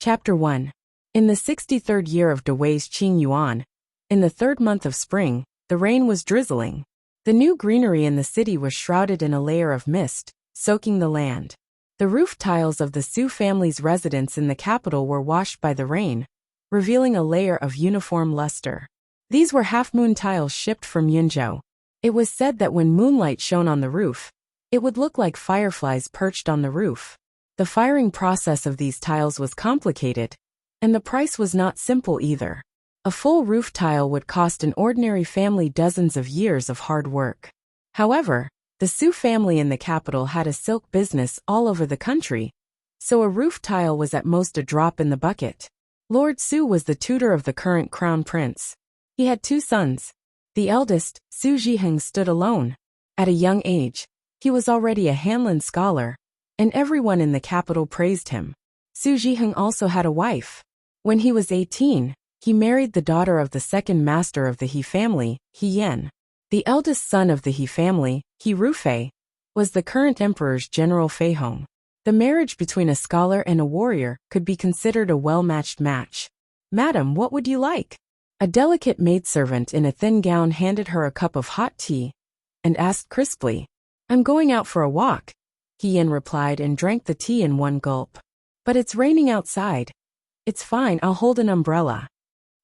Chapter 1. In the 63rd year of Dawei's Qing Yuan, in the third month of spring, the rain was drizzling. The new greenery in the city was shrouded in a layer of mist, soaking the land. The roof tiles of the Su family's residence in the capital were washed by the rain, revealing a layer of uniform luster. These were half-moon tiles shipped from Yunzhou. It was said that when moonlight shone on the roof, it would look like fireflies perched on the roof. The firing process of these tiles was complicated, and the price was not simple either. A full roof tile would cost an ordinary family dozens of years of hard work. However, the Su family in the capital had a silk business all over the country, so a roof tile was at most a drop in the bucket. Lord Su was the tutor of the current crown prince. He had two sons. The eldest, Su Zhiheng, stood alone. At a young age, he was already a Hanlin scholar, and everyone in the capital praised him. Su Zhiheng also had a wife. When he was 18, he married the daughter of the second master of the He family, He Yan. The eldest son of the He family, He Rufei, was the current emperor's General Feihong. The marriage between a scholar and a warrior could be considered a well-matched match. "Madam, what would you like?" A delicate maidservant in a thin gown handed her a cup of hot tea and asked crisply, "I'm going out for a walk," He Yan replied and drank the tea in one gulp. "But it's raining outside." "It's fine, I'll hold an umbrella."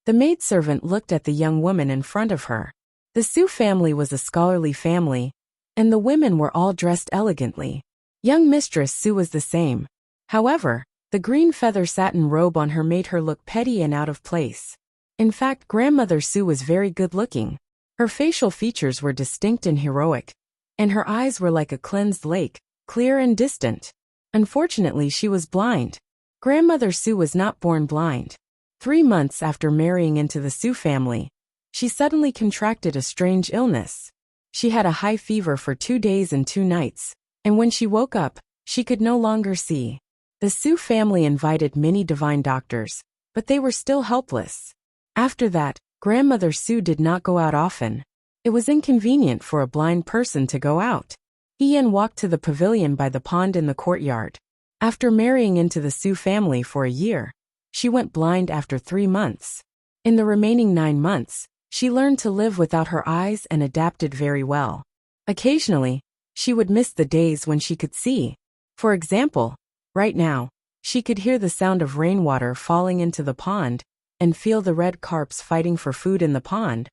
The maidservant looked at the young woman in front of her. The Su family was a scholarly family, and the women were all dressed elegantly. Young Mistress Su was the same. However, the green feather satin robe on her made her look petty and out of place. In fact, Grandmother Su was very good-looking. Her facial features were distinct and heroic, and her eyes were like a cleansed lake, clear and distant. Unfortunately, she was blind. Grandmother Su was not born blind. 3 months after marrying into the Su family, she suddenly contracted a strange illness. She had a high fever for 2 days and 2 nights, and when she woke up, she could no longer see. The Su family invited many divine doctors, but they were still helpless. After that, Grandmother Su did not go out often. It was inconvenient for a blind person to go out. He Yan walked to the pavilion by the pond in the courtyard. After marrying into the Su family for a year, she went blind after 3 months. In the remaining 9 months, she learned to live without her eyes and adapted very well. Occasionally, she would miss the days when she could see. For example, right now, she could hear the sound of rainwater falling into the pond and feel the red carps fighting for food in the pond,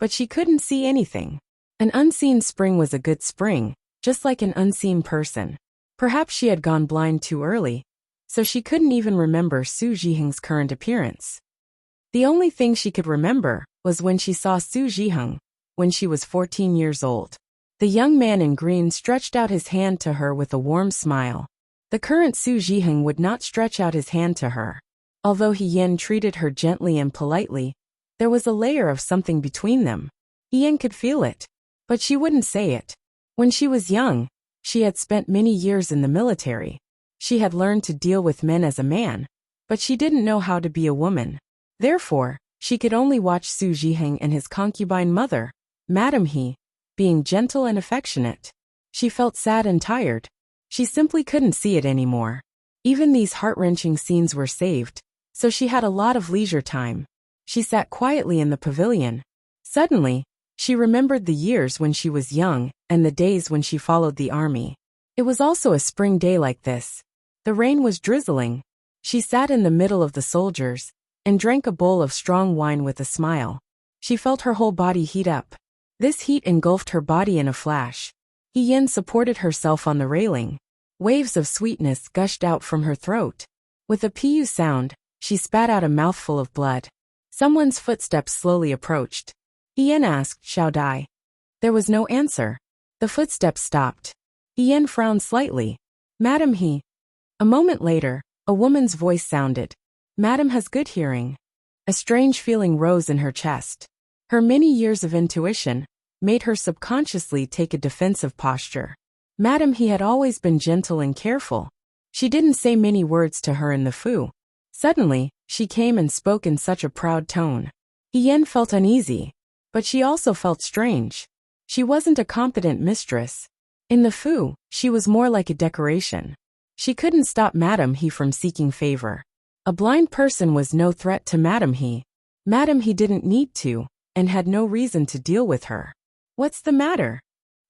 but she couldn't see anything. An unseen spring was a good spring, just like an unseen person. Perhaps she had gone blind too early, so she couldn't even remember Su Zhiheng's current appearance. The only thing she could remember was when she saw Su Zhiheng, when she was 14 years old. The young man in green stretched out his hand to her with a warm smile. The current Su Zhiheng would not stretch out his hand to her. Although He Yan treated her gently and politely, there was a layer of something between them. He Yan could feel it, but she wouldn't say it. When she was young, she had spent many years in the military. She had learned to deal with men as a man, but she didn't know how to be a woman. Therefore, she could only watch Su Zhiheng and his concubine mother, Madam He, being gentle and affectionate. She felt sad and tired. She simply couldn't see it anymore. Even these heart-wrenching scenes were saved, so she had a lot of leisure time. She sat quietly in the pavilion. Suddenly, she remembered the years when she was young and the days when she followed the army. It was also a spring day like this. The rain was drizzling. She sat in the middle of the soldiers and drank a bowl of strong wine with a smile. She felt her whole body heat up. This heat engulfed her body in a flash. He Yan supported herself on the railing. Waves of sweetness gushed out from her throat. With a pu sound, she spat out a mouthful of blood. Someone's footsteps slowly approached. He Yan asked, "Shall I?" There was no answer. The footsteps stopped. He Yan frowned slightly. "Madam He." A moment later, a woman's voice sounded. "Madam has good hearing." A strange feeling rose in her chest. Her many years of intuition made her subconsciously take a defensive posture. Madam He had always been gentle and careful. She didn't say many words to her in the fu. Suddenly, she came and spoke in such a proud tone. He Yan felt uneasy, but she also felt strange. She wasn't a competent mistress. In the fu, she was more like a decoration. She couldn't stop Madam He from seeking favor. A blind person was no threat to Madam He. Madam He didn't need to, and had no reason to deal with her. What's the matter?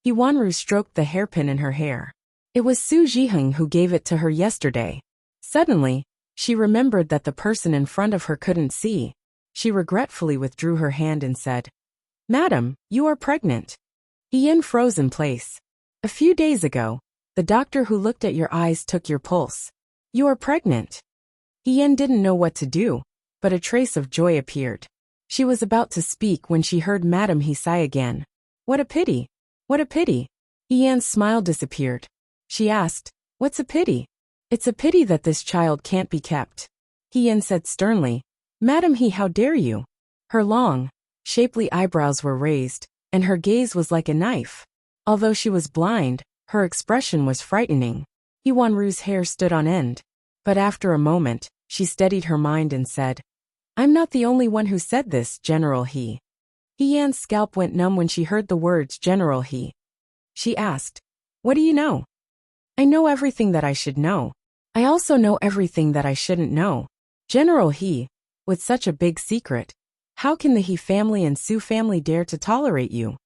He Wanru stroked the hairpin in her hair. It was Su Jiheng who gave it to her yesterday. Suddenly, she remembered that the person in front of her couldn't see. She regretfully withdrew her hand and said, Madam, you are pregnant. Ian froze in place. A few days ago, the doctor who looked at your eyes took your pulse. You are pregnant. Ian didn't know what to do, but a trace of joy appeared. She was about to speak when she heard Madam He sigh again. What a pity. What a pity. Ian's smile disappeared. She asked, What's a pity? It's a pity that this child can't be kept. Ian said sternly, Madam He, how dare you? Her long, shapely eyebrows were raised, and her gaze was like a knife. Although she was blind, her expression was frightening. He Wanru's hair stood on end. But after a moment, she steadied her mind and said, I'm not the only one who said this, General He. Ian's scalp went numb when she heard the words General He. She asked, What do you know? I know everything that I should know. I also know everything that I shouldn't know. General He, with such a big secret, how can the He family and Su family dare to tolerate you?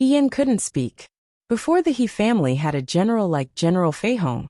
Ian couldn't speak. Before the He family had a general like General Feihong.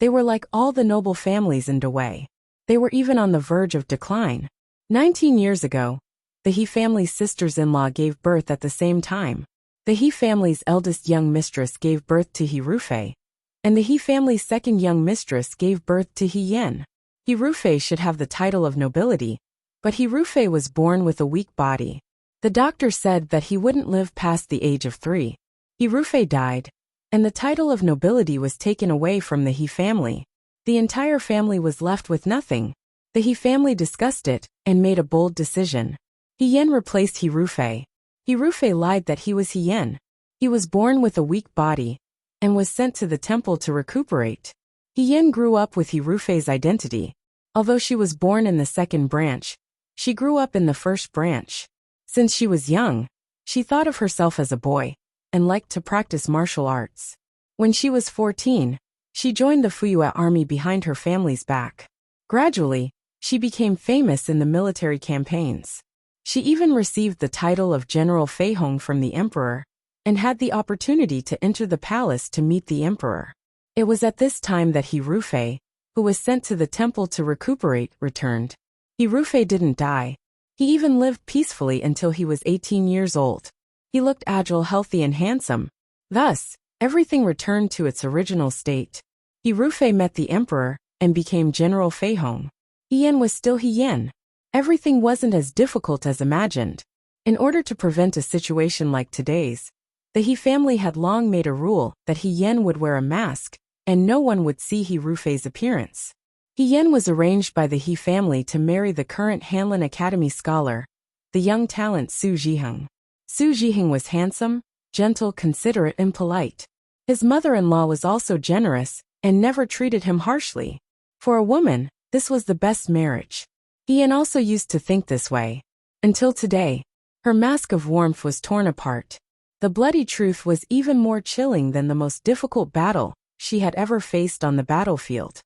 They were like all the noble families in Dawei. They were even on the verge of decline. 19 years ago, the He family's sisters-in-law gave birth at the same time. The He family's eldest young mistress gave birth to He Rufei, and the He family's second young mistress gave birth to He Yen. He Rufei should have the title of nobility, but He Rufei was born with a weak body. The doctor said that he wouldn't live past the age of 3. He Rufei died, and the title of nobility was taken away from the He family. The entire family was left with nothing. The He family discussed it and made a bold decision. He Yen replaced He Rufei. He Rufei lied that he was He Yen. He was born with a weak body and was sent to the temple to recuperate. He Yen grew up with He Rufei's identity. Although she was born in the second branch, she grew up in the first branch. Since she was young, she thought of herself as a boy and liked to practice martial arts. When she was 14, she joined the Fuyue army behind her family's back. Gradually, she became famous in the military campaigns. She even received the title of General Feihong from the emperor, and had the opportunity to enter the palace to meet the emperor. It was at this time that He Rufei, who was sent to the temple to recuperate, returned. He Rufei didn't die. He even lived peacefully until he was 18 years old. He looked agile, healthy, and handsome. Thus, everything returned to its original state. He Rufei met the emperor and became General Feihong. He Yen was still He Yen. Everything wasn't as difficult as imagined. In order to prevent a situation like today's, the He family had long made a rule that He Yen would wear a mask, and no one would see He Rufei's appearance. He Yen was arranged by the He family to marry the current Hanlin Academy scholar, the young talent Su Jiheng. Su Jiheng was handsome, gentle, considerate, and polite. His mother-in-law was also generous and never treated him harshly. For a woman, this was the best marriage. He Yen also used to think this way. Until today, her mask of warmth was torn apart. The bloody truth was even more chilling than the most difficult battle she had ever faced on the battlefield.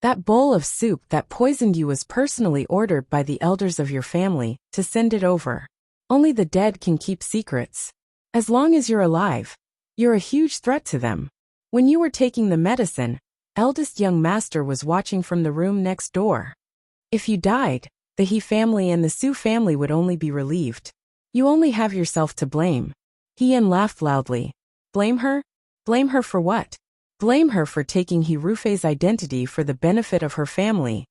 That bowl of soup that poisoned you was personally ordered by the elders of your family to send it over. Only the dead can keep secrets. As long as you're alive, you're a huge threat to them. When you were taking the medicine, eldest young master was watching from the room next door. If you died, the He family and the Su family would only be relieved. You only have yourself to blame. He Yen laughed loudly. Blame her? Blame her for what? Blame her for taking He Rufei's identity for the benefit of her family.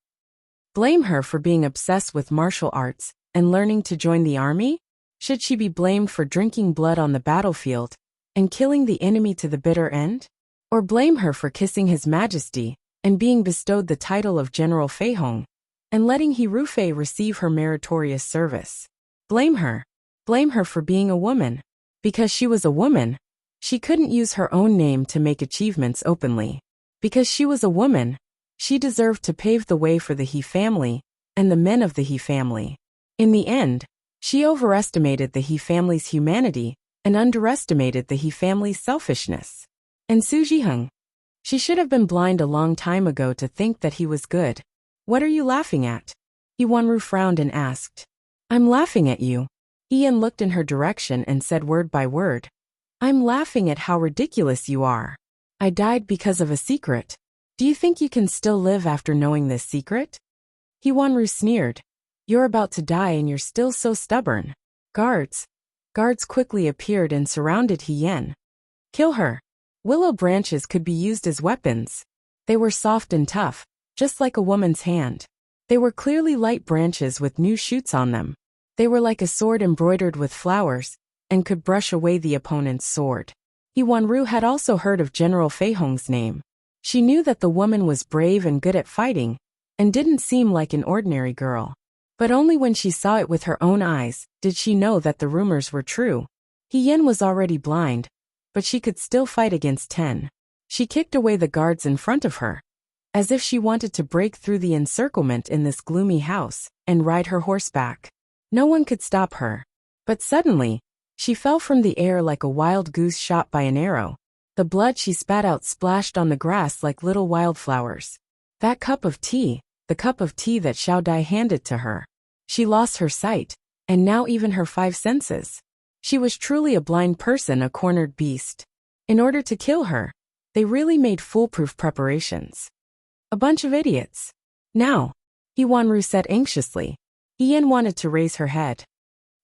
Blame her for being obsessed with martial arts and learning to join the army? Should she be blamed for drinking blood on the battlefield and killing the enemy to the bitter end? Or blame her for kissing His Majesty and being bestowed the title of General Feihong and letting He Rufei receive her meritorious service? Blame her. Blame her for being a woman. Because she was a woman, she couldn't use her own name to make achievements openly. Because she was a woman, she deserved to pave the way for the He family and the men of the He family. In the end, she overestimated the He family's humanity and underestimated the He family's selfishness. And Su Jiheng, she should have been blind a long time ago to think that he was good. What are you laughing at? Iwanru frowned and asked. I'm laughing at you. Ian looked in her direction and said word by word. I'm laughing at how ridiculous you are. I died because of a secret. Do you think you can still live after knowing this secret? Iwanru sneered. You're about to die and you're still so stubborn. Guards quickly appeared and surrounded Hien. Kill her. Willow branches could be used as weapons. They were soft and tough, just like a woman's hand. They were clearly light branches with new shoots on them. They were like a sword embroidered with flowers, and could brush away the opponent's sword. Iwanru had also heard of General Feihong's name. She knew that the woman was brave and good at fighting, and didn't seem like an ordinary girl. But only when she saw it with her own eyes did she know that the rumors were true. Hien was already blind, but she could still fight against 10. She kicked away the guards in front of her, as if she wanted to break through the encirclement in this gloomy house and ride her horseback. No one could stop her. But suddenly, she fell from the air like a wild goose shot by an arrow. The blood she spat out splashed on the grass like little wildflowers. That cup of tea, the cup of tea that Xiao Dai handed to her. She lost her sight, and now even her 5 senses. She was truly a blind person, a cornered beast. In order to kill her, they really made foolproof preparations. A bunch of idiots. Now, Iwanru said anxiously. Ian wanted to raise her head.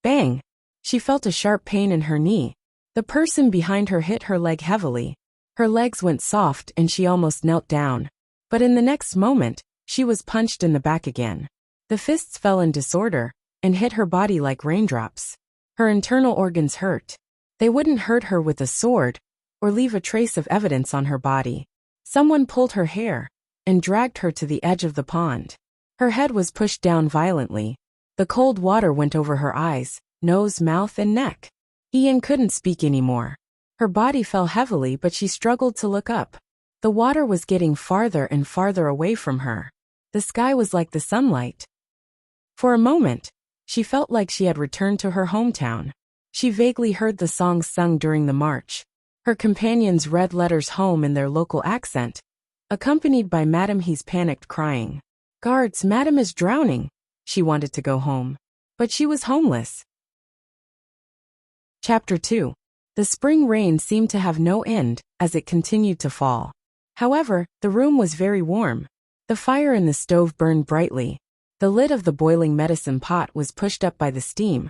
Bang! She felt a sharp pain in her knee. The person behind her hit her leg heavily. Her legs went soft and she almost knelt down. But in the next moment, she was punched in the back again. The fists fell in disorder and hit her body like raindrops. Her internal organs hurt. They wouldn't hurt her with a sword or leave a trace of evidence on her body. Someone pulled her hair and dragged her to the edge of the pond. Her head was pushed down violently. The cold water went over her eyes, nose, mouth, and neck. Ian couldn't speak anymore. Her body fell heavily, but she struggled to look up. The water was getting farther and farther away from her. The sky was like the sunlight. For a moment, she felt like she had returned to her hometown. She vaguely heard the songs sung during the march. Her companions read letters home in their local accent, accompanied by Madame He's panicked crying. Guards, Madame is drowning. She wanted to go home. But she was homeless. Chapter 2. The spring rain seemed to have no end as it continued to fall. However, the room was very warm. The fire in the stove burned brightly. The lid of the boiling medicine pot was pushed up by the steam,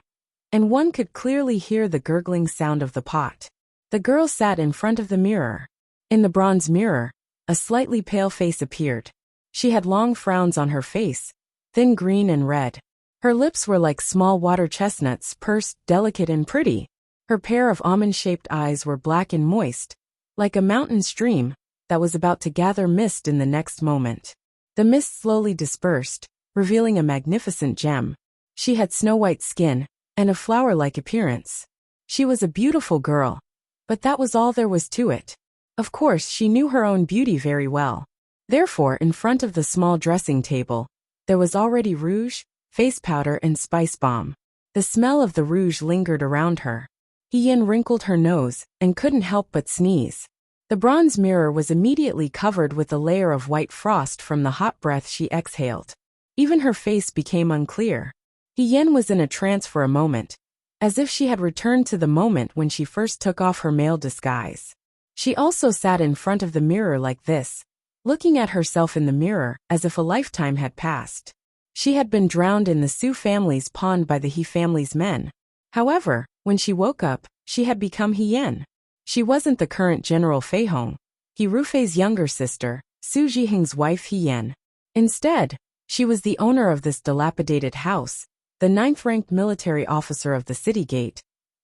and one could clearly hear the gurgling sound of the pot. The girl sat in front of the mirror. In the bronze mirror, a slightly pale face appeared. She had long frowns on her face, thin green and red. Her lips were like small water chestnuts, pursed, delicate and pretty. Her pair of almond-shaped eyes were black and moist, like a mountain stream that was about to gather mist in the next moment. The mist slowly dispersed, revealing a magnificent gem. She had snow-white skin and a flower-like appearance. She was a beautiful girl, but that was all there was to it. Of course, she knew her own beauty very well. Therefore, in front of the small dressing table, there was already rouge, face powder and spice bomb. The smell of the rouge lingered around her. Hien wrinkled her nose and couldn't help but sneeze. The bronze mirror was immediately covered with a layer of white frost from the hot breath she exhaled. Even her face became unclear. Hien was in a trance for a moment, as if she had returned to the moment when she first took off her male disguise. She also sat in front of the mirror like this, looking at herself in the mirror as if a lifetime had passed. She had been drowned in the Su family's pond by the He family's men. However, when she woke up, she had become Hien. She wasn't the current General Feihong, He Rufei's younger sister, Su Jiheng's wife Hien. Instead, she was the owner of this dilapidated house, the 9th-ranked military officer of the city gate,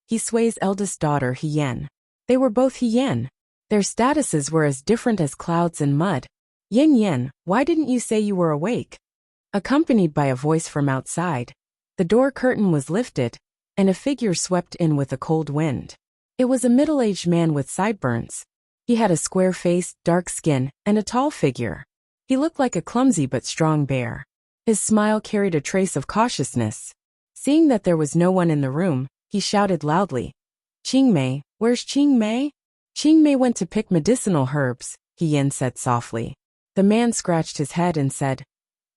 He Sui's eldest daughter Hien. They were both Hien. Their statuses were as different as clouds and mud. Yen, why didn't you say you were awake? Accompanied by a voice from outside, the door curtain was lifted, and a figure swept in with a cold wind. It was a middle-aged man with sideburns. He had a square face, dark skin, and a tall figure. He looked like a clumsy but strong bear. His smile carried a trace of cautiousness. Seeing that there was no one in the room, he shouted loudly, "Qingmei, where's Qingmei?" "Qingmei went to pick medicinal herbs," Hien said softly. The man scratched his head and said,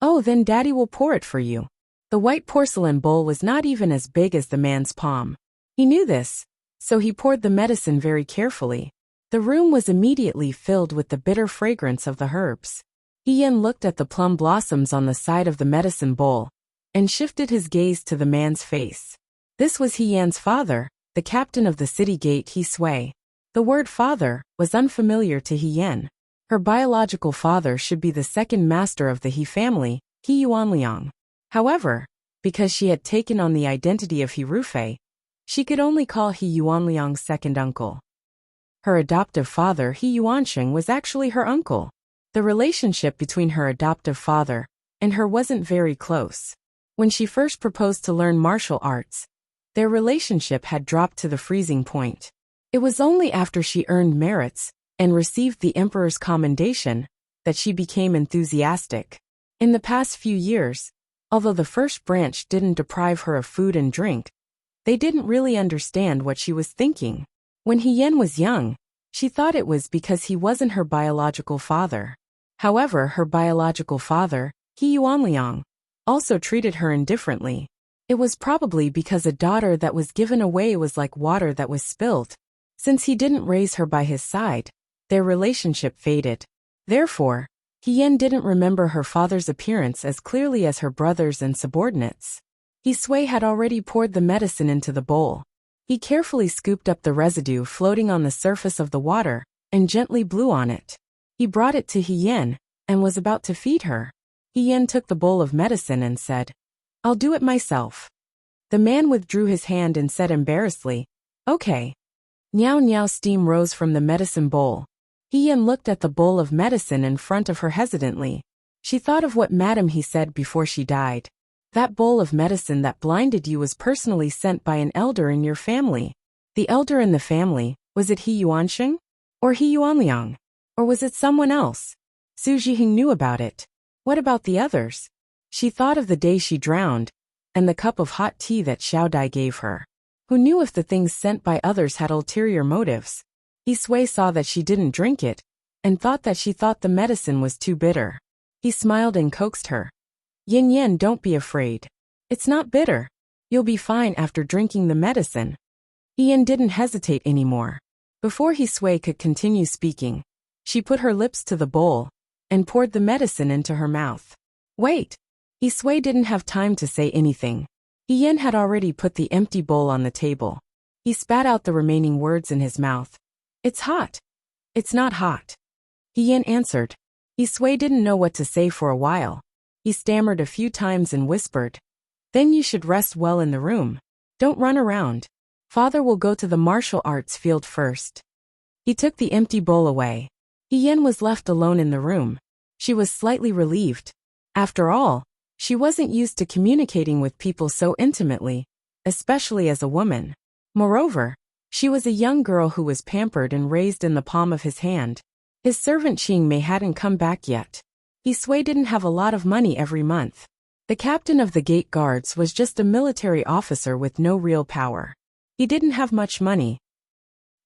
Oh, then Daddy will pour it for you. The white porcelain bowl was not even as big as the man's palm. He knew this, so he poured the medicine very carefully. The room was immediately filled with the bitter fragrance of the herbs. Ian looked at the plum blossoms on the side of the medicine bowl and shifted his gaze to the man's face. This was Hyan's father, the captain of the city gate He Sui. The word father was unfamiliar to Hyan. Her biological father should be the second master of the He family, He Yuanliang. However, because she had taken on the identity of He Rufei, she could only call He Yuanliang's second uncle. Her adoptive father He Yuansheng was actually her uncle. The relationship between her adoptive father and her wasn't very close. When she first proposed to learn martial arts, their relationship had dropped to the freezing point. It was only after she earned merits and received the emperor's commendation that she became enthusiastic. In the past few years, although the first branch didn't deprive her of food and drink, they didn't really understand what she was thinking. When Hyan was young, she thought it was because he wasn't her biological father. However, her biological father, He Yuanliang, also treated her indifferently. It was probably because a daughter that was given away was like water that was spilled. Since he didn't raise her by his side, their relationship faded. Therefore, Hyan didn't remember her father's appearance as clearly as her brothers and subordinates. He Sui had already poured the medicine into the bowl. He carefully scooped up the residue floating on the surface of the water and gently blew on it. He brought it to Hyan and was about to feed her. Hyan took the bowl of medicine and said, "I'll do it myself." The man withdrew his hand and said embarrassedly, "Okay." Niao niao steam rose from the medicine bowl. Hyan looked at the bowl of medicine in front of her hesitantly. She thought of what Madam He said before she died. That bowl of medicine that blinded you was personally sent by an elder in your family. The elder in the family, was it He Yuansheng? Or He Yuanliang? Or was it someone else? Su Jiheng knew about it. What about the others? She thought of the day she drowned, and the cup of hot tea that Xiao Dai gave her. Who knew if the things sent by others had ulterior motives? He Sui saw that she didn't drink it, and thought that she thought the medicine was too bitter. He smiled and coaxed her. "Yin Yin, don't be afraid. It's not bitter. You'll be fine after drinking the medicine." Yin didn't hesitate anymore. Before He Sui could continue speaking, she put her lips to the bowl and poured the medicine into her mouth. "Wait." He Sui didn't have time to say anything. Yin had already put the empty bowl on the table. He spat out the remaining words in his mouth. "It's hot." "It's not hot." Yin answered. He Sui didn't know what to say for a while. He stammered a few times and whispered, "Then you should rest well in the room. Don't run around. Father will go to the martial arts field first." He took the empty bowl away. Yin was left alone in the room. She was slightly relieved. After all, she wasn't used to communicating with people so intimately, especially as a woman. Moreover, she was a young girl who was pampered and raised in the palm of his hand. His servant Qingmei hadn't come back yet. He Sui didn't have a lot of money every month. The captain of the gate guards was just a military officer with no real power. He didn't have much money.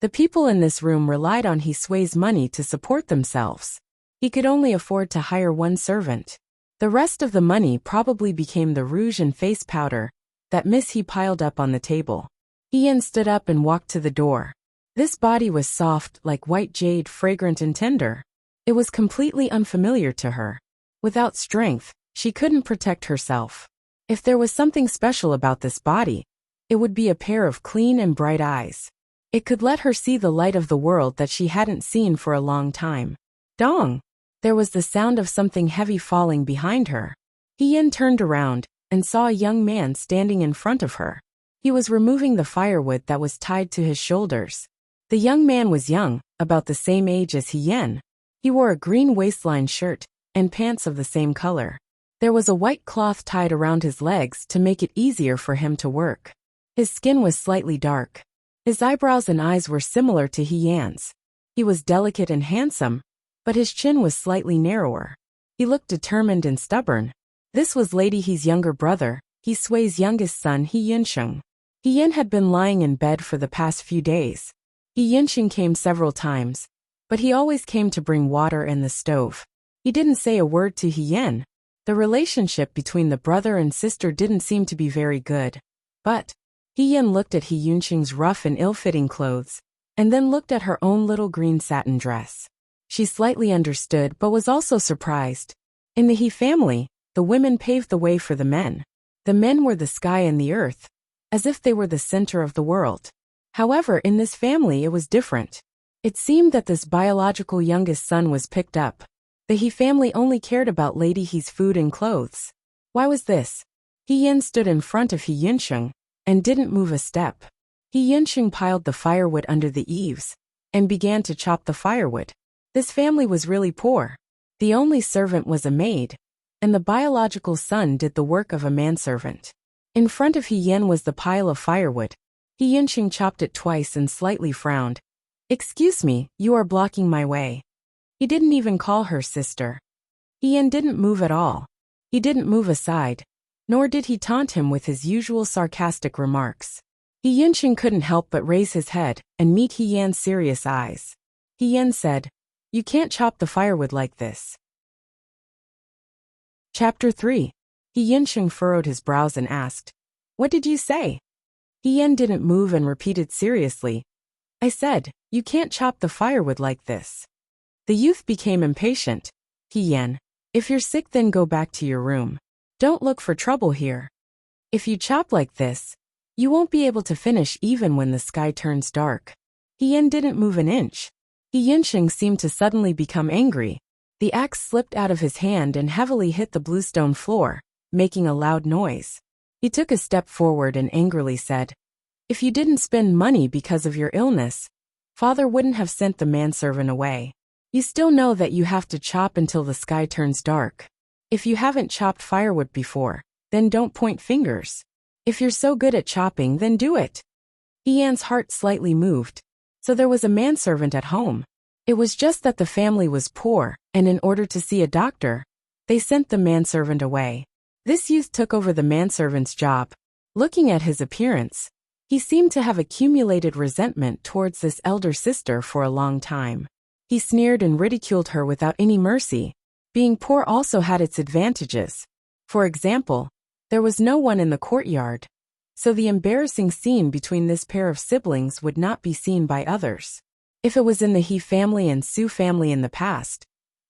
The people in this room relied on He Sui's money to support themselves. He could only afford to hire one servant. The rest of the money probably became the rouge and face powder that Miss He piled up on the table. Ian stood up and walked to the door. This body was soft like white jade, fragrant and tender. It was completely unfamiliar to her. Without strength, she couldn't protect herself. If there was something special about this body, it would be a pair of clean and bright eyes. It could let her see the light of the world that she hadn't seen for a long time. Dong! There was the sound of something heavy falling behind her. Ian turned around and saw a young man standing in front of her. He was removing the firewood that was tied to his shoulders. The young man was young, about the same age as Hien. He wore a green waistline shirt and pants of the same color. There was a white cloth tied around his legs to make it easier for him to work. His skin was slightly dark. His eyebrows and eyes were similar to Hian's. He was delicate and handsome, but his chin was slightly narrower. He looked determined and stubborn. This was Lady He's younger brother, He Sui's youngest son, He Yinsheng. He Yin had been lying in bed for the past few days. He Yinsheng came several times, but he always came to bring water and the stove. He didn't say a word to He Yin, The relationship between the brother and sister didn't seem to be very good. But He Yan looked at He Yunqing's rough and ill-fitting clothes, and then looked at her own little green satin dress. She slightly understood but was also surprised. In the He family, the women paved the way for the men. The men were the sky and the earth, as if they were the center of the world. However, in this family it was different. It seemed that this biological youngest son was picked up. The He family only cared about Lady He's food and clothes. Why was this? He Yan stood in front of He Yunqing and didn't move a step. He Yunqing piled the firewood under the eaves and began to chop the firewood. This family was really poor. The only servant was a maid, and the biological son did the work of a manservant. In front of He Yan was the pile of firewood. He Yunqing chopped it twice and slightly frowned. "Excuse me, you are blocking my way." He didn't even call her sister. He Yan didn't move at all. He didn't move aside, nor did he taunt him with his usual sarcastic remarks. He Yunqing couldn't help but raise his head and meet He Yan's serious eyes. He Yan said, "You can't chop the firewood like this." Chapter 3. He Yunqing furrowed his brows and asked, "What did you say?" He Yan didn't move and repeated seriously, "I said, you can't chop the firewood like this." The youth became impatient. "He Yan, if you're sick then go back to your room. Don't look for trouble here. If you chop like this, you won't be able to finish even when the sky turns dark." He Yan didn't move an inch. He Yunqing seemed to suddenly become angry. The axe slipped out of his hand and heavily hit the bluestone floor, making a loud noise. He took a step forward and angrily said, "If you didn't spend money because of your illness, Father wouldn't have sent the manservant away. You still know that you have to chop until the sky turns dark. If you haven't chopped firewood before, then don't point fingers. If you're so good at chopping, then do it." He Yan's heart slightly moved. So there was a manservant at home. It was just that the family was poor, and in order to see a doctor, they sent the manservant away. This youth took over the manservant's job. Looking at his appearance, he seemed to have accumulated resentment towards this elder sister for a long time. He sneered and ridiculed her without any mercy. Being poor also had its advantages. For example, there was no one in the courtyard, so the embarrassing scene between this pair of siblings would not be seen by others. If it was in the He family and Su family in the past,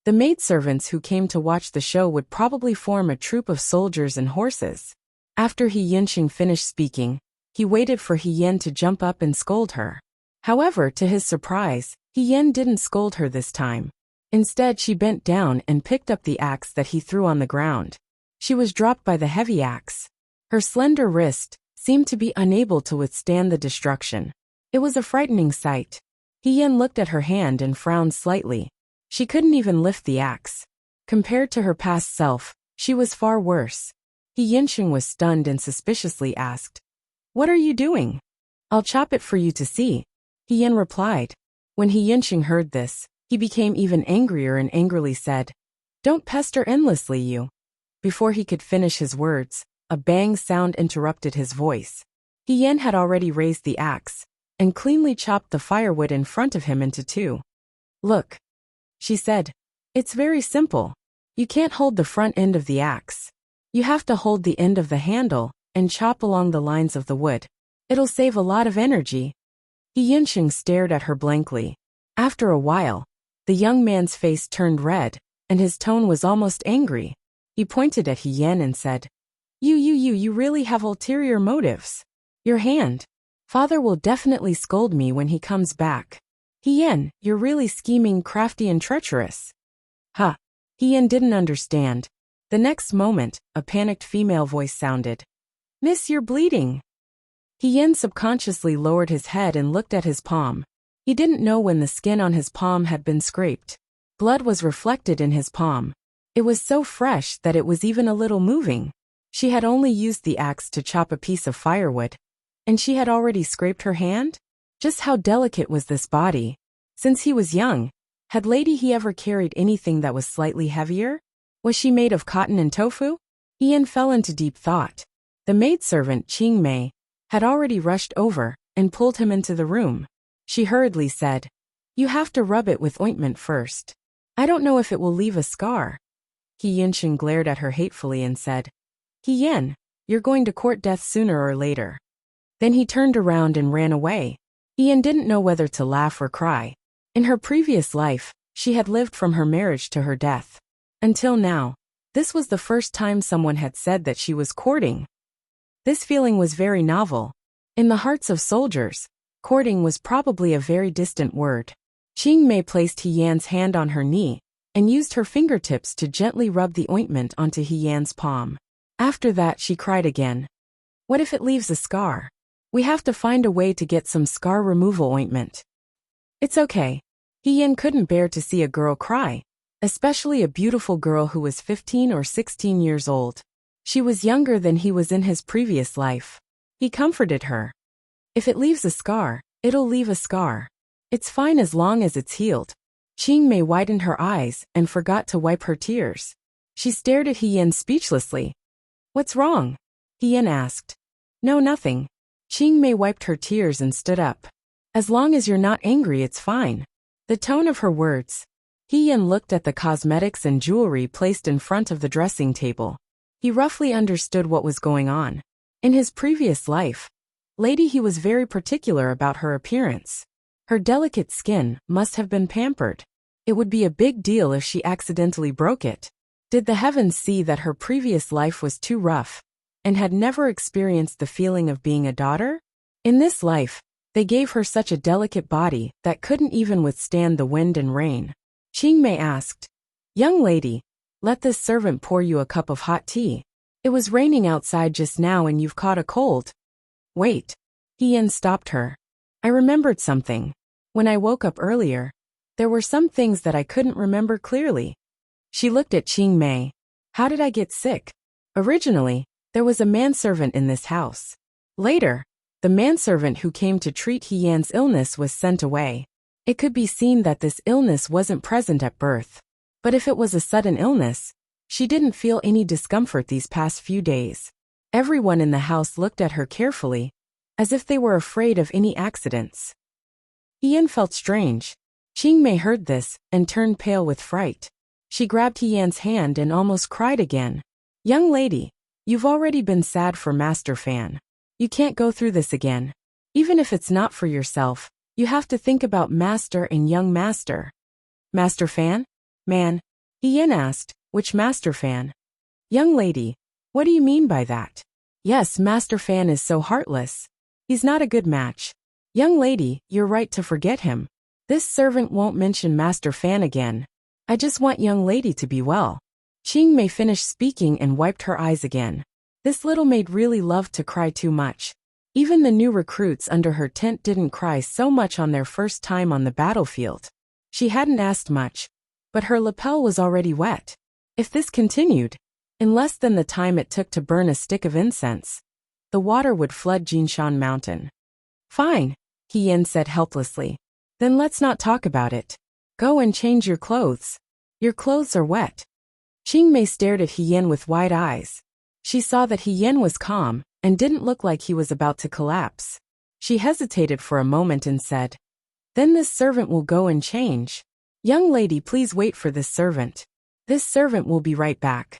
the maidservants who came to watch the show would probably form a troop of soldiers and horses. After He Yunqing finished speaking, he waited for He Yan to jump up and scold her. However, to his surprise, He Yan didn't scold her this time. Instead, she bent down and picked up the axe that he threw on the ground. She was dropped by the heavy axe. Her slender wrist seemed to be unable to withstand the destruction. It was a frightening sight. He Yan looked at her hand and frowned slightly. She couldn't even lift the axe. Compared to her past self, she was far worse. He Yunqing was stunned and suspiciously asked, "What are you doing?" "I'll chop it for you to see," He Yan replied. When He Yunqing heard this, he became even angrier and angrily said, "Don't pester endlessly, you." Before he could finish his words, a bang sound interrupted his voice. He Yan had already raised the axe and cleanly chopped the firewood in front of him into two. "Look," she said. "It's very simple. You can't hold the front end of the axe. You have to hold the end of the handle and chop along the lines of the wood. It'll save a lot of energy." He Yunqing stared at her blankly. After a while, the young man's face turned red, and his tone was almost angry. He pointed at He Yan and said, You really have ulterior motives. Your hand. Father will definitely scold me when he comes back. He Yan, you're really scheming, crafty and treacherous." "Huh." He Yan didn't understand. The next moment, a panicked female voice sounded. "Miss, you're bleeding." He Yan subconsciously lowered his head and looked at his palm. He didn't know when the skin on his palm had been scraped. Blood was reflected in his palm. It was so fresh that it was even a little moving. She had only used the axe to chop a piece of firewood, and she had already scraped her hand? Just how delicate was this body? Since he was young, had Lady He ever carried anything that was slightly heavier? Was she made of cotton and tofu? Ian fell into deep thought. The maidservant, Qing Mei, had already rushed over and pulled him into the room. She hurriedly said, "You have to rub it with ointment first. I don't know if it will leave a scar." He Yinshin glared at her hatefully and said, He Yen, you're going to court death sooner or later. Then he turned around and ran away. Ian didn't know whether to laugh or cry. In her previous life, she had lived from her marriage to her death. Until now, this was the first time someone had said that she was courting. This feeling was very novel. In the hearts of soldiers, courting was probably a very distant word. Qing Mei placed He Yan's hand on her knee and used her fingertips to gently rub the ointment onto He Yan's palm. After that, she cried again. What if it leaves a scar? We have to find a way to get some scar removal ointment. It's okay. He Yan couldn't bear to see a girl cry, especially a beautiful girl who was 15 or 16 years old. She was younger than he was in his previous life. He comforted her. If it leaves a scar, it'll leave a scar. It's fine as long as it's healed. Qing Mei widened her eyes and forgot to wipe her tears. She stared at He Yan speechlessly. What's wrong? He Yan asked. No, nothing. Qing Mei wiped her tears and stood up. As long as you're not angry, it's fine. The tone of her words. He Yan looked at the cosmetics and jewelry placed in front of the dressing table. He roughly understood what was going on. In his previous life, he was very particular about her appearance. Her delicate skin must have been pampered. It would be a big deal if she accidentally broke it. Did the heavens see that her previous life was too rough and had never experienced the feeling of being a daughter? In this life, they gave her such a delicate body that couldn't even withstand the wind and rain. Qing Mei asked, Young lady, let this servant pour you a cup of hot tea. It was raining outside just now and you've caught a cold. Wait. He Yan stopped her. I remembered something. When I woke up earlier, there were some things that I couldn't remember clearly. She looked at Qing Mei. How did I get sick? Originally, there was a manservant in this house. Later, the manservant who came to treat He Yan's illness was sent away. It could be seen that this illness wasn't present at birth. But if it was a sudden illness, she didn't feel any discomfort these past few days. Everyone in the house looked at her carefully, as if they were afraid of any accidents. Ian felt strange. Qing Mei heard this and turned pale with fright. She grabbed He Yan's hand and almost cried again. Young lady, you've already been sad for Master Fan. You can't go through this again. Even if it's not for yourself, you have to think about Master and young Master. Master Fan? Man, He Yan asked, which Master Fan? Young lady, what do you mean by that? Yes, Master Fan is so heartless. He's not a good match. Young lady, you're right to forget him. This servant won't mention Master Fan again. I just want young lady to be well. Qing Mei finished speaking and wiped her eyes again. This little maid really loved to cry too much. Even the new recruits under her tent didn't cry so much on their first time on the battlefield. She hadn't asked much, but her lapel was already wet. If this continued, in less than the time it took to burn a stick of incense, the water would flood Jinshan Mountain. Fine, He Yan said helplessly. Then let's not talk about it. Go and change your clothes. Your clothes are wet. Qing Mei stared at He Yan with wide eyes. She saw that He Yan was calm and didn't look like he was about to collapse. She hesitated for a moment and said, Then this servant will go and change. Young lady, please wait for this servant. This servant will be right back.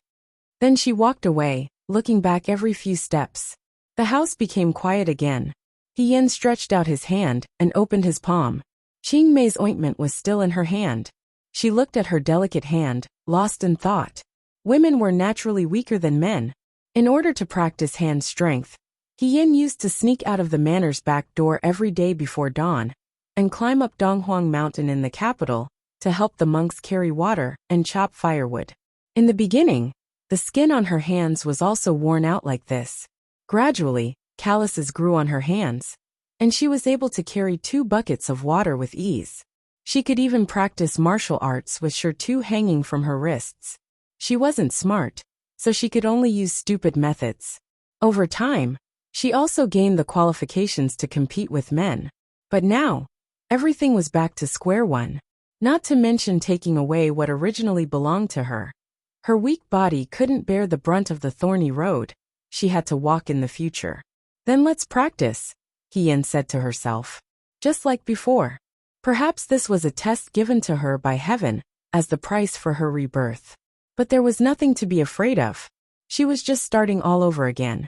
Then she walked away, looking back every few steps. The house became quiet again. He Yan stretched out his hand and opened his palm. Qing Mei's ointment was still in her hand. She looked at her delicate hand, lost in thought. Women were naturally weaker than men. In order to practice hand strength, He Yan used to sneak out of the manor's back door every day before dawn and climb up Donghuang Mountain in the capital to help the monks carry water and chop firewood. In the beginning, the skin on her hands was also worn out like this. Gradually, calluses grew on her hands, and she was able to carry 2 buckets of water with ease. She could even practice martial arts with Shirtu hanging from her wrists. She wasn't smart, so she could only use stupid methods. Over time, she also gained the qualifications to compete with men. But now, everything was back to square one. Not to mention taking away what originally belonged to her. Her weak body couldn't bear the brunt of the thorny road she had to walk in the future. Then let's practice, He Yan said to herself. Just like before. Perhaps this was a test given to her by heaven as the price for her rebirth. But there was nothing to be afraid of. She was just starting all over again.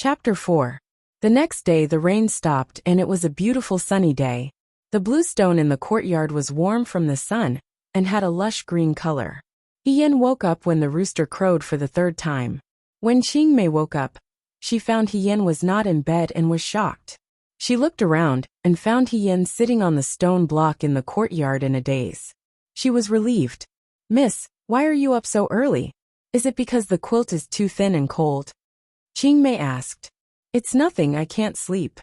Chapter 4. The next day the rain stopped and it was a beautiful sunny day. The blue stone in the courtyard was warm from the sun and had a lush green color. Hien woke up when the rooster crowed for the third time. When Qingmei woke up, she found Hien was not in bed and was shocked. She looked around and found Hien sitting on the stone block in the courtyard in a daze. She was relieved. "Miss, why are you up so early? Is it because the quilt is too thin and cold?" Qingmei asked. "It's nothing, I can't sleep."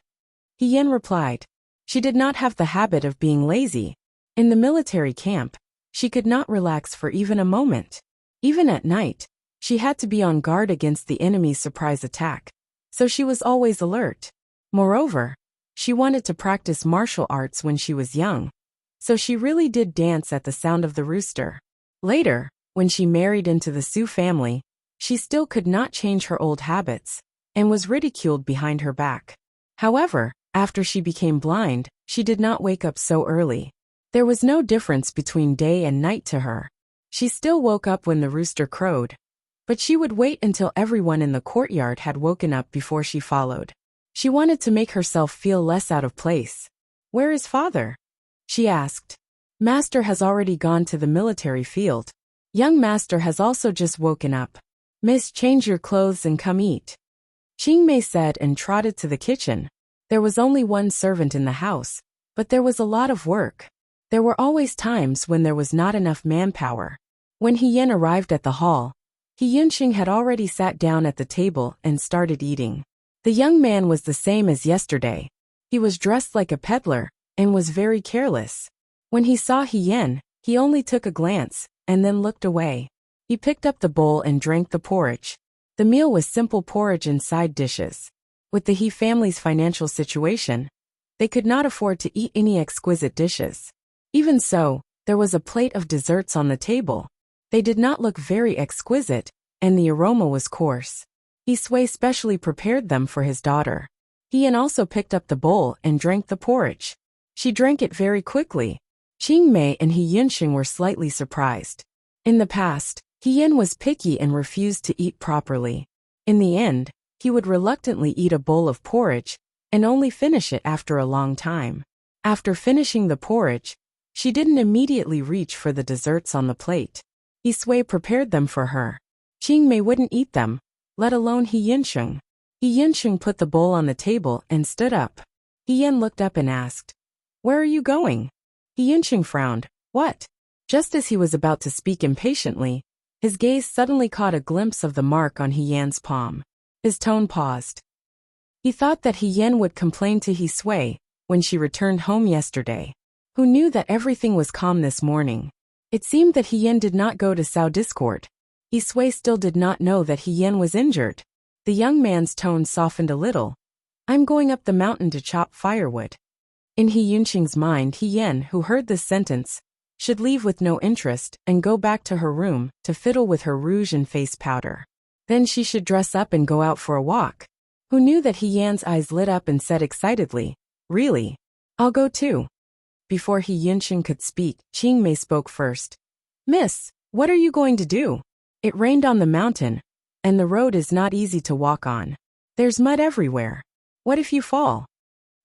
Hien replied. She did not have the habit of being lazy. In the military camp, she could not relax for even a moment. Even at night, she had to be on guard against the enemy's surprise attack, so she was always alert. Moreover, she wanted to practice martial arts when she was young, so she really did dance at the sound of the rooster. Later, when she married into the Su family, she still could not change her old habits, and was ridiculed behind her back. However, after she became blind, she did not wake up so early. There was no difference between day and night to her. She still woke up when the rooster crowed, but she would wait until everyone in the courtyard had woken up before she followed. She wanted to make herself feel less out of place. "Where is father?" she asked. "Master has already gone to the military field. Young master has also just woken up. Miss, change your clothes and come eat," Qingmei said and trotted to the kitchen. There was only one servant in the house, but there was a lot of work. There were always times when there was not enough manpower. When Hien arrived at the hall, Hiyunxing had already sat down at the table and started eating. The young man was the same as yesterday. He was dressed like a peddler and was very careless. When he saw Hien, he only took a glance and then looked away. He picked up the bowl and drank the porridge. The meal was simple porridge and side dishes. With the He family's financial situation, they could not afford to eat any exquisite dishes. Even so, there was a plate of desserts on the table. They did not look very exquisite, and the aroma was coarse. He Sui specially prepared them for his daughter. Hien also picked up the bowl and drank the porridge. She drank it very quickly. Qingmei and Hiyunxing were slightly surprised. In the past, Hien was picky and refused to eat properly. In the end, he would reluctantly eat a bowl of porridge and only finish it after a long time. After finishing the porridge, she didn't immediately reach for the desserts on the plate. He Sui prepared them for her. Qingmei wouldn't eat them, let alone Hiyunxing. Hiyunxing put the bowl on the table and stood up. Hien looked up and asked, "Where are you going?" Hiyunxing frowned. "What?" Just as he was about to speak impatiently, his gaze suddenly caught a glimpse of the mark on Hien's palm. His tone paused. He thought that Hien would complain to He Sui when she returned home yesterday. Who knew that everything was calm this morning? It seemed that Hien did not go to Sao Discord. He Sui still did not know that Hien was injured. The young man's tone softened a little. "I'm going up the mountain to chop firewood." In Hiyunxing's mind, Hien, who heard this sentence, should leave with no interest and go back to her room to fiddle with her rouge and face powder. Then she should dress up and go out for a walk. Who knew that Hien's eyes lit up and said excitedly, "Really? I'll go too." Before Hiyunxing could speak, Qingmei spoke first. "Miss, what are you going to do? It rained on the mountain, and the road is not easy to walk on. There's mud everywhere. What if you fall?"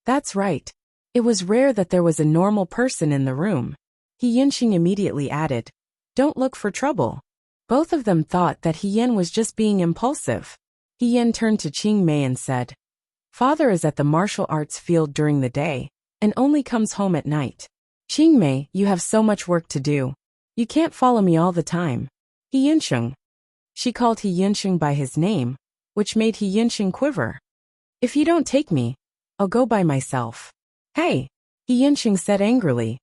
That's right. It was rare that there was a normal person in the room. Hiyunxing immediately added, "Don't look for trouble." Both of them thought that Hien was just being impulsive. Hien turned to Qingmei and said, "Father is at the martial arts field during the day, and only comes home at night. Qingmei, you have so much work to do. You can't follow me all the time." Hiyunxing. She called Hiyunxing by his name, which made Hiyunxing quiver. "If you don't take me, I'll go by myself." "Hey," Hiyunxing said angrily.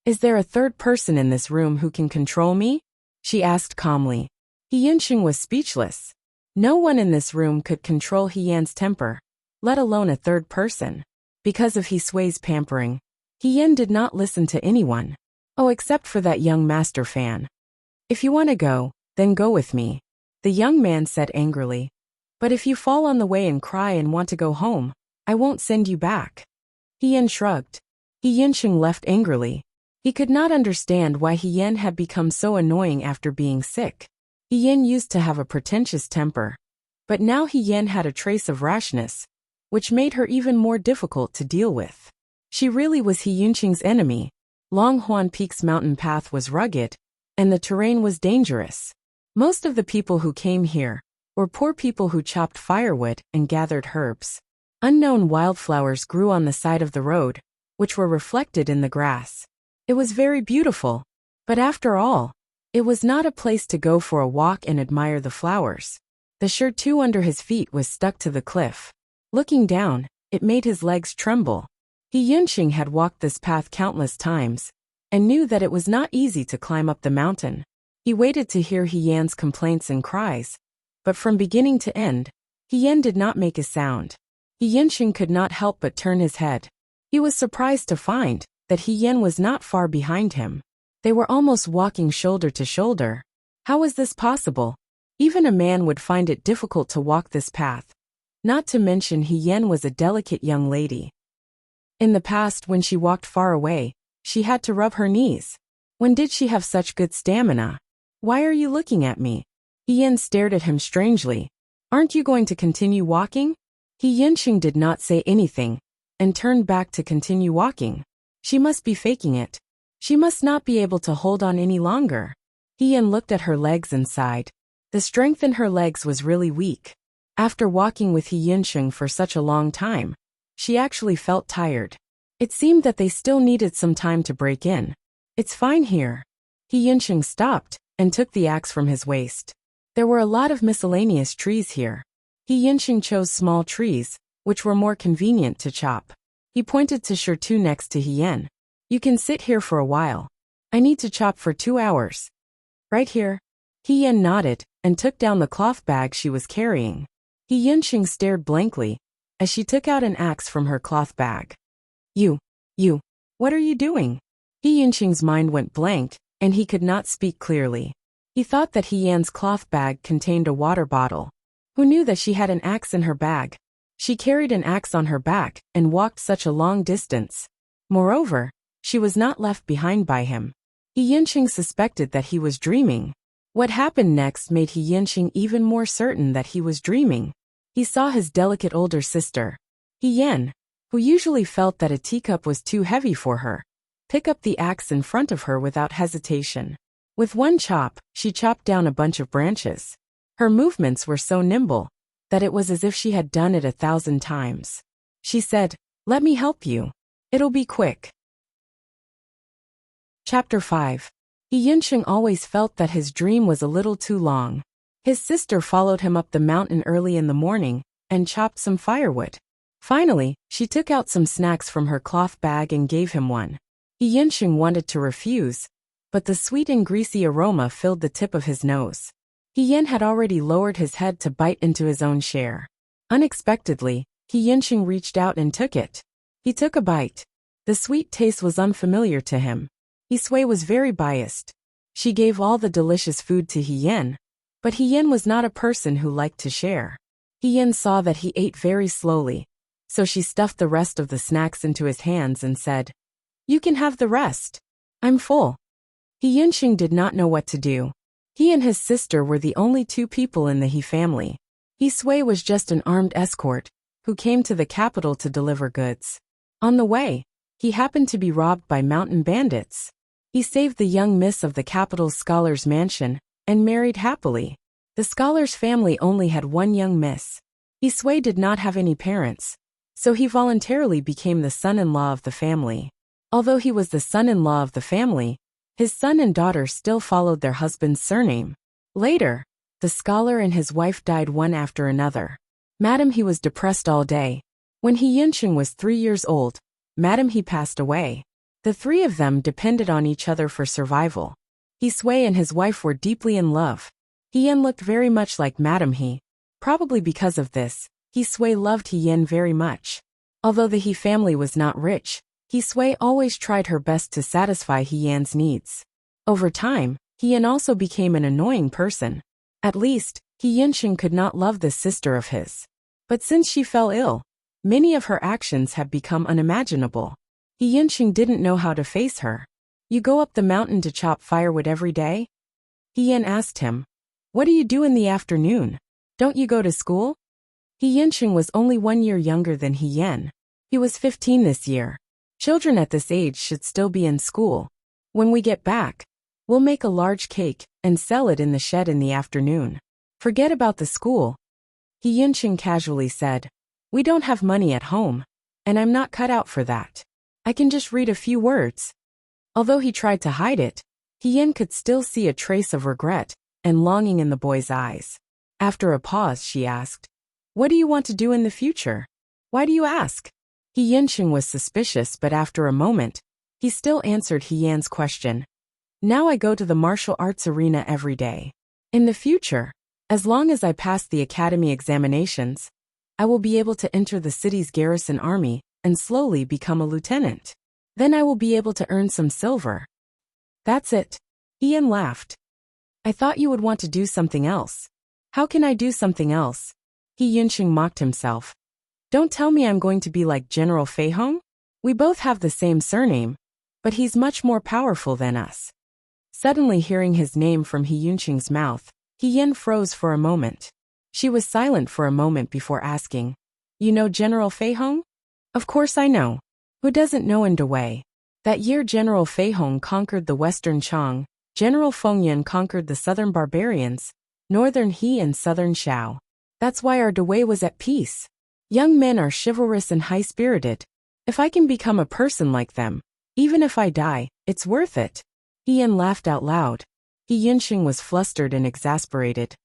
"Is there a third person in this room who can control me?" she asked calmly. Hiyunxing was speechless. No one in this room could control Hien's temper, let alone a third person. Because of He Sui's pampering, Hien did not listen to anyone. Oh, except for that young master fan. "If you want to go, then go with me," the young man said angrily. "But if you fall on the way and cry and want to go home, I won't send you back." Hien shrugged. Hiyunxing left angrily. He could not understand why Hien had become so annoying after being sick. Hien used to have a pretentious temper. But now Hien had a trace of rashness, which made her even more difficult to deal with. She really was He Yunqing's enemy. Long Huan Peak's mountain path was rugged, and the terrain was dangerous. Most of the people who came here were poor people who chopped firewood and gathered herbs. Unknown wildflowers grew on the side of the road, which were reflected in the grass. It was very beautiful, but after all, it was not a place to go for a walk and admire the flowers. The shirt under his feet was stuck to the cliff. Looking down, it made his legs tremble. He Yunqing had walked this path countless times, and knew that it was not easy to climb up the mountain. He waited to hear Hien's complaints and cries, but from beginning to end, Hien did not make a sound. He Yunqing could not help but turn his head. He was surprised to find that Hien was not far behind him. They were almost walking shoulder to shoulder. How was this possible? Even a man would find it difficult to walk this path. Not to mention Hien was a delicate young lady. In the past, when she walked far away, she had to rub her knees. When did she have such good stamina? Why are you looking at me? Hien stared at him strangely. Aren't you going to continue walking? He Yunqing did not say anything, and turned back to continue walking. She must be faking it. She must not be able to hold on any longer. Hien looked at her legs and sighed. The strength in her legs was really weak. After walking with He Yunqing for such a long time, she actually felt tired. It seemed that they still needed some time to break in. It's fine here. He Yunqing stopped and took the axe from his waist. There were a lot of miscellaneous trees here. He Yunqing chose small trees, which were more convenient to chop. He pointed to Shirtu next to Hien. You can sit here for a while. I need to chop for 2 hours. Right here. Hien nodded and took down the cloth bag she was carrying. He Yunqing stared blankly as she took out an axe from her cloth bag. You, what are you doing? He Yunqing's mind went blank, and he could not speak clearly. He thought that Hien's cloth bag contained a water bottle. Who knew that she had an axe in her bag? She carried an axe on her back and walked such a long distance. Moreover, she was not left behind by him. He Yunqing suspected that he was dreaming. What happened next made He Yunqing even more certain that he was dreaming. He saw his delicate older sister, Hien, who usually felt that a teacup was too heavy for her, pick up the axe in front of her without hesitation. With one chop, she chopped down a bunch of branches. Her movements were so nimble that it was as if she had done it 1,000 times. She said, "Let me help you. It'll be quick." Chapter 5. He Yunqing always felt that his dream was a little too long. His sister followed him up the mountain early in the morning and chopped some firewood. Finally, she took out some snacks from her cloth bag and gave him one. He Yunqing wanted to refuse, but the sweet and greasy aroma filled the tip of his nose. Hien had already lowered his head to bite into his own share. Unexpectedly, He Yunqing reached out and took it. He took a bite. The sweet taste was unfamiliar to him. He Sui was very biased. She gave all the delicious food to Hien, but Hien was not a person who liked to share. Hien saw that he ate very slowly, so she stuffed the rest of the snacks into his hands and said, "You can have the rest. I'm full." He Yunqing did not know what to do. He and his sister were the only 2 people in the He family. He Sui was just an armed escort who came to the capital to deliver goods. On the way, he happened to be robbed by mountain bandits. He saved the young miss of the capital's scholar's mansion and married happily. The scholar's family only had one young miss. He Sui did not have any parents, so he voluntarily became the son-in-law of the family. Although he was the son-in-law of the family, his son and daughter still followed their husband's surname. Later, the scholar and his wife died one after another. Madam He was depressed all day. When He Yunqing was 3 years old, Madam He passed away. The 3 of them depended on each other for survival. He Sui and his wife were deeply in love. Hien looked very much like Madam He. Probably because of this, He Sui loved Hien very much. Although the He family was not rich, He Sui always tried her best to satisfy Hien's needs. Over time, Hien also became an annoying person. At least, He Yunqing could not love this sister of his. But since she fell ill, many of her actions had become unimaginable. He Yunqing didn't know how to face her. You go up the mountain to chop firewood every day? He Yin asked him. What do you do in the afternoon? Don't you go to school? He Yinsheng was only 1 year younger than He Yin. He was 15 this year. Children at this age should still be in school. When we get back, we'll make a large cake and sell it in the shed in the afternoon. Forget about the school. He Yinsheng casually said. We don't have money at home, and I'm not cut out for that. I can just read a few words. Although he tried to hide it, He Yin could still see a trace of regret and longing in the boy's eyes. After a pause, she asked, What do you want to do in the future? Why do you ask? He Yinsheng was suspicious, but after a moment, he still answered He Yan's question. Now I go to the martial arts arena every day. In the future, as long as I pass the academy examinations, I will be able to enter the city's garrison army and slowly become a lieutenant. Then I will be able to earn some silver. That's it. He Yin laughed. I thought you would want to do something else. How can I do something else? He Yinsheng mocked himself. Don't tell me I'm going to be like General Fei Hong? We both have the same surname, but he's much more powerful than us. Suddenly hearing his name from He Yinsheng's mouth, He Yin froze for a moment. She was silent for a moment before asking, You know General Fei Hong? Of course I know. Who doesn't know in Dawei? That year General Fei Hong conquered the western Chang, General Fengyan conquered the southern barbarians, northern He and southern Shao. That's why our Dawei was at peace. Young men are chivalrous and high-spirited. If I can become a person like them, even if I die, it's worth it. He Yin laughed out loud. He Yinsheng was flustered and exasperated.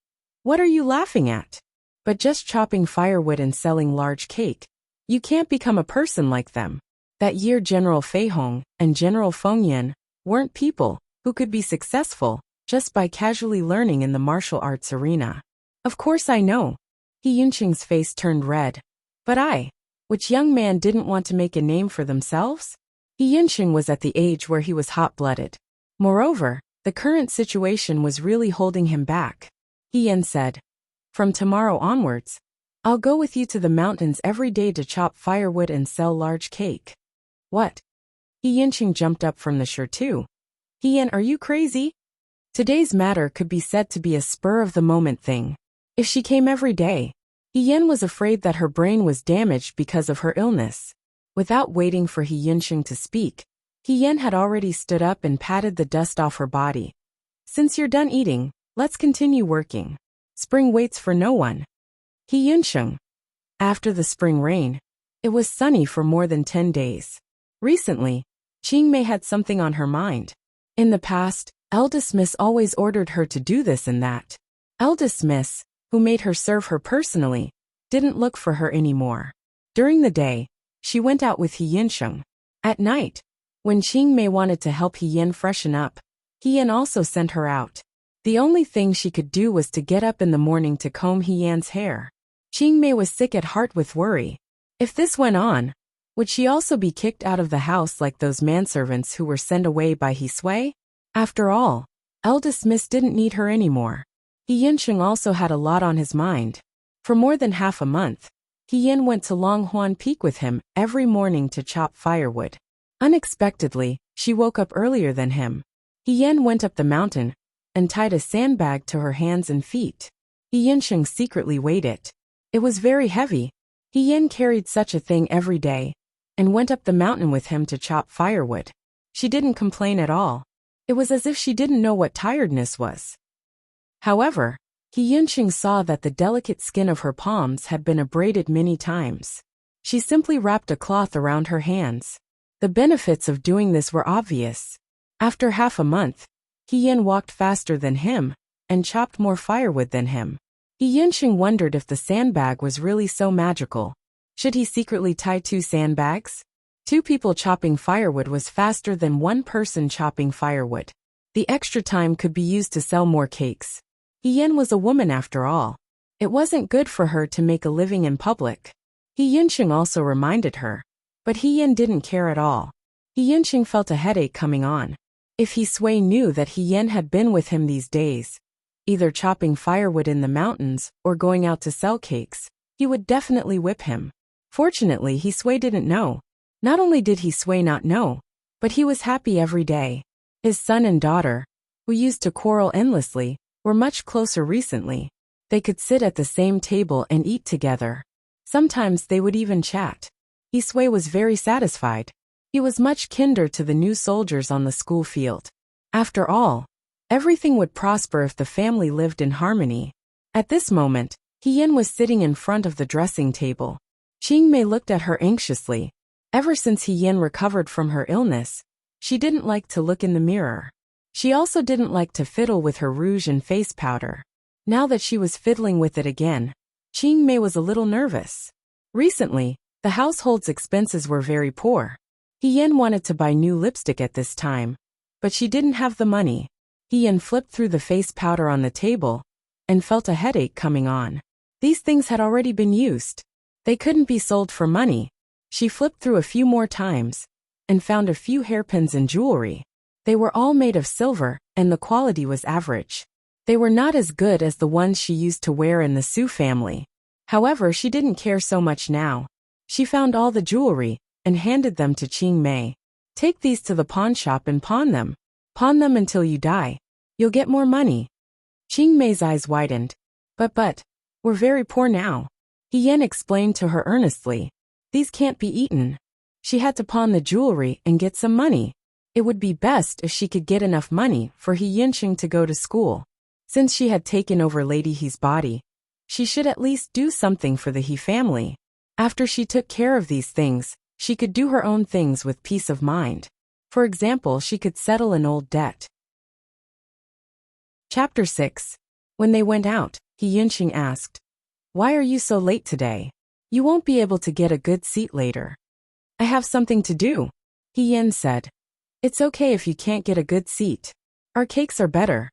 What are you laughing at? But just chopping firewood and selling large cake. You can't become a person like them. That year General Fei Hong and General Fengyan weren't people who could be successful just by casually learning in the martial arts arena. Of course I know. He Yinsheng's face turned red. But which young man didn't want to make a name for themselves? He Yinsheng was at the age where he was hot-blooded. Moreover, the current situation was really holding him back. He Yin said, From tomorrow onwards, I'll go with you to the mountains every day to chop firewood and sell large cake. What? He Yinsheng jumped up from the chair too. He Yin, are you crazy? Today's matter could be said to be a spur-of-the-moment thing. If she came every day, He Yin was afraid that her brain was damaged because of her illness. Without waiting for He Yinsheng to speak, He Yin had already stood up and patted the dust off her body. Since you're done eating, let's continue working. Spring waits for no one. He Yinsheng. After the spring rain, it was sunny for more than 10 days. Recently, Qingmei had something on her mind. In the past, eldest miss always ordered her to do this and that. Eldest miss, who made her serve her personally, didn't look for her anymore. During the day, she went out with He Yinsheng. At night, when Qingmei wanted to help He Yin freshen up, He Yin also sent her out. The only thing she could do was to get up in the morning to comb He Yan's hair. Qingmei was sick at heart with worry. If this went on, would she also be kicked out of the house like those manservants who were sent away by He Sui? After all, eldest miss didn't need her anymore. He Yinsheng also had a lot on his mind. For more than half a month, He Yin went to Longhuan Peak with him every morning to chop firewood. Unexpectedly, she woke up earlier than him. He Yin went up the mountain and tied a sandbag to her hands and feet. He Yinsheng secretly weighed it. It was very heavy. He Yin carried such a thing every day and went up the mountain with him to chop firewood. She didn't complain at all. It was as if she didn't know what tiredness was. However, He Yinsheng saw that the delicate skin of her palms had been abraded many times. She simply wrapped a cloth around her hands. The benefits of doing this were obvious. After half a month, He Yin walked faster than him and chopped more firewood than him. He Yinsheng wondered if the sandbag was really so magical. Should he secretly tie 2 sandbags? 2 people chopping firewood was faster than 1 person chopping firewood. The extra time could be used to sell more cakes. He Yin was a woman after all. It wasn't good for her to make a living in public. He Yinsheng also reminded her. But He Yin didn't care at all. He Yinsheng felt a headache coming on. If He Sui knew that He Yin had been with him these days, either chopping firewood in the mountains or going out to sell cakes, he would definitely whip him. Fortunately, He Sui didn't know. Not only did He Sui not know, but he was happy every day. His son and daughter, who used to quarrel endlessly, were much closer recently. They could sit at the same table and eat together. Sometimes they would even chat. Sui was very satisfied. He was much kinder to the new soldiers on the school field. After all, everything would prosper if the family lived in harmony. At this moment, Yin was sitting in front of the dressing table. Qingmei looked at her anxiously. Ever since Yin recovered from her illness, she didn't like to look in the mirror. She also didn't like to fiddle with her rouge and face powder. Now that she was fiddling with it again, Qingmei was a little nervous. Recently, the household's expenses were very poor. Yin wanted to buy new lipstick at this time, but she didn't have the money. Yin flipped through the face powder on the table and felt a headache coming on. These things had already been used. They couldn't be sold for money. She flipped through a few more times and found a few hairpins and jewelry. They were all made of silver, and the quality was average. They were not as good as the ones she used to wear in the Su family. However, she didn't care so much now. She found all the jewelry and handed them to Qingmei. Take these to the pawn shop and pawn them. Pawn them until you die. You'll get more money. Qingmei's eyes widened. But, we're very poor now. Yin explained to her earnestly. These can't be eaten. She had to pawn the jewelry and get some money. It would be best if she could get enough money for Yinqing to go to school. Since she had taken over Lady He's body, she should at least do something for the He family. After she took care of these things, she could do her own things with peace of mind. For example, she could settle an old debt. Chapter 6. When they went out, Yinqing asked, "Why are you so late today? You won't be able to get a good seat later." "I have something to do," Yin said. "It's okay if you can't get a good seat. Our cakes are better."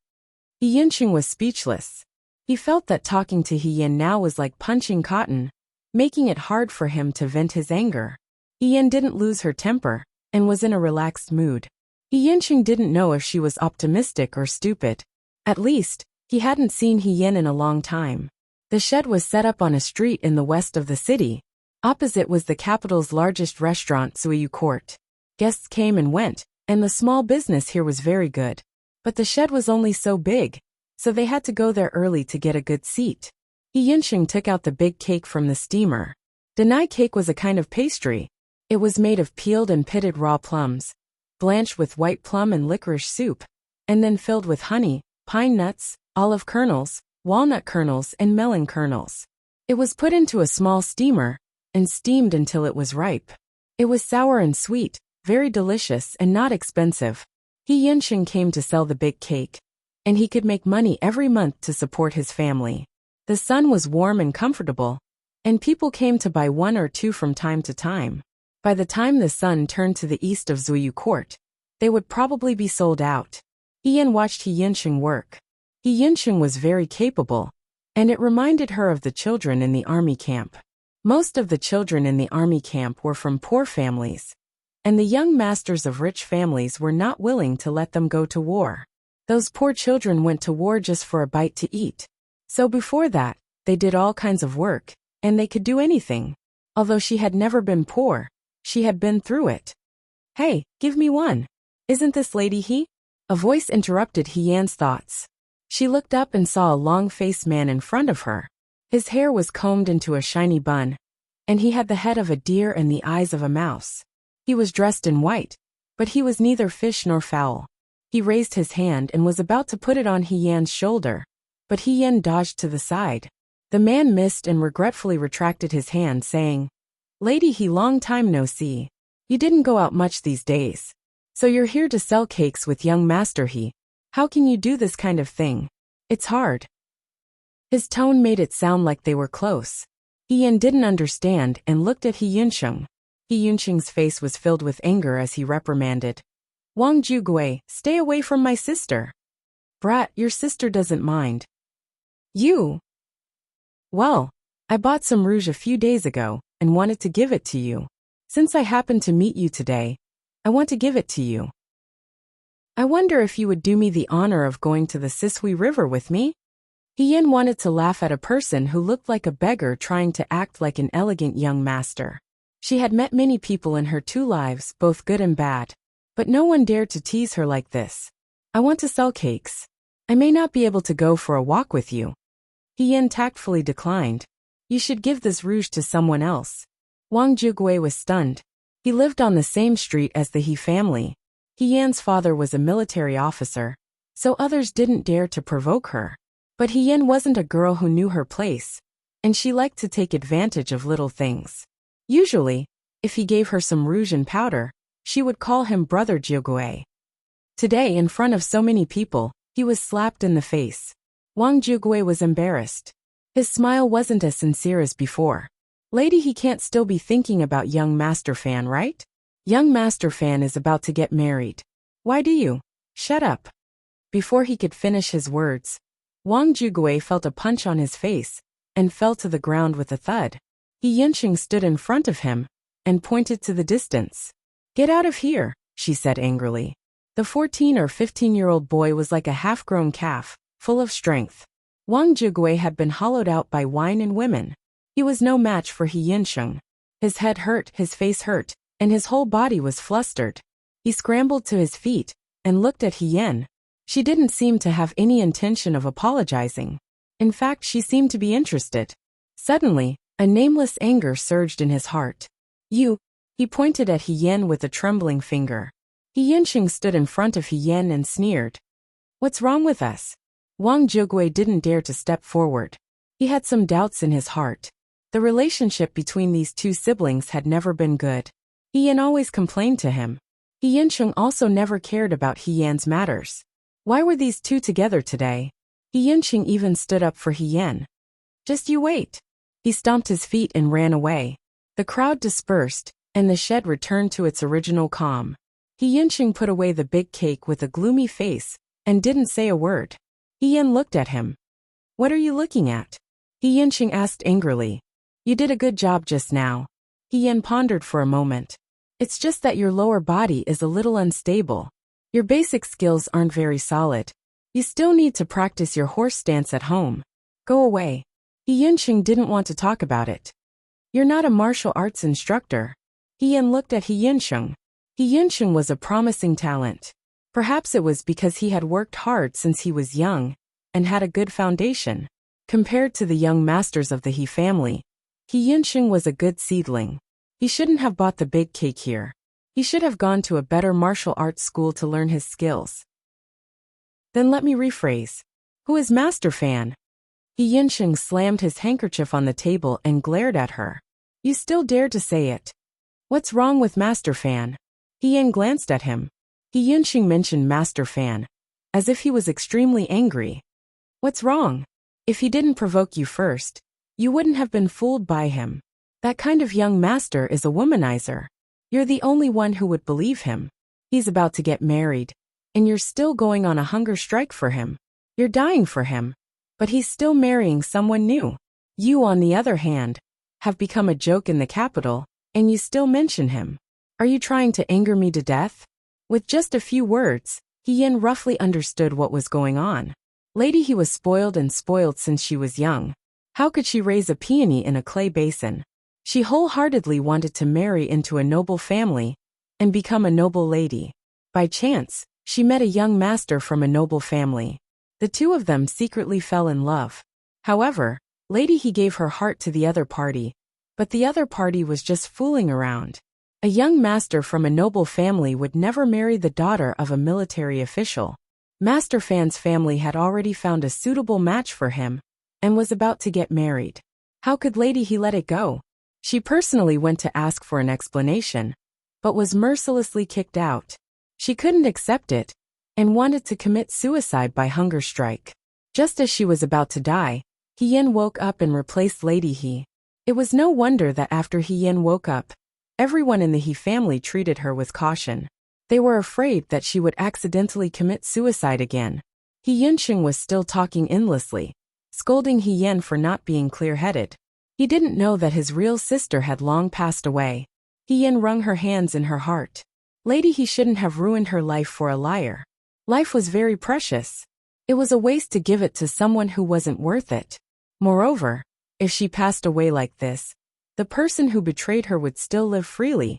Yinqing was speechless. He felt that talking to Yin now was like punching cotton, making it hard for him to vent his anger. Yin didn't lose her temper and was in a relaxed mood. Yinqing didn't know if she was optimistic or stupid. At least, he hadn't seen Yin in a long time. The shed was set up on a street in the west of the city. Opposite was the capital's largest restaurant, Zuyu Court. Guests came and went, and the small business here was very good. But the shed was only so big, so they had to go there early to get a good seat. Yinqing took out the big cake from the steamer. Denai cake was a kind of pastry. It was made of peeled and pitted raw plums, blanched with white plum and licorice soup, and then filled with honey, pine nuts, olive kernels, walnut kernels, and melon kernels. It was put into a small steamer and steamed until it was ripe. It was sour and sweet, very delicious and not expensive. Yinqing came to sell the big cake, and he could make money every month to support his family. The sun was warm and comfortable, and people came to buy one or two from time to time. By the time the sun turned to the east of Zuyu Court, they would probably be sold out. Yin watched Yinqing work. Yinqing was very capable, and it reminded her of the children in the army camp. Most of the children in the army camp were from poor families, and the young masters of rich families were not willing to let them go to war. Those poor children went to war just for a bite to eat. So before that, they did all kinds of work, and they could do anything. Although she had never been poor, she had been through it. "Hey, give me one. Isn't this Lady He?" A voice interrupted Yan's thoughts. She looked up and saw a long-faced man in front of her. His hair was combed into a shiny bun, and he had the head of a deer and the eyes of a mouse. He was dressed in white, but he was neither fish nor fowl. He raised his hand and was about to put it on Yan's shoulder, but Yan dodged to the side. The man missed and regretfully retracted his hand, saying, "Lady He, long time no see. You didn't go out much these days. So you're here to sell cakes with young Master He. How can you do this kind of thing? It's hard." His tone made it sound like they were close. Yan didn't understand and looked at Yinqing. Yinqing's face was filled with anger as he reprimanded, "Wang Jugui, stay away from my sister." "Brat, your sister doesn't mind." "You?" "Well, I bought some rouge a few days ago and wanted to give it to you. Since I happened to meet you today, I want to give it to you. I wonder if you would do me the honor of going to the Sisui River with me?" Yin wanted to laugh at a person who looked like a beggar trying to act like an elegant young master. She had met many people in her 2 lives, both good and bad. But no one dared to tease her like this. I want to sell cakes. I may not be able to go for a walk with you. He tactfully declined. You should give this rouge to someone else. Wang Jigui was stunned. He lived on the same street as the He family. He father was a military officer, so others didn't dare to provoke her. But He wasn't a girl who knew her place, and she liked to take advantage of little things. Usually, if he gave her some rouge and powder, she would call him Brother Jigui. Today, in front of so many people, he was slapped in the face. Wang Jigui was embarrassed. His smile wasn't as sincere as before. Lady, he can't still be thinking about young Master Fan, right? Young Master Fan is about to get married. Why do you? Shut up. Before he could finish his words, Wang Jigui felt a punch on his face and fell to the ground with a thud. He Yinxing stood in front of him and pointed to the distance. Get out of here, she said angrily. The 14 or 15-year-old boy was like a half-grown calf, full of strength. Wang Jigui had been hollowed out by wine and women. He was no match for He Yinxing. His head hurt, his face hurt, and his whole body was flustered. He scrambled to his feet and looked at He Yin. She didn't seem to have any intention of apologizing. In fact, she seemed to be interested. Suddenly, a nameless anger surged in his heart. You, he pointed at He Yin with a trembling finger. He Yinxing stood in front of He Yin and sneered. What's wrong with us? Wang Jigui didn't dare to step forward. He had some doubts in his heart. The relationship between these two siblings had never been good. He Yin always complained to him. He Yinxing also never cared about He Yan's matters. Why were these two together today? He Yinxing even stood up for He Yin. Just you wait. He stomped his feet and ran away. The crowd dispersed, and the shed returned to its original calm. He Yinxing put away the big cake with a gloomy face and didn't say a word. He Yin looked at him. What are you looking at? He Yinxing asked angrily. You did a good job just now. He Yin pondered for a moment. It's just that your lower body is a little unstable. Your basic skills aren't very solid. You still need to practice your horse stance at home. Go away. He Yinxing didn't want to talk about it. You're not a martial arts instructor. He Yin looked at He Yinxing. He Yinxing was a promising talent. Perhaps it was because he had worked hard since he was young and had a good foundation. Compared to the young masters of the He family, He Yinxing was a good seedling. He shouldn't have bought the big cake here. He should have gone to a better martial arts school to learn his skills. Then let me rephrase. Who is Master Fan? He Yinxing slammed his handkerchief on the table and glared at her. You still dare to say it. What's wrong with Master Fan? He Yin glanced at him. He Yinxing mentioned Master Fan, as if he was extremely angry. What's wrong? If he didn't provoke you first, you wouldn't have been fooled by him. That kind of young master is a womanizer. You're the only one who would believe him. He's about to get married, and you're still going on a hunger strike for him. You're dying for him, but he's still marrying someone new. You, on the other hand, have become a joke in the capital, and you still mention him. Are you trying to anger me to death? With just a few words, He Yin roughly understood what was going on. Lady, he was spoiled and spoiled since she was young. How could she raise a peony in a clay basin? She wholeheartedly wanted to marry into a noble family and become a noble lady. By chance, she met a young master from a noble family. The two of them secretly fell in love. However, Lady he gave her heart to the other party, but the other party was just fooling around. A young master from a noble family would never marry the daughter of a military official. Master Fan's family had already found a suitable match for him and was about to get married. How could Lady he let it go? She personally went to ask for an explanation, but was mercilessly kicked out. She couldn't accept it and wanted to commit suicide by hunger strike. Just as she was about to die, He Yin woke up and replaced Lady He. It was no wonder that after He Yin woke up, everyone in the He family treated her with caution. They were afraid that she would accidentally commit suicide again. He Yinxing was still talking endlessly, scolding He Yin for not being clear-headed. He didn't know that his real sister had long passed away. He Yin wrung her hands in her heart. Lady he shouldn't have ruined her life for a liar. Life was very precious. It was a waste to give it to someone who wasn't worth it. Moreover, if she passed away like this, the person who betrayed her would still live freely,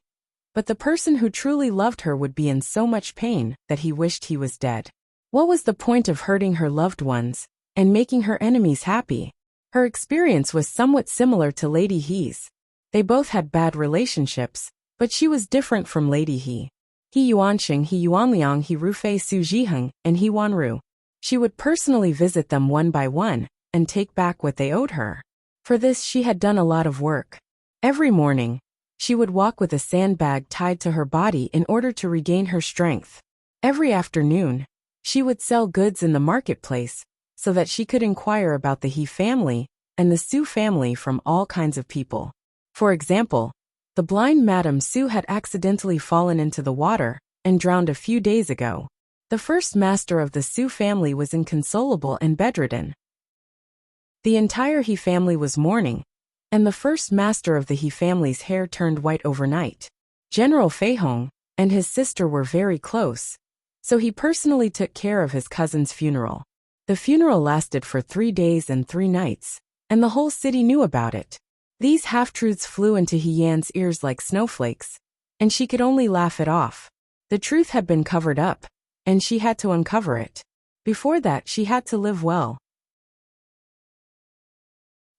but the person who truly loved her would be in so much pain that he wished he was dead. What was the point of hurting her loved ones and making her enemies happy? Her experience was somewhat similar to Lady He's. They both had bad relationships, but she was different from Lady He. He Yuanxing, He Yuanliang, He Rufei Su Jiheng, and He Wanru. She would personally visit them one by one and take back what they owed her. For this she had done a lot of work. Every morning, she would walk with a sandbag tied to her body in order to regain her strength. Every afternoon, she would sell goods in the marketplace so that she could inquire about the He family and the Su family from all kinds of people. For example, the blind Madame Su had accidentally fallen into the water and drowned a few days ago. The first master of the Su family was inconsolable and bedridden. The entire He family was mourning, and the first master of the He family's hair turned white overnight. General Fei Hong and his sister were very close, so he personally took care of his cousin's funeral. The funeral lasted for 3 days and 3 nights, and the whole city knew about it. These half-truths flew into He Yan's ears like snowflakes, and she could only laugh it off. The truth had been covered up, and she had to uncover it. Before that, she had to live well.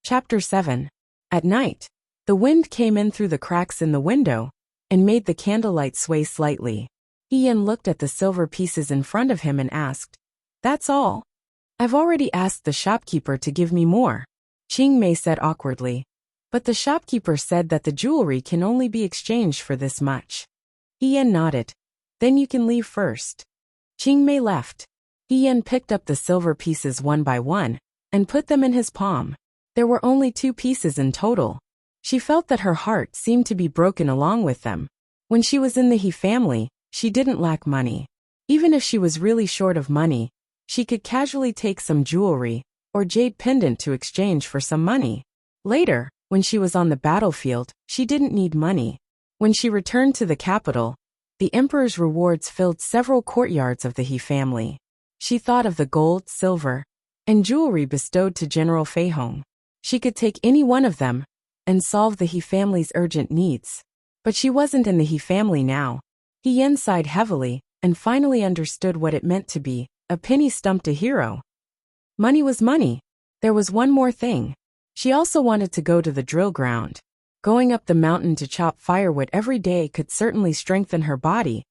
Chapter 7. At night, the wind came in through the cracks in the window and made the candlelight sway slightly. He Yan looked at the silver pieces in front of him and asked, "That's all? I've already asked the shopkeeper to give me more," Qing Mei said awkwardly. "But the shopkeeper said that the jewelry can only be exchanged for this much." He Yan nodded. "Then you can leave first." Qing Mei left. He Yan picked up the silver pieces one by one and put them in his palm. There were only 2 pieces in total. She felt that her heart seemed to be broken along with them. When she was in the He family, she didn't lack money. Even if she was really short of money, she could casually take some jewelry or jade pendant to exchange for some money. Later, when she was on the battlefield, she didn't need money. When she returned to the capital, the emperor's rewards filled several courtyards of the He family. She thought of the gold, silver, and jewelry bestowed to General Fei Hong. She could take any one of them and solve the He family's urgent needs. But she wasn't in the He family now. He Yan sighed heavily and finally understood what it meant to be a penny stumped a hero. Money was money. There was one more thing. She also wanted to go to the drill ground. Going up the mountain to chop firewood every day could certainly strengthen her body,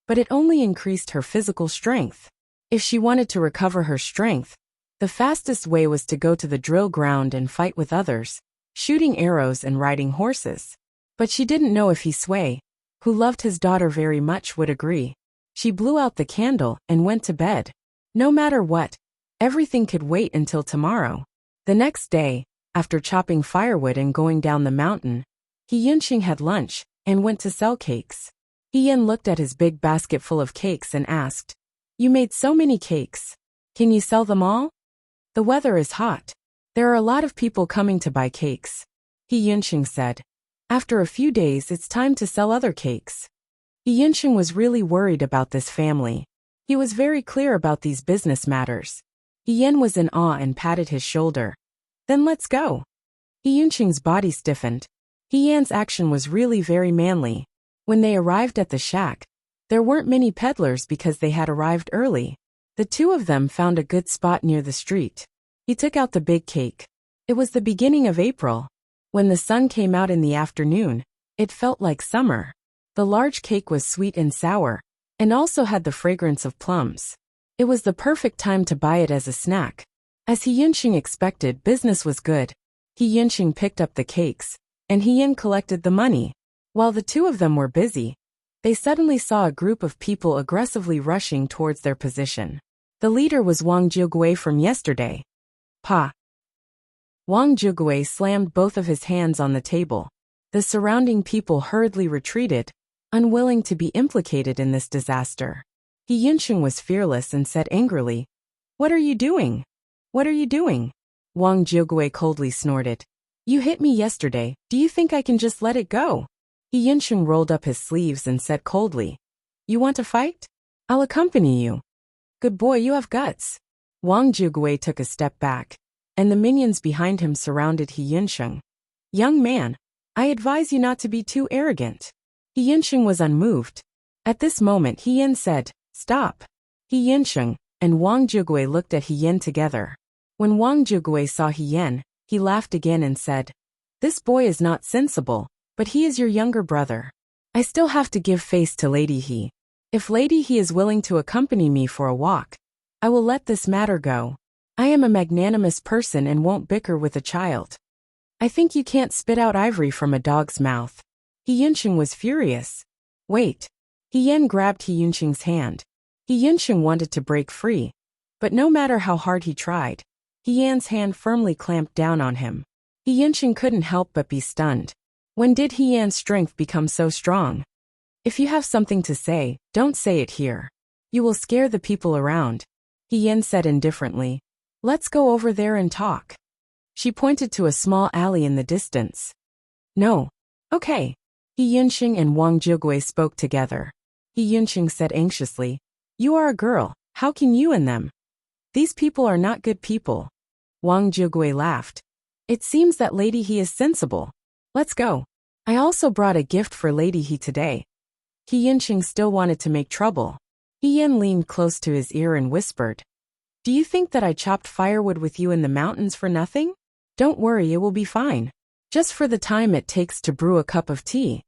but it only increased her physical strength. If she wanted to recover her strength, the fastest way was to go to the drill ground and fight with others, shooting arrows and riding horses. But she didn't know if He Sui, who loved his daughter very much, would agree. She blew out the candle and went to bed. No matter what, everything could wait until tomorrow. The next day, after chopping firewood and going down the mountain, He Yunqing had lunch and went to sell cakes. He Yan looked at his big basket full of cakes and asked, "You made so many cakes. Can you sell them all? The weather is hot. There are a lot of people coming to buy cakes," He Yunqing said. "After a few days, it's time to sell other cakes." He Yunqing was really worried about this family. He was very clear about these business matters. He Yan was in awe and patted his shoulder. "Then let's go." He Yunqing's body stiffened. He Yan's action was really very manly. When they arrived at the shack, there weren't many peddlers because they had arrived early. The 2 of them found a good spot near the street. He took out the big cake. It was the beginning of April. When the sun came out in the afternoon, it felt like summer. The large cake was sweet and sour, and also had the fragrance of plums. It was the perfect time to buy it as a snack. As He Yunqing expected, business was good. He Yunqing picked up the cakes, and He Yan collected the money. While the 2 of them were busy, they suddenly saw a group of people aggressively rushing towards their position. The leader was Wang Jiugui from yesterday. Pa! Wang Jiugui slammed both of his hands on the table. The surrounding people hurriedly retreated, unwilling to be implicated in this disaster. He Yunqing was fearless and said angrily, "What are you doing? What are you doing?" Wang Jiugui coldly snorted. "You hit me yesterday. Do you think I can just let it go?" He Yunqing rolled up his sleeves and said coldly, "You want to fight? I'll accompany you." "Good boy, you have guts." Wang Jiugui took a step back, and the minions behind him surrounded He Yunqing. "Young man, I advise you not to be too arrogant. He Yinsheng was unmoved. At this moment He Yin said, "Stop." He Yinsheng and Wang Jigui looked at He Yin together. When Wang Jigui saw He Yin, he laughed again and said, "This boy is not sensible, but he is your younger brother. I still have to give face to Lady He. If Lady He is willing to accompany me for a walk, I will let this matter go. I am a magnanimous person and won't bicker with a child. I think you can't spit out ivory from a dog's mouth." He Yinsheng was furious. "Wait." He Yin grabbed He Yinsheng's hand. He Yinsheng wanted to break free, but no matter how hard he tried, He Yan's hand firmly clamped down on him. He Yinsheng couldn't help but be stunned. When did He Yan's strength become so strong? "If you have something to say, don't say it here. You will scare the people around," He Yin said indifferently. "Let's go over there and talk." She pointed to a small alley in the distance. "No." "Okay." He Yinsheng and Wang Jigui spoke together. He Yinsheng said anxiously, "You are a girl, how can you and them? These people are not good people." Wang Jigui laughed. "It seems that Lady He is sensible. Let's go. I also brought a gift for Lady He today." He Yinsheng still wanted to make trouble. He Yin leaned close to his ear and whispered, "Do you think that I chopped firewood with you in the mountains for nothing? Don't worry, it will be fine. Just for the time it takes to brew a cup of tea."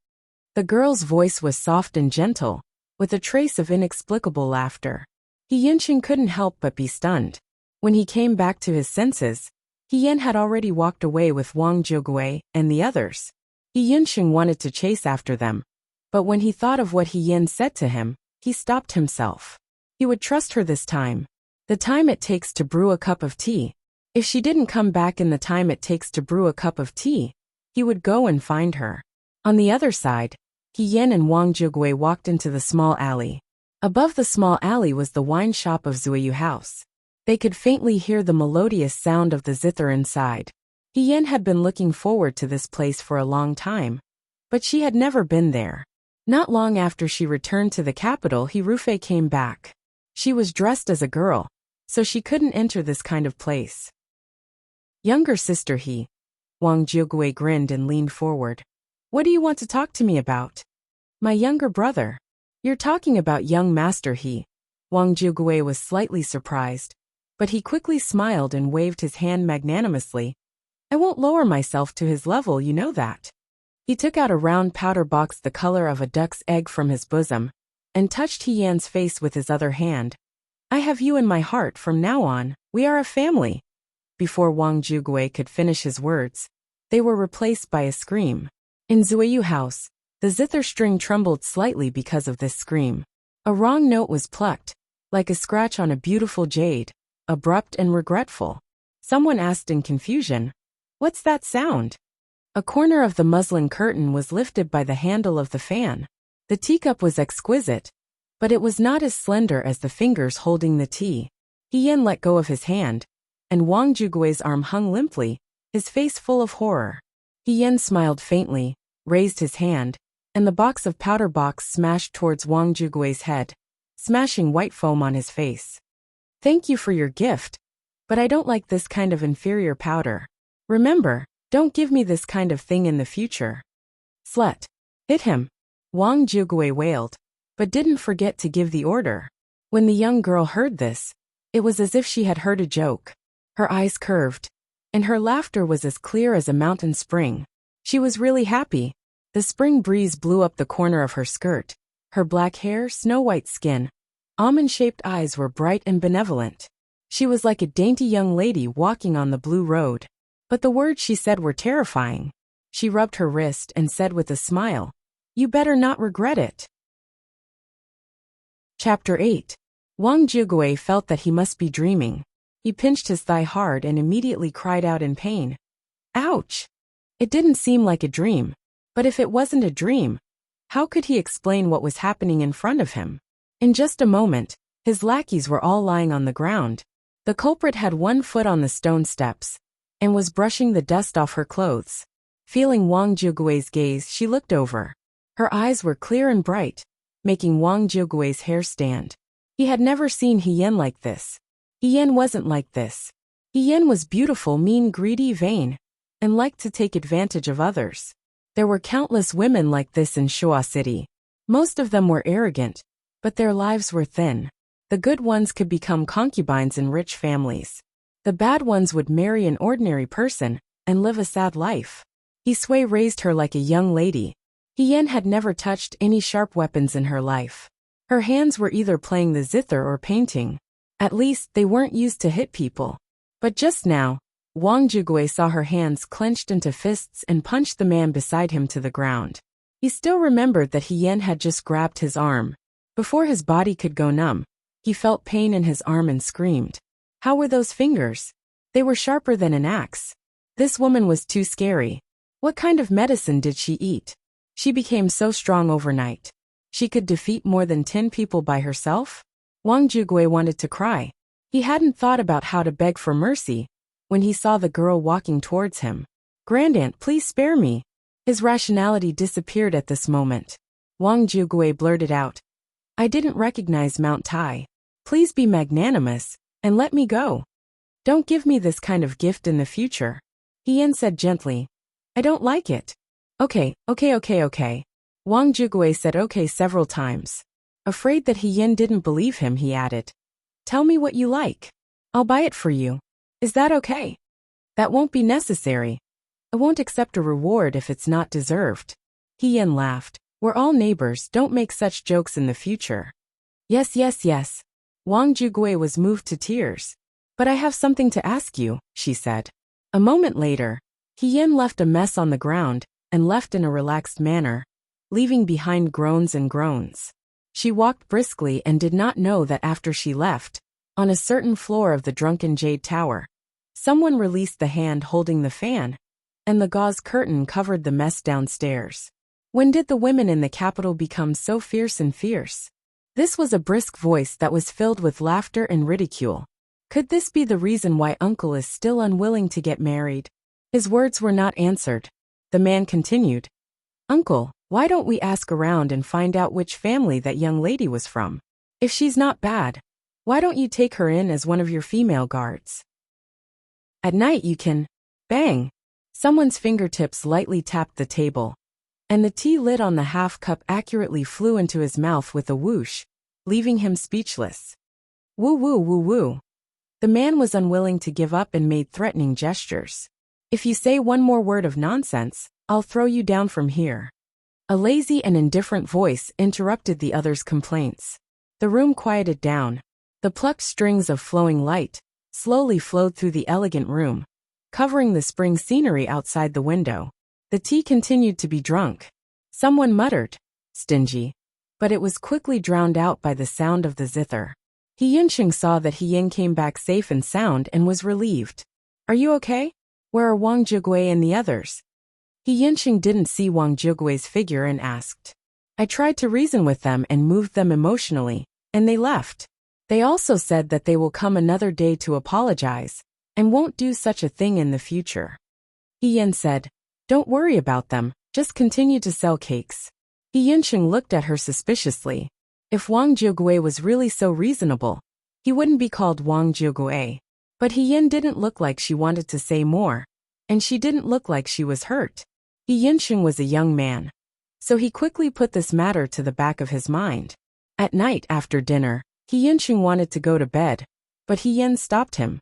The girl's voice was soft and gentle, with a trace of inexplicable laughter. He Yinsheng couldn't help but be stunned. When he came back to his senses, He Yin had already walked away with Wang Jigui and the others. He Yinsheng wanted to chase after them, but when he thought of what He Yin said to him, he stopped himself. He would trust her this time. The time it takes to brew a cup of tea. If she didn't come back in the time it takes to brew a cup of tea, he would go and find her. On the other side, He Yin and Wang Jigui walked into the small alley. Above the small alley was the wine shop of Zuiyu House. They could faintly hear the melodious sound of the zither inside. He Yin had been looking forward to this place for a long time, but she had never been there. Not long after she returned to the capital, He Rufei came back. She was dressed as a girl, so she couldn't enter this kind of place. "Younger sister He." Wang Jigui grinned and leaned forward. "What do you want to talk to me about?" "My younger brother." "You're talking about young master He." Wang Jigui was slightly surprised, but he quickly smiled and waved his hand magnanimously. "I won't lower myself to his level, you know that." He took out a round powder box the color of a duck's egg from his bosom, and touched He Yan's face with his other hand. "I have you in my heart from now on, we are a family." Before Wang Jigui could finish his words, they were replaced by a scream. In Zuiyu House, the zither string trembled slightly because of this scream. A wrong note was plucked, like a scratch on a beautiful jade, abrupt and regretful. Someone asked in confusion, "What's that sound?" A corner of the muslin curtain was lifted by the handle of the fan. The teacup was exquisite, but it was not as slender as the fingers holding the tea. He Yin let go of his hand, and Wang Jigui's arm hung limply, his face full of horror. He Yin smiled faintly, raised his hand, and the box of powder box smashed towards Wang Jigui's head, smashing white foam on his face. "Thank you for your gift, but I don't like this kind of inferior powder. Remember, don't give me this kind of thing in the future." "Slut. Hit him." Wang Jigui wailed, but didn't forget to give the order. When the young girl heard this, it was as if she had heard a joke. Her eyes curved, and her laughter was as clear as a mountain spring. She was really happy. The spring breeze blew up the corner of her skirt. Her black hair, snow-white skin, almond-shaped eyes were bright and benevolent. She was like a dainty young lady walking on the blue road. But the words she said were terrifying. She rubbed her wrist and said with a smile, "You better not regret it." Chapter 8. Wang Jigui felt that he must be dreaming. He pinched his thigh hard and immediately cried out in pain. Ouch! It didn't seem like a dream. But if it wasn't a dream, how could he explain what was happening in front of him? In just a moment, his lackeys were all lying on the ground. The culprit had one foot on the stone steps, and was brushing the dust off her clothes. Feeling Wang Jigui's gaze, she looked over. Her eyes were clear and bright, making Wang Jigui's hair stand. He had never seen He Yin like this. He Yin wasn't like this. He Yin was beautiful, mean, greedy, vain, and liked to take advantage of others. There were countless women like this in Shuo City. Most of them were arrogant, but their lives were thin. The good ones could become concubines in rich families. The bad ones would marry an ordinary person and live a sad life. Sui raised her like a young lady. Hien had never touched any sharp weapons in her life. Her hands were either playing the zither or painting. At least, they weren't used to hit people. But just now, Wang Jugui saw her hands clenched into fists and punched the man beside him to the ground. He still remembered that Hien had just grabbed his arm. Before his body could go numb, he felt pain in his arm and screamed. How were those fingers? They were sharper than an axe. This woman was too scary. What kind of medicine did she eat? She became so strong overnight. She could defeat more than 10 people by herself? Wang Jugui wanted to cry. He hadn't thought about how to beg for mercy when he saw the girl walking towards him. "Grandaunt, please spare me." His rationality disappeared at this moment. Wang Jugui blurted out, "I didn't recognize Mount Tai. Please be magnanimous and let me go. Don't give me this kind of gift in the future." Hien said gently, "I don't like it." Okay. Wang Jugui said okay several times. Afraid that Hien didn't believe him, he added, "Tell me what you like. I'll buy it for you. Is that okay?" "That won't be necessary. I won't accept a reward if it's not deserved." Hien laughed. "We're all neighbors, don't make such jokes in the future." Yes. Wang Jugui was moved to tears. "But I have something to ask you," she said. A moment later, Hien left a mess on the ground and left in a relaxed manner, leaving behind groans and groans. She walked briskly and did not know that after she left, on a certain floor of the drunken Jade Tower, someone released the hand holding the fan, and the gauze curtain covered the mess downstairs. When did the women in the capital become so fierce and fierce? This was a brisk voice that was filled with laughter and ridicule. Could this be the reason why Uncle is still unwilling to get married? His words were not answered. The man continued, "Uncle, why don't we ask around and find out which family that young lady was from? If she's not bad, why don't you take her in as one of your female guards? At night you can..." Bang! Someone's fingertips lightly tapped the table, and the tea lid on the half-cup accurately flew into his mouth with a whoosh, leaving him speechless. Woo. The man was unwilling to give up and made threatening gestures. "If you say one more word of nonsense, I'll throw you down from here." A lazy and indifferent voice interrupted the other's complaints. The room quieted down. The plucked strings of flowing light slowly flowed through the elegant room, covering the spring scenery outside the window. The tea continued to be drunk. Someone muttered, "Stingy," but it was quickly drowned out by the sound of the zither. Hien saw that Hien came back safe and sound and was relieved. "Are you okay? Where are Wang Jugui and the others?" Hien didn't see Wang Jugui's figure and asked. "I tried to reason with them and moved them emotionally, and they left. They also said that they will come another day to apologize, and won't do such a thing in the future." Hien said, "Don't worry about them, just continue to sell cakes." Hien looked at her suspiciously. If Wang Jugui was really so reasonable, he wouldn't be called Wang Jugui. But Hien didn't look like she wanted to say more, and she didn't look like she was hurt. Hien was a young man, so he quickly put this matter to the back of his mind. At night after dinner, Hien wanted to go to bed, but Hien stopped him.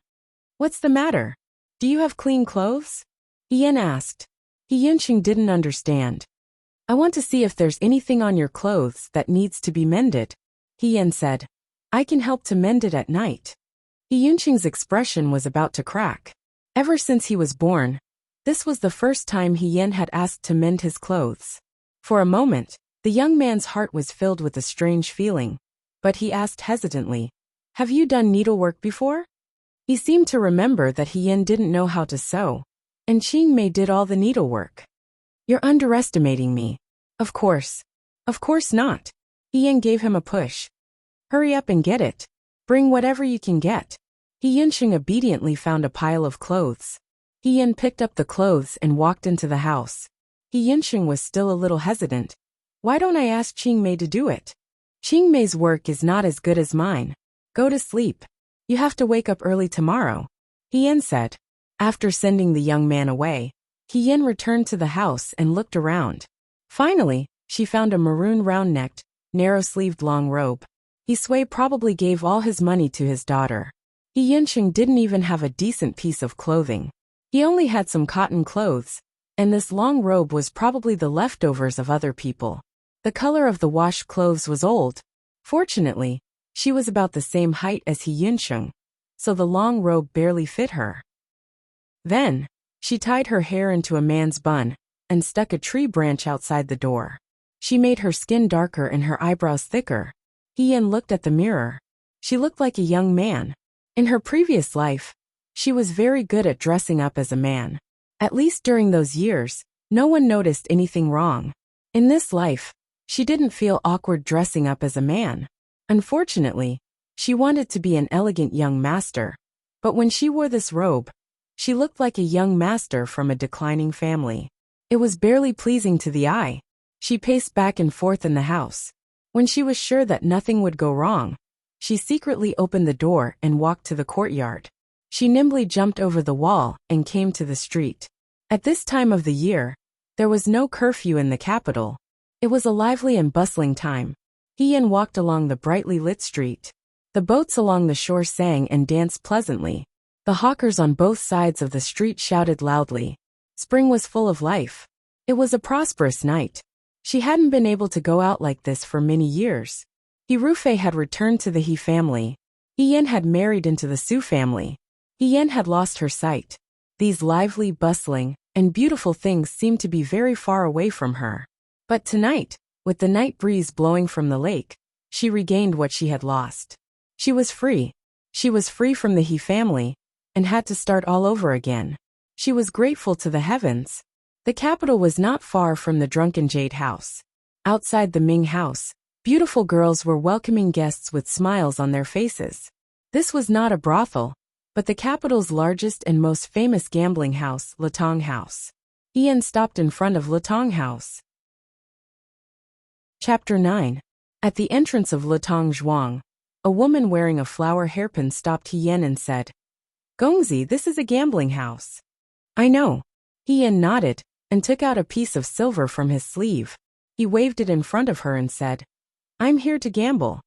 "What's the matter? Do you have clean clothes?" Hien asked. Hien didn't understand. "I want to see if there's anything on your clothes that needs to be mended." Hien said, "I can help to mend it at night." Hien expression was about to crack. Ever since he was born, this was the first time Hien had asked to mend his clothes. For a moment, the young man's heart was filled with a strange feeling, but he asked hesitantly, "Have you done needlework before?" He seemed to remember that Hien didn't know how to sew, and Qing Mei did all the needlework. "You're underestimating me." Of course not." Hien gave him a push. "Hurry up and get it. Bring whatever you can get." Hien obediently found a pile of clothes. Hien picked up the clothes and walked into the house. Hien was still a little hesitant. "Why don't I ask Qing Mei to do it? Qing Mei's work is not as good as mine. Go to sleep. You have to wake up early tomorrow," Hien said. After sending the young man away, He Yin returned to the house and looked around. Finally, she found a maroon round-necked, narrow-sleeved long robe. He Sui probably gave all his money to his daughter. He Yinsheng didn't even have a decent piece of clothing. He only had some cotton clothes, and this long robe was probably the leftovers of other people. The color of the washed clothes was old. Fortunately, she was about the same height as He Yinsheng, so the long robe barely fit her. Then, she tied her hair into a man's bun and stuck a tree branch outside the door. She made her skin darker and her eyebrows thicker. He Yin looked at the mirror. She looked like a young man. In her previous life, she was very good at dressing up as a man. At least during those years, no one noticed anything wrong. In this life, she didn't feel awkward dressing up as a man. Unfortunately, she wanted to be an elegant young master. But when she wore this robe, she looked like a young master from a declining family. It was barely pleasing to the eye. She paced back and forth in the house. When she was sure that nothing would go wrong, she secretly opened the door and walked to the courtyard. She nimbly jumped over the wall and came to the street. At this time of the year, there was no curfew in the capital. It was a lively and bustling time. He Yin walked along the brightly lit street. The boats along the shore sang and danced pleasantly. The hawkers on both sides of the street shouted loudly. Spring was full of life. It was a prosperous night. She hadn't been able to go out like this for many years. He Rufei had returned to the He family. He Yin had married into the Su family. He Yin had lost her sight. These lively, bustling, and beautiful things seemed to be very far away from her. But tonight, with the night breeze blowing from the lake, she regained what she had lost. She was free. She was free from the He family, and had to start all over again. She was grateful to the heavens. The capital was not far from the Drunken Jade house. Outside the Ming house, beautiful girls were welcoming guests with smiles on their faces. This was not a brothel, but the capital's largest and most famous gambling house, Latong House. Ian stopped in front of Latong House. Chapter 9. At the entrance of Latong Zhuang, a woman wearing a flower hairpin stopped He Yin and said, "Gongzi, this is a gambling house." "I know." He Yin nodded and took out a piece of silver from his sleeve. He waved it in front of her and said, "I'm here to gamble."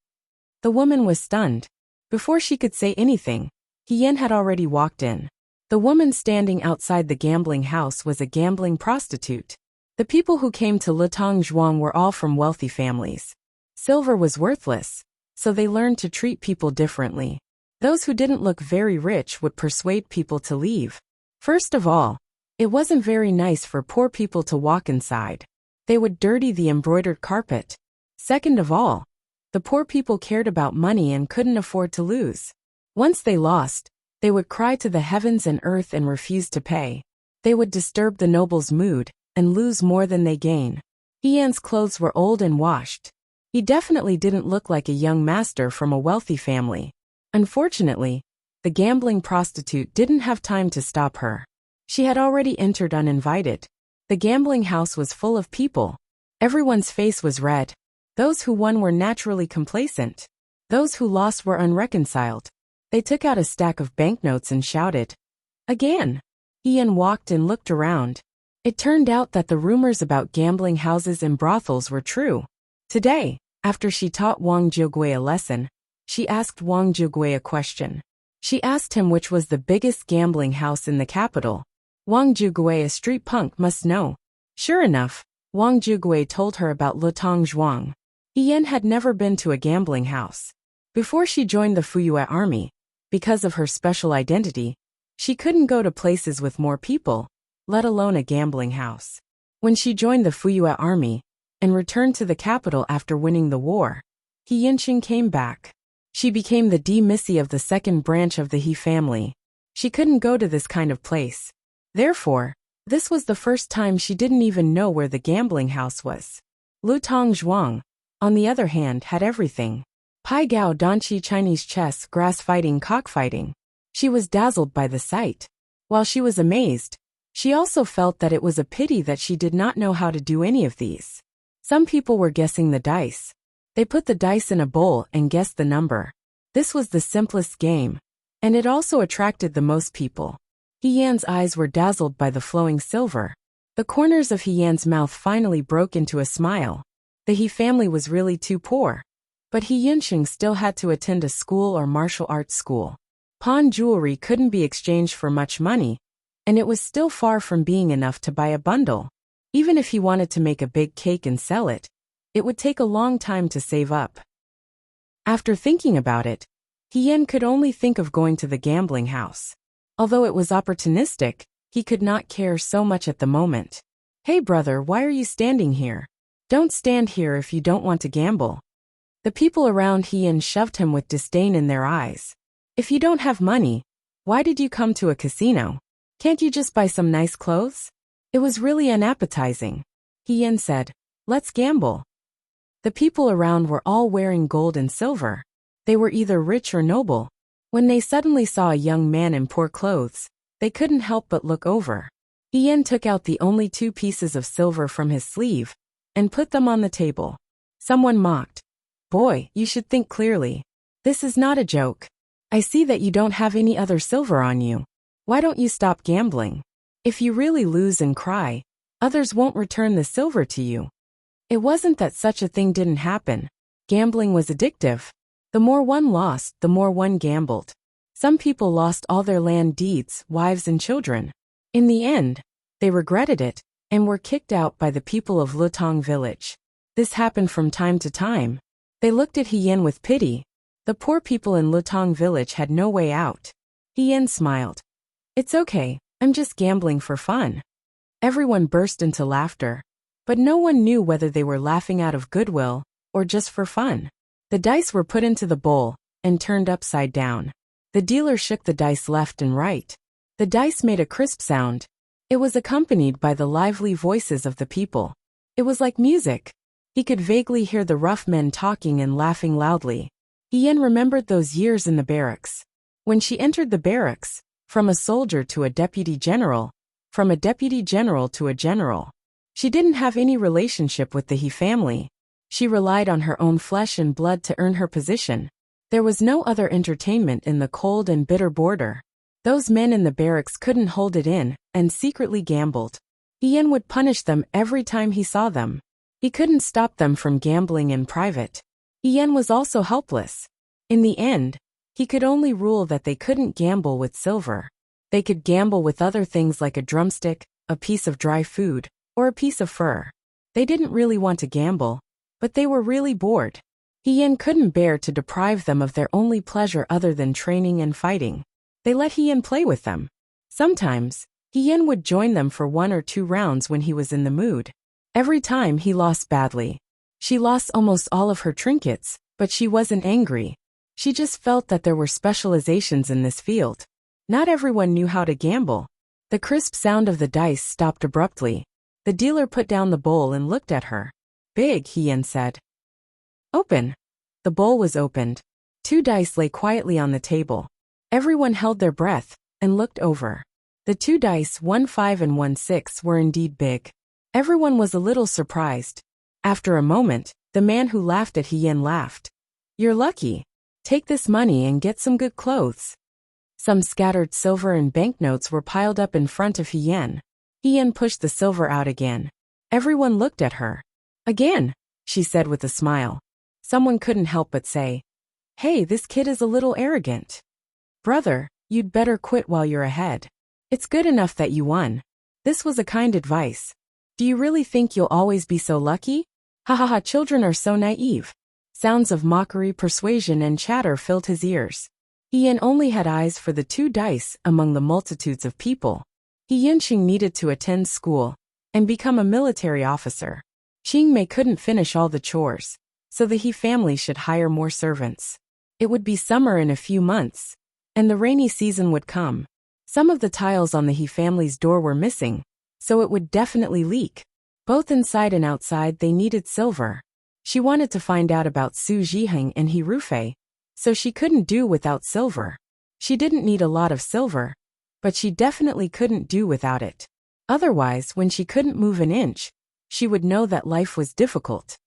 The woman was stunned. Before she could say anything, He Yin had already walked in. The woman standing outside the gambling house was a gambling prostitute. The people who came to Latong Zhuang were all from wealthy families. Silver was worthless, so they learned to treat people differently. Those who didn't look very rich would persuade people to leave. First of all, it wasn't very nice for poor people to walk inside. They would dirty the embroidered carpet. Second of all, the poor people cared about money and couldn't afford to lose. Once they lost, they would cry to the heavens and earth and refuse to pay. They would disturb the noble's mood and lose more than they gain. He Yan's clothes were old and washed. He definitely didn't look like a young master from a wealthy family. Unfortunately, the gambling prostitute didn't have time to stop her. She had already entered uninvited. The gambling house was full of people. Everyone's face was red. Those who won were naturally complacent. Those who lost were unreconciled. They took out a stack of banknotes and shouted, "Again!" Ian walked and looked around. It turned out that the rumors about gambling houses and brothels were true. Today, after she taught Wang Jiugui a lesson, she asked Wang Jiugui a question. She asked him which was the biggest gambling house in the capital. Wang Jiugui, a street punk, must know. Sure enough, Wang Jiugui told her about Latong Zhuang. Ian had never been to a gambling house. Before she joined the Fuyue army, because of her special identity, she couldn't go to places with more people, let alone a gambling house. When she joined the Fuyue army and returned to the capital after winning the war, He Yinqing came back. She became the demissy of the second branch of the He family. She couldn't go to this kind of place. Therefore, this was the first time she didn't even know where the gambling house was. Lutong Zhuang, on the other hand, had everything. Pai Gao Danqi, Chinese chess, grass fighting, cockfighting. She was dazzled by the sight. While she was amazed, she also felt that it was a pity that she did not know how to do any of these. Some people were guessing the dice. They put the dice in a bowl and guessed the number. This was the simplest game, and it also attracted the most people. He Yan's eyes were dazzled by the flowing silver. The corners of He Yan's mouth finally broke into a smile. The He family was really too poor. But He Yunxing still had to attend a school or martial arts school. Pawn jewelry couldn't be exchanged for much money, and it was still far from being enough to buy a bundle. Even if he wanted to make a big cake and sell it, it would take a long time to save up. After thinking about it, He Yan could only think of going to the gambling house. Although it was opportunistic, he could not care so much at the moment. "Hey brother, why are you standing here? Don't stand here if you don't want to gamble." The people around He Yan shoved him with disdain in their eyes. "If you don't have money, why did you come to a casino? Can't you just buy some nice clothes?" It was really unappetizing. He Yan said, "Let's gamble." The people around were all wearing gold and silver. They were either rich or noble. When they suddenly saw a young man in poor clothes, they couldn't help but look over. He Yan took out the only 2 pieces of silver from his sleeve and put them on the table. Someone mocked, "Boy, you should think clearly. This is not a joke. I see that you don't have any other silver on you. Why don't you stop gambling? If you really lose and cry, others won't return the silver to you." It wasn't that such a thing didn't happen. Gambling was addictive. The more one lost, the more one gambled. Some people lost all their land deeds, wives and children. In the end, they regretted it and were kicked out by the people of Lutong village. This happened from time to time. They looked at He Yan with pity. The poor people in Lutong village had no way out. He Yan smiled. "It's okay, I'm just gambling for fun." Everyone burst into laughter, but no one knew whether they were laughing out of goodwill or just for fun. The dice were put into the bowl and turned upside down. The dealer shook the dice left and right. The dice made a crisp sound. It was accompanied by the lively voices of the people. It was like music. He could vaguely hear the rough men talking and laughing loudly. He Yan remembered those years in the barracks. When she entered the barracks, from a soldier to a deputy general, from a deputy general to a general. She didn't have any relationship with the He family. She relied on her own flesh and blood to earn her position. There was no other entertainment in the cold and bitter border. Those men in the barracks couldn't hold it in and secretly gambled. He Yan would punish them every time he saw them. He couldn't stop them from gambling in private. He Yan was also helpless. In the end, he could only rule that they couldn't gamble with silver. They could gamble with other things like a drumstick, a piece of dry food, or a piece of fur. They didn't really want to gamble, but they were really bored. He Yan couldn't bear to deprive them of their only pleasure other than training and fighting. They let He Yan play with them. Sometimes, He Yan would join them for 1 or 2 rounds when he was in the mood. Every time he lost badly. She lost almost all of her trinkets, but she wasn't angry. She just felt that there were specializations in this field. Not everyone knew how to gamble. The crisp sound of the dice stopped abruptly. The dealer put down the bowl and looked at her. "Big," He Yan said. "Open." The bowl was opened. 2 dice lay quietly on the table. Everyone held their breath and looked over. The 2 dice, 1 5 and 1 6, were indeed big. Everyone was a little surprised. After a moment, the man who laughed at He Yan laughed. "You're lucky. Take this money and get some good clothes." Some scattered silver and banknotes were piled up in front of He Yan. He Yan pushed the silver out again. Everyone looked at her. "Again," she said with a smile. Someone couldn't help but say, "Hey, this kid is a little arrogant. Brother, you'd better quit while you're ahead. It's good enough that you won." This was a kind advice. "Do you really think you'll always be so lucky? Ha ha ha, children are so naive." Sounds of mockery, persuasion, and chatter filled his ears. He Yan only had eyes for the 2 dice among the multitudes of people. He Yunxing needed to attend school and become a military officer. Qingmei couldn't finish all the chores, so the He family should hire more servants. It would be summer in a few months, and the rainy season would come. Some of the tiles on the He family's door were missing, so it would definitely leak. Both inside and outside they needed silver. She wanted to find out about Su Zhiheng and He Rufei, so she couldn't do without silver. She didn't need a lot of silver, but she definitely couldn't do without it. Otherwise, when she couldn't move an inch, she would know that life was difficult.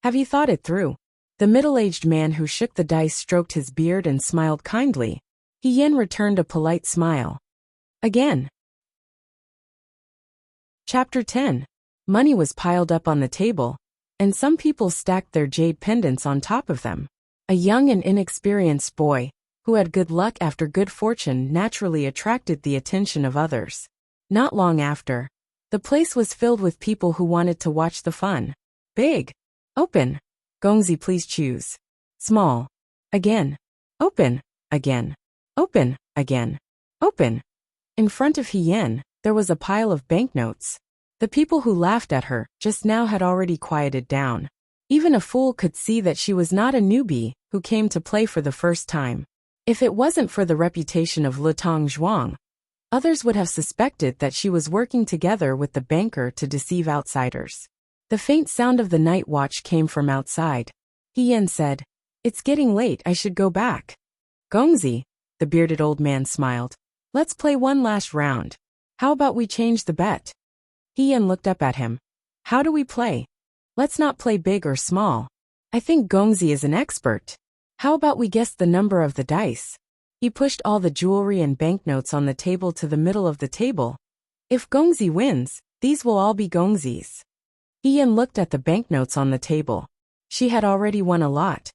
"Have you thought it through?" The middle-aged man who shook the dice stroked his beard and smiled kindly. He Yan returned a polite smile. Again. Chapter 10. Money was piled up on the table, and some people stacked their jade pendants on top of them. A young and inexperienced boy, who had good luck after good fortune, naturally attracted the attention of others. Not long after, the place was filled with people who wanted to watch the fun. Big. Open. Gongzi, please choose. Small. Again. Open. Again. Open. Again. Open. In front of Hien, there was a pile of banknotes. The people who laughed at her just now had already quieted down. Even a fool could see that she was not a newbie who came to play for the first time. If it wasn't for the reputation of Lutong Zhuang, others would have suspected that she was working together with the banker to deceive outsiders. The faint sound of the night watch came from outside. Hien said, "It's getting late, I should go back." "Gongzi," the bearded old man smiled. "Let's play one last round. How about we change the bet?" Hien looked up at him. "How do we play? Let's not play big or small. I think Gongzi is an expert. How about we guess the number of the dice?" He pushed all the jewelry and banknotes on the table to the middle of the table. "If Gongzi wins, these will all be Gongzi's." Hien looked at the banknotes on the table. She had already won a lot,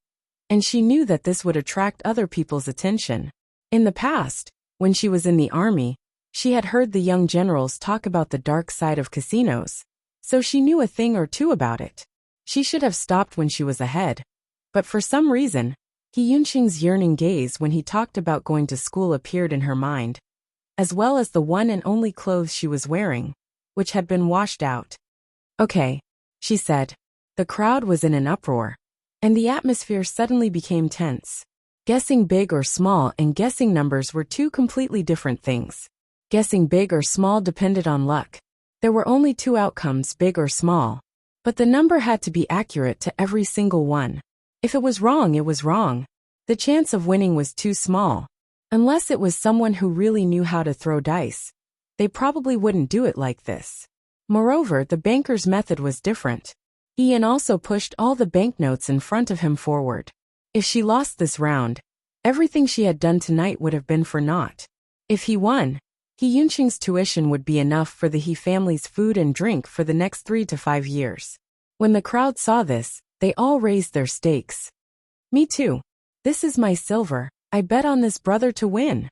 and she knew that this would attract other people's attention. In the past, when she was in the army, she had heard the young generals talk about the dark side of casinos, so she knew a thing or two about it. She should have stopped when she was ahead, but for some reason, He Yunqing's yearning gaze when he talked about going to school appeared in her mind, as well as the one and only clothes she was wearing, which had been washed out. "Okay," she said. The crowd was in an uproar, and the atmosphere suddenly became tense. Guessing big or small and guessing numbers were two completely different things. Guessing big or small depended on luck. There were only two outcomes, big or small, but the number had to be accurate to every single one. If it was wrong, it was wrong. The chance of winning was too small. Unless it was someone who really knew how to throw dice, they probably wouldn't do it like this. Moreover, the banker's method was different. Ian also pushed all the banknotes in front of him forward. If she lost this round, everything she had done tonight would have been for naught. If he won, He Yunqing's tuition would be enough for the He family's food and drink for the next 3 to 5 years. When the crowd saw this, they all raised their stakes. "Me too. This is my silver. I bet on this brother to win."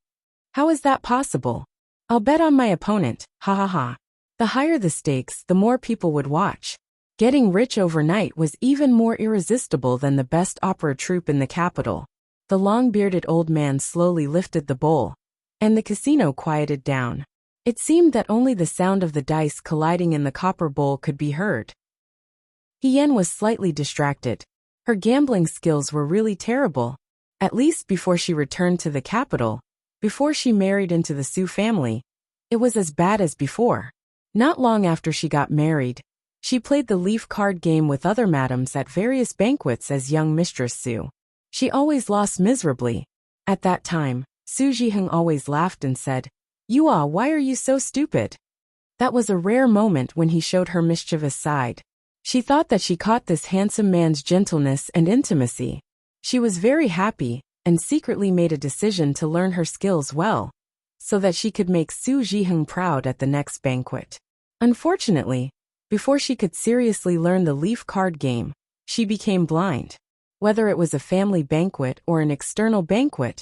"How is that possible?" "I'll bet on my opponent, ha ha ha." The higher the stakes, the more people would watch. Getting rich overnight was even more irresistible than the best opera troupe in the capital. The long-bearded old man slowly lifted the bowl, and the casino quieted down. It seemed that only the sound of the dice colliding in the copper bowl could be heard. Hien was slightly distracted. Her gambling skills were really terrible, at least before she returned to the capital. Before she married into the Su family, it was as bad as before. Not long after she got married, she played the leaf card game with other madams at various banquets as young Mistress Su. She always lost miserably. At that time, Su Jiheng always laughed and said, "Yua, why are you so stupid?" That was a rare moment when he showed her mischievous side. She thought that she caught this handsome man's gentleness and intimacy. She was very happy, and secretly made a decision to learn her skills well, so that she could make Su Jiheng proud at the next banquet. Unfortunately, before she could seriously learn the leaf card game, she became blind. Whether it was a family banquet or an external banquet,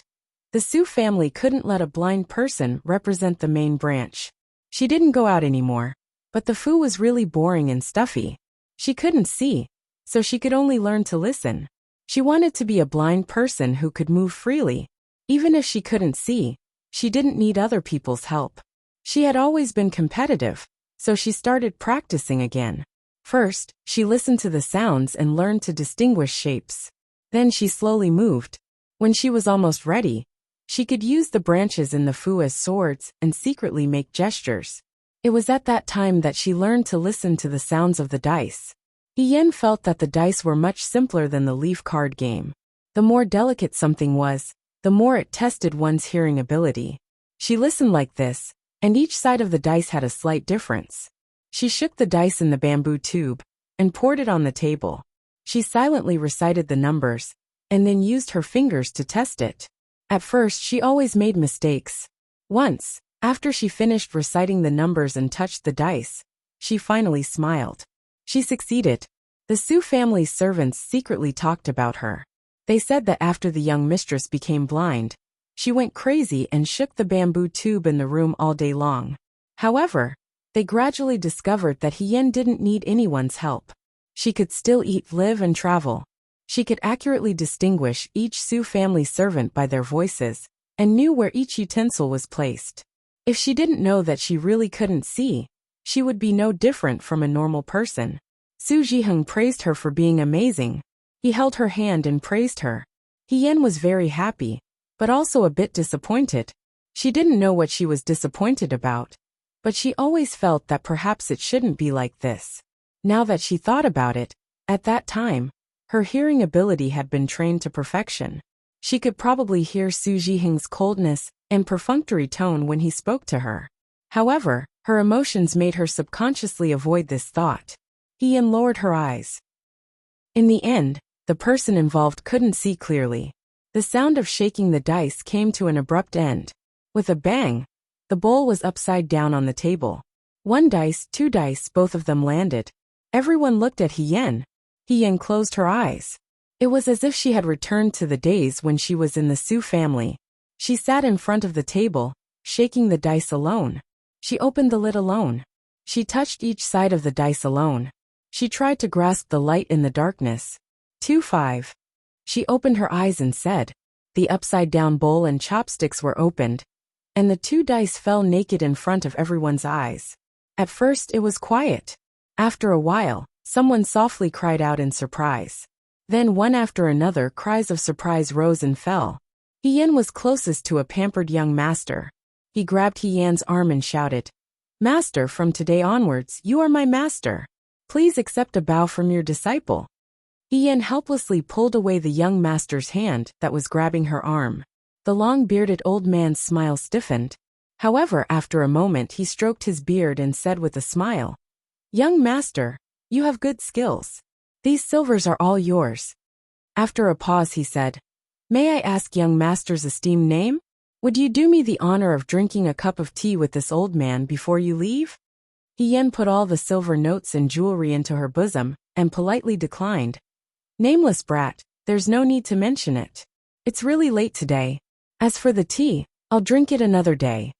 the Su family couldn't let a blind person represent the main branch. She didn't go out anymore, but the food was really boring and stuffy. She couldn't see, so she could only learn to listen. She wanted to be a blind person who could move freely. Even if she couldn't see, she didn't need other people's help. She had always been competitive, so she started practicing again. First, she listened to the sounds and learned to distinguish shapes. Then she slowly moved. When she was almost ready, she could use the branches in the fu as swords and secretly make gestures. It was at that time that she learned to listen to the sounds of the dice. Hien felt that the dice were much simpler than the leaf card game. The more delicate something was, the more it tested one's hearing ability. She listened like this, and each side of the dice had a slight difference. She shook the dice in the bamboo tube and poured it on the table. She silently recited the numbers, and then used her fingers to test it. At first, she always made mistakes. Once, After she finished reciting the numbers and touched the dice, she finally smiled. She succeeded. The Su family's servants secretly talked about her. They said that after the young mistress became blind, she went crazy and shook the bamboo tube in the room all day long. However, they gradually discovered that Hien didn't need anyone's help. She could still eat, live, and travel. She could accurately distinguish each Su family servant by their voices, and knew where each utensil was placed. If she didn't know that she really couldn't see, she would be no different from a normal person. Su Jiheng praised her for being amazing. He held her hand and praised her. Hien was very happy, but also a bit disappointed. She didn't know what she was disappointed about, but she always felt that perhaps it shouldn't be like this. Now that she thought about it, at that time, her hearing ability had been trained to perfection. She could probably hear Su Jiheng's coldness and perfunctory tone when he spoke to her. However, her emotions made her subconsciously avoid this thought. Hien lowered her eyes. In the end, the person involved couldn't see clearly. The sound of shaking the dice came to an abrupt end. With a bang, the bowl was upside down on the table. 1 dice, 2 dice, both of them landed. Everyone looked at Hien. Hien closed her eyes. It was as if she had returned to the days when she was in the Su family. She sat in front of the table, shaking the dice alone. She opened the lid alone. She touched each side of the dice alone. She tried to grasp the light in the darkness. 2-5. She opened her eyes and said. The upside-down bowl and chopsticks were opened, and the 2 dice fell naked in front of everyone's eyes. At first it was quiet. After a while, someone softly cried out in surprise. Then one after another cries of surprise rose and fell. Hien was closest to a pampered young master. He grabbed Hien's arm and shouted, "Master, from today onwards, you are my master. Please accept a bow from your disciple." Hien helplessly pulled away the young master's hand that was grabbing her arm. The long-bearded old man's smile stiffened. However, after a moment he stroked his beard and said with a smile, "Young master, you have good skills. These silvers are all yours." After a pause he said, "May I ask young master's esteemed name? Would you do me the honor of drinking a cup of tea with this old man before you leave?" Hien put all the silver notes and jewelry into her bosom, and politely declined. "Nameless brat, there's no need to mention it. It's really late today. As for the tea, I'll drink it another day."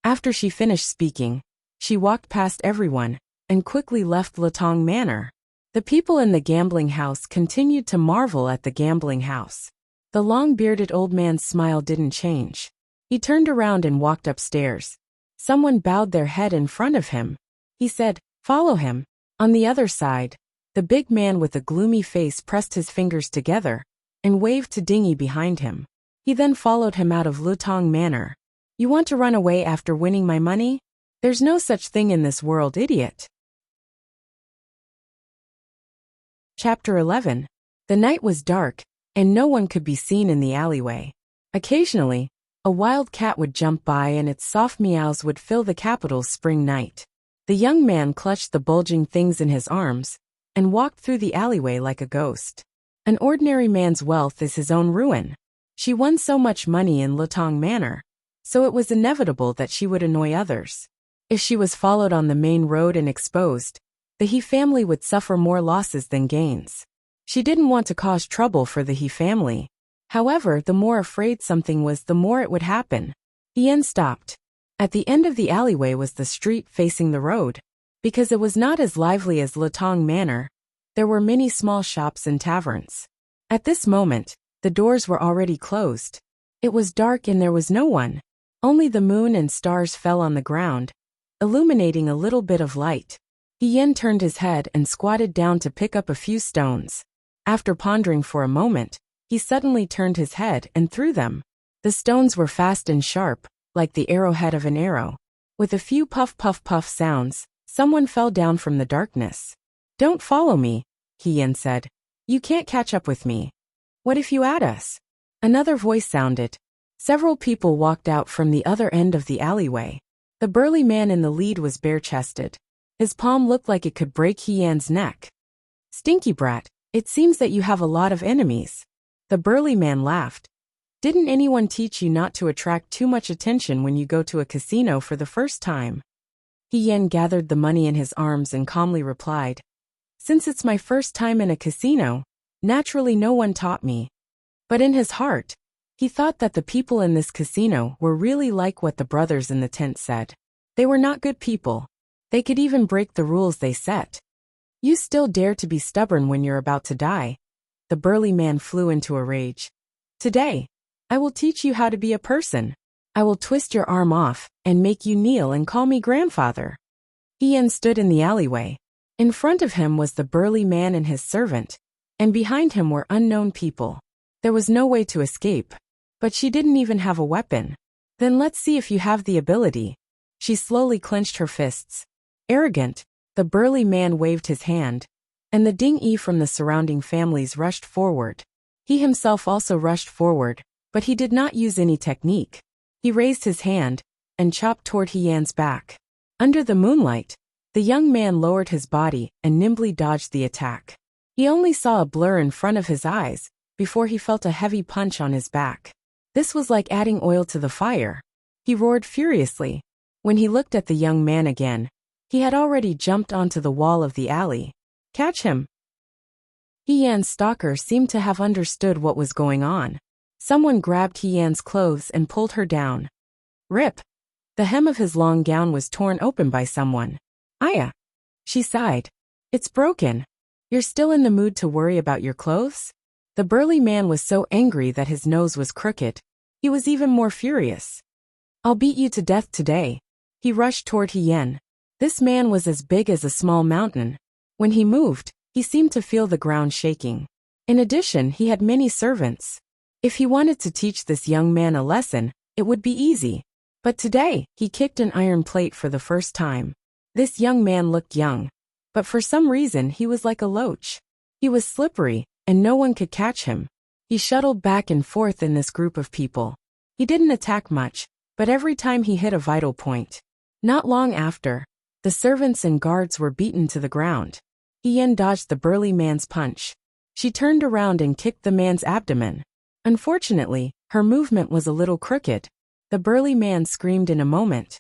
After she finished speaking, she walked past everyone, and quickly left Latong Manor. The people in the gambling house continued to marvel at the gambling house. The long-bearded old man's smile didn't change. He turned around and walked upstairs. Someone bowed their head in front of him. He said, "Follow him." On the other side, the big man with a gloomy face pressed his fingers together and waved to Dingy behind him. He then followed him out of Lutong Manor. "You want to run away after winning my money? There's no such thing in this world, idiot." Chapter 11. The night was dark, and no one could be seen in the alleyway. Occasionally, a wild cat would jump by and its soft meows would fill the capital's spring night. The young man clutched the bulging things in his arms and walked through the alleyway like a ghost. An ordinary man's wealth is his own ruin. She won so much money in Lutong Manor, so it was inevitable that she would annoy others. If she was followed on the main road and exposed, the He family would suffer more losses than gains. She didn't want to cause trouble for the He family. However, the more afraid something was, the more it would happen. Hien stopped. At the end of the alleyway was the street facing the road. Because it was not as lively as Lutong Manor, there were many small shops and taverns. At this moment, the doors were already closed. It was dark and there was no one. Only the moon and stars fell on the ground, illuminating a little bit of light. Hien turned his head and squatted down to pick up a few stones. After pondering for a moment, he suddenly turned his head and threw them. The stones were fast and sharp, like the arrowhead of an arrow. With a few puff puff puff sounds, someone fell down from the darkness. "Don't follow me," Hien said. "You can't catch up with me. What if you add us?" Another voice sounded. Several people walked out from the other end of the alleyway. The burly man in the lead was bare-chested. His palm looked like it could break Hien's neck. "Stinky brat, it seems that you have a lot of enemies." The burly man laughed. Didn't anyone teach you not to attract too much attention when you go to a casino for the first time? He Yan gathered the money in his arms and calmly replied, Since it's my first time in a casino, naturally no one taught me. But in his heart, he thought that the people in this casino were really like what the brothers in the tent said. They were not good people. They could even break the rules they set. You still dare to be stubborn when you're about to die? The burly man flew into a rage. Today, I will teach you how to be a person. I will twist your arm off and make you kneel and call me grandfather. Ian stood in the alleyway. In front of him was the burly man and his servant, and behind him were unknown people. There was no way to escape, but she didn't even have a weapon. Then let's see if you have the ability. She slowly clenched her fists. Arrogant, the burly man waved his hand, and the ding-e from the surrounding families rushed forward. He himself also rushed forward, but he did not use any technique. He raised his hand and chopped toward He-Yan's back. Under the moonlight, the young man lowered his body and nimbly dodged the attack. He only saw a blur in front of his eyes before he felt a heavy punch on his back. This was like adding oil to the fire. He roared furiously. When he looked at the young man again, he had already jumped onto the wall of the alley. Catch him! He-Yan's stalker seemed to have understood what was going on. Someone grabbed He-Yan's clothes and pulled her down. Rip! The hem of his long gown was torn open by someone. Aya! She sighed. It's broken. You're still in the mood to worry about your clothes? The burly man was so angry that his nose was crooked. He was even more furious. I'll beat you to death today. He rushed toward He-Yan. This man was as big as a small mountain. When he moved, he seemed to feel the ground shaking. In addition, he had many servants. If he wanted to teach this young man a lesson, it would be easy. But today, he kicked an iron plate for the first time. This young man looked young, but for some reason he was like a loach. He was slippery, and no one could catch him. He shuttled back and forth in this group of people. He didn't attack much, but every time he hit a vital point. Not long after, the servants and guards were beaten to the ground. He-Yan dodged the burly man's punch. She turned around and kicked the man's abdomen. Unfortunately, her movement was a little crooked. The burly man screamed in a moment.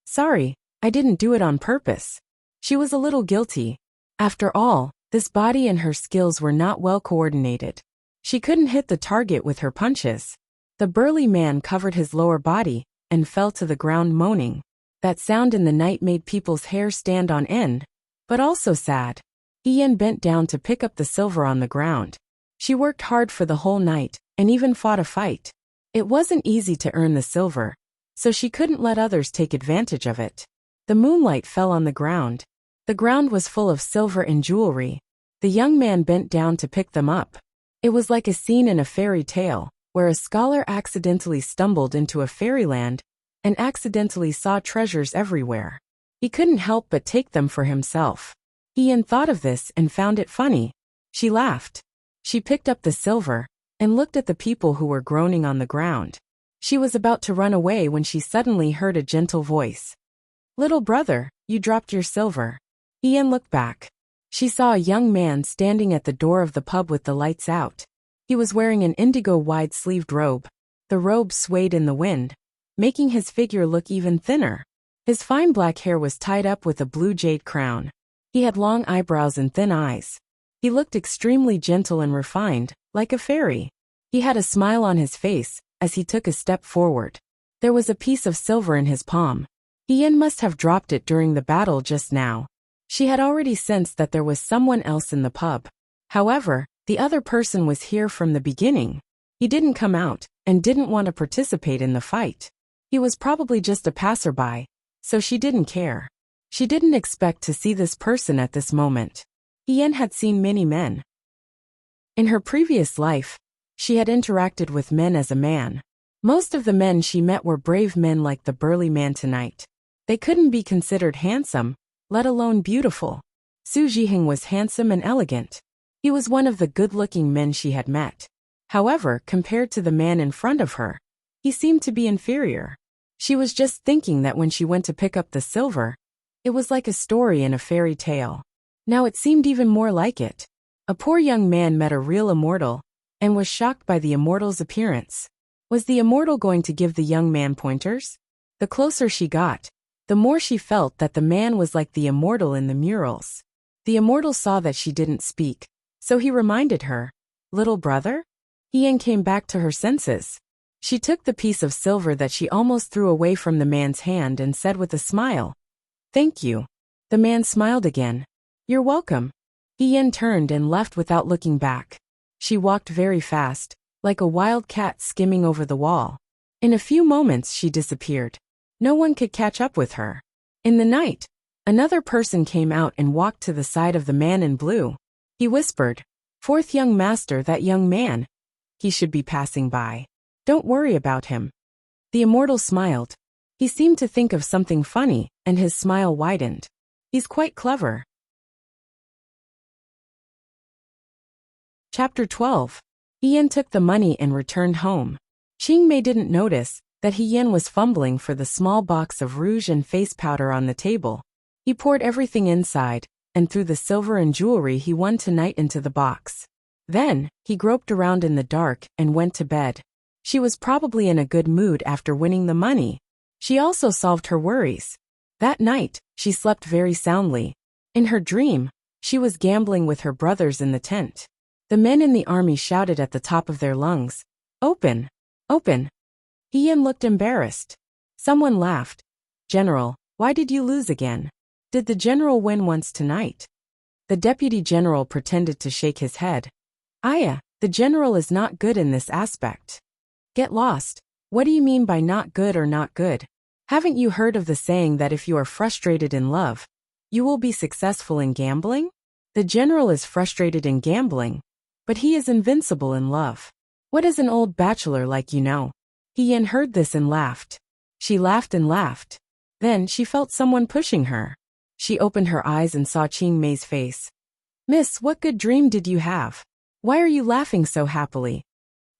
Sorry, I didn't do it on purpose. She was a little guilty. After all, this body and her skills were not well coordinated. She couldn't hit the target with her punches. The burly man covered his lower body and fell to the ground moaning. That sound in the night made people's hair stand on end, but also sad. Ian bent down to pick up the silver on the ground. She worked hard for the whole night and even fought a fight. It wasn't easy to earn the silver, so she couldn't let others take advantage of it. The moonlight fell on the ground. The ground was full of silver and jewelry. The young man bent down to pick them up. It was like a scene in a fairy tale, where a scholar accidentally stumbled into a fairyland and accidentally saw treasures everywhere. He couldn't help but take them for himself. Ian thought of this and found it funny. She laughed. She picked up the silver and looked at the people who were groaning on the ground. She was about to run away when she suddenly heard a gentle voice. Little brother, you dropped your silver. Ian looked back. She saw a young man standing at the door of the pub with the lights out. He was wearing an indigo wide-sleeved robe. The robe swayed in the wind, making his figure look even thinner. His fine black hair was tied up with a blue jade crown. He had long eyebrows and thin eyes. He looked extremely gentle and refined, like a fairy. He had a smile on his face as he took a step forward. There was a piece of silver in his palm. Ian must have dropped it during the battle just now. She had already sensed that there was someone else in the pub. However, the other person was here from the beginning. He didn't come out and didn't want to participate in the fight. He was probably just a passerby, so she didn't care. She didn't expect to see this person at this moment. Ian had seen many men. In her previous life, she had interacted with men as a man. Most of the men she met were brave men like the burly man tonight. They couldn't be considered handsome, let alone beautiful. Su Jiheng was handsome and elegant. He was one of the good-looking men she had met. However, compared to the man in front of her, he seemed to be inferior. She was just thinking that when she went to pick up the silver, it was like a story in a fairy tale. Now it seemed even more like it. A poor young man met a real immortal and was shocked by the immortal's appearance. Was the immortal going to give the young man pointers? The closer she got, the more she felt that the man was like the immortal in the murals. The immortal saw that she didn't speak, so he reminded her, "Little brother?" Ian came back to her senses. She took the piece of silver that she almost threw away from the man's hand and said with a smile, "Thank you." The man smiled again. "You're welcome." Ian turned and left without looking back. She walked very fast, like a wild cat skimming over the wall. In a few moments she disappeared. No one could catch up with her. In the night, another person came out and walked to the side of the man in blue. He whispered, "Fourth young master, that young man. He should be passing by. Don't worry about him." The immortal smiled. He seemed to think of something funny, and his smile widened. "He's quite clever." Chapter 12. Ian took the money and returned home. Qingmei didn't notice that Ian was fumbling for the small box of rouge and face powder on the table. He poured everything inside, and threw the silver and jewelry he won tonight into the box. Then, he groped around in the dark and went to bed. She was probably in a good mood after winning the money. She also solved her worries. That night, she slept very soundly. In her dream, she was gambling with her brothers in the tent. The men in the army shouted at the top of their lungs, "Open! Open!" Ian looked embarrassed. Someone laughed. "General, why did you lose again? Did the general win once tonight?" The deputy general pretended to shake his head. "Aya, the general is not good in this aspect." "Get lost. What do you mean by not good or not good? Haven't you heard of the saying that if you are frustrated in love, you will be successful in gambling? The general is frustrated in gambling, but he is invincible in love. What does an old bachelor like you know?" Ian heard this and laughed. She laughed and laughed. Then she felt someone pushing her. She opened her eyes and saw Qingmei's face. "Miss, what good dream did you have? Why are you laughing so happily?"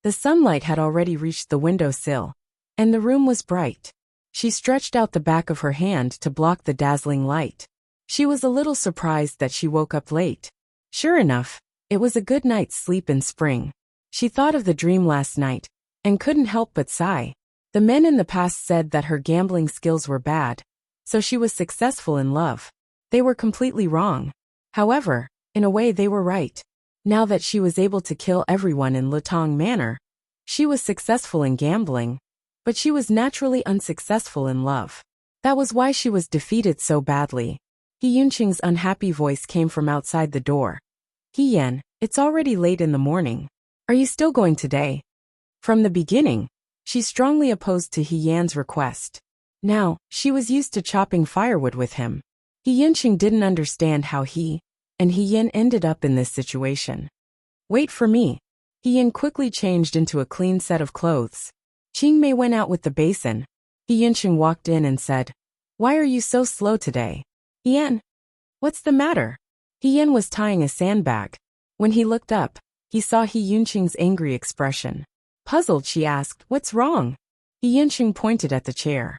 The sunlight had already reached the window sill, and the room was bright. She stretched out the back of her hand to block the dazzling light. She was a little surprised that she woke up late. Sure enough, it was a good night's sleep in spring. She thought of the dream last night, and couldn't help but sigh. The men in the past said that her gambling skills were bad, so she was successful in love. They were completely wrong. However, in a way they were right. Now that she was able to kill everyone in Lutong Manor, she was successful in gambling, but she was naturally unsuccessful in love. That was why she was defeated so badly. He Yunqing's unhappy voice came from outside the door. "He Yan, it's already late in the morning. Are you still going today?" From the beginning, she strongly opposed to He Yan's request. Now, she was used to chopping firewood with him. He Yunqing didn't understand how he and He Yan ended up in this situation. "Wait for me." He Yan quickly changed into a clean set of clothes. Qingmei went out with the basin. He Yunqing walked in and said, "Why are you so slow today?" "He Yan, what's the matter?" He Yan was tying a sandbag. When he looked up, he saw He Yunqing's angry expression. Puzzled, she asked, "What's wrong?" He Yunqing pointed at the chair.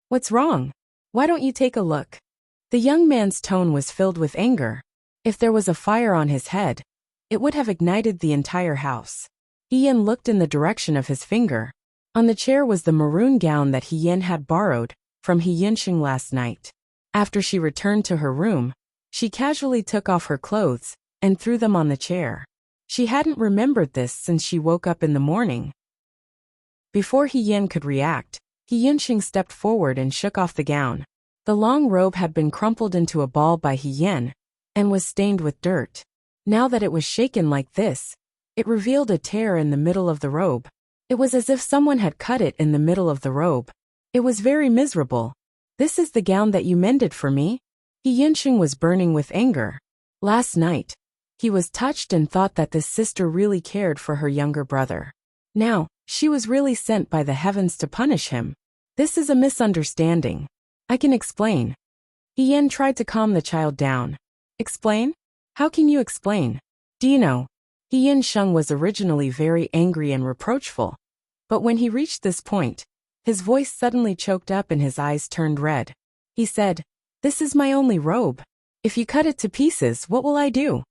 "What's wrong? Why don't you take a look?" The young man's tone was filled with anger. If there was a fire on his head, it would have ignited the entire house. He Yan looked in the direction of his finger. On the chair was the maroon gown that He Yan had borrowed from He Yunqing last night. After she returned to her room, she casually took off her clothes and threw them on the chair. She hadn't remembered this since she woke up in the morning. Before He Yan could react, He Yunqing stepped forward and shook off the gown. The long robe had been crumpled into a ball by He Yan and was stained with dirt. Now that it was shaken like this, it revealed a tear in the middle of the robe. It was as if someone had cut it in the middle of the robe. It was very miserable. "This is the gown that you mended for me?" He Yunqing was burning with anger. Last night, he was touched and thought that this sister really cared for her younger brother. Now, she was really sent by the heavens to punish him. This is a misunderstanding. I can explain. He Yan tried to calm the child down. "Explain? How can you explain? Do you know?" He Yunqing was originally very angry and reproachful, but when he reached this point, his voice suddenly choked up and his eyes turned red. He said, "This is my only robe. If you cut it to pieces, what will I do?"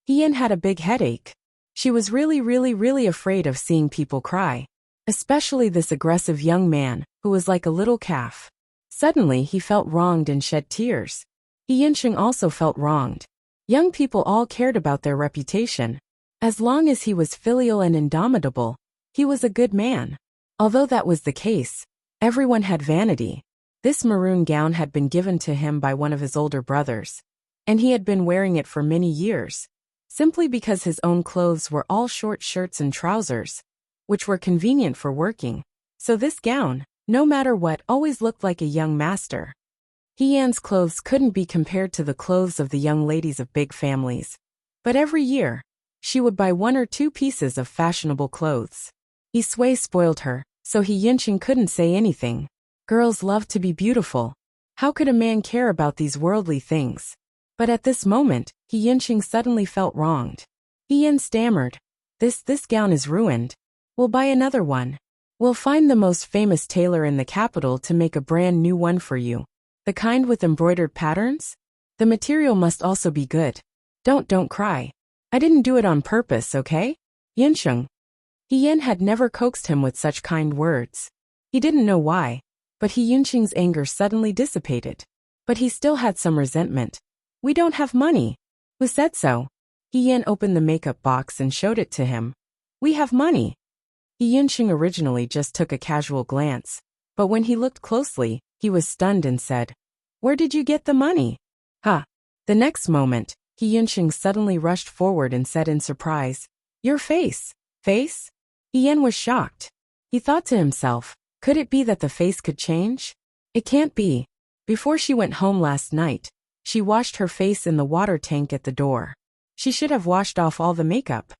He Yan had a big headache. She was really afraid of seeing people cry, especially this aggressive young man, who was like a little calf. Suddenly he felt wronged and shed tears. Yinsheng also felt wronged. Young people all cared about their reputation. As long as he was filial and indomitable, he was a good man. Although that was the case, everyone had vanity. This maroon gown had been given to him by one of his older brothers, and he had been wearing it for many years, simply because his own clothes were all short shirts and trousers, which were convenient for working. So this gown, no matter what, always looked like a young master. Yan's clothes couldn't be compared to the clothes of the young ladies of big families. But every year, she would buy 1 or 2 pieces of fashionable clothes. Sui spoiled her, so Yinsheng couldn't say anything. Girls love to be beautiful. How could a man care about these worldly things? But at this moment, Yinsheng suddenly felt wronged. Yin stammered, This gown is ruined. We'll buy another one. We'll find the most famous tailor in the capital to make a brand new one for you. The kind with embroidered patterns? The material must also be good. Don't cry. I didn't do it on purpose, okay? Yinsheng. Yin had never coaxed him with such kind words. He didn't know why, but Yinsheng's anger suddenly dissipated. But he still had some resentment. We don't have money. Who said so? Yin opened the makeup box and showed it to him. We have money. Yinsheng originally just took a casual glance, but when he looked closely, he was stunned and said, Where did you get the money? Huh. The next moment, Yinsheng suddenly rushed forward and said in surprise, Your face. Face? Yin was shocked. He thought to himself, could it be that the face could change? It can't be. Before she went home last night, she washed her face in the water tank at the door. She should have washed off all the makeup.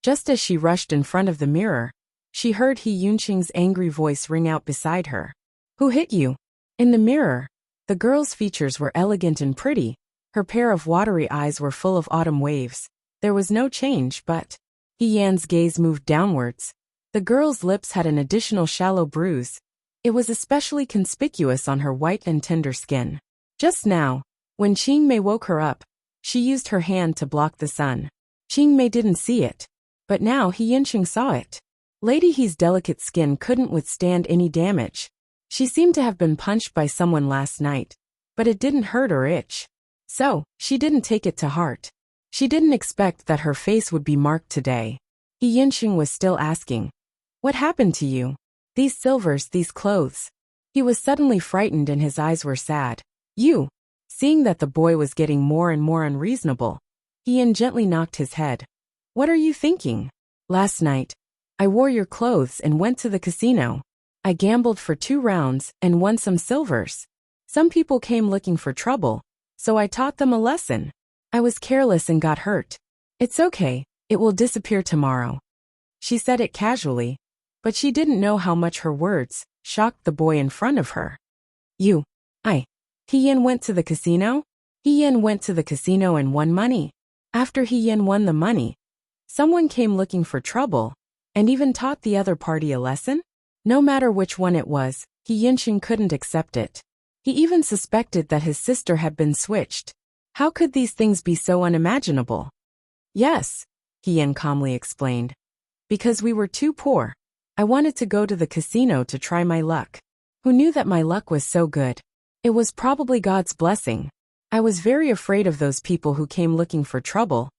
Just as she rushed in front of the mirror, she heard Yinsheng's angry voice ring out beside her. Who hit you? In the mirror, the girl's features were elegant and pretty. Her pair of watery eyes were full of autumn waves. There was no change, but Yan's gaze moved downwards. The girl's lips had an additional shallow bruise. It was especially conspicuous on her white and tender skin. Just now, when Qingmei woke her up, she used her hand to block the sun. Qingmei didn't see it, but now Yinsheng saw it. Lady He's delicate skin couldn't withstand any damage. She seemed to have been punched by someone last night, but it didn't hurt or itch. So, she didn't take it to heart. She didn't expect that her face would be marked today. Yinsheng was still asking, What happened to you? These silvers, these clothes. He was suddenly frightened and his eyes were sad. You. Seeing that the boy was getting more and more unreasonable, Yin gently knocked his head. What are you thinking? Last night, I wore your clothes and went to the casino. I gambled for 2 rounds and won some silvers. Some people came looking for trouble, so I taught them a lesson. I was careless and got hurt. It's okay, it will disappear tomorrow. She said it casually, but she didn't know how much her words shocked the boy in front of her. Yin went to the casino? Yin went to the casino and won money. After Yin won the money, someone came looking for trouble, and even taught the other party a lesson? No matter which one it was, Yinsheng couldn't accept it. He even suspected that his sister had been switched. How could these things be so unimaginable? Yes, Yin calmly explained. Because we were too poor. I wanted to go to the casino to try my luck. Who knew that my luck was so good? It was probably God's blessing. I was very afraid of those people who came looking for trouble.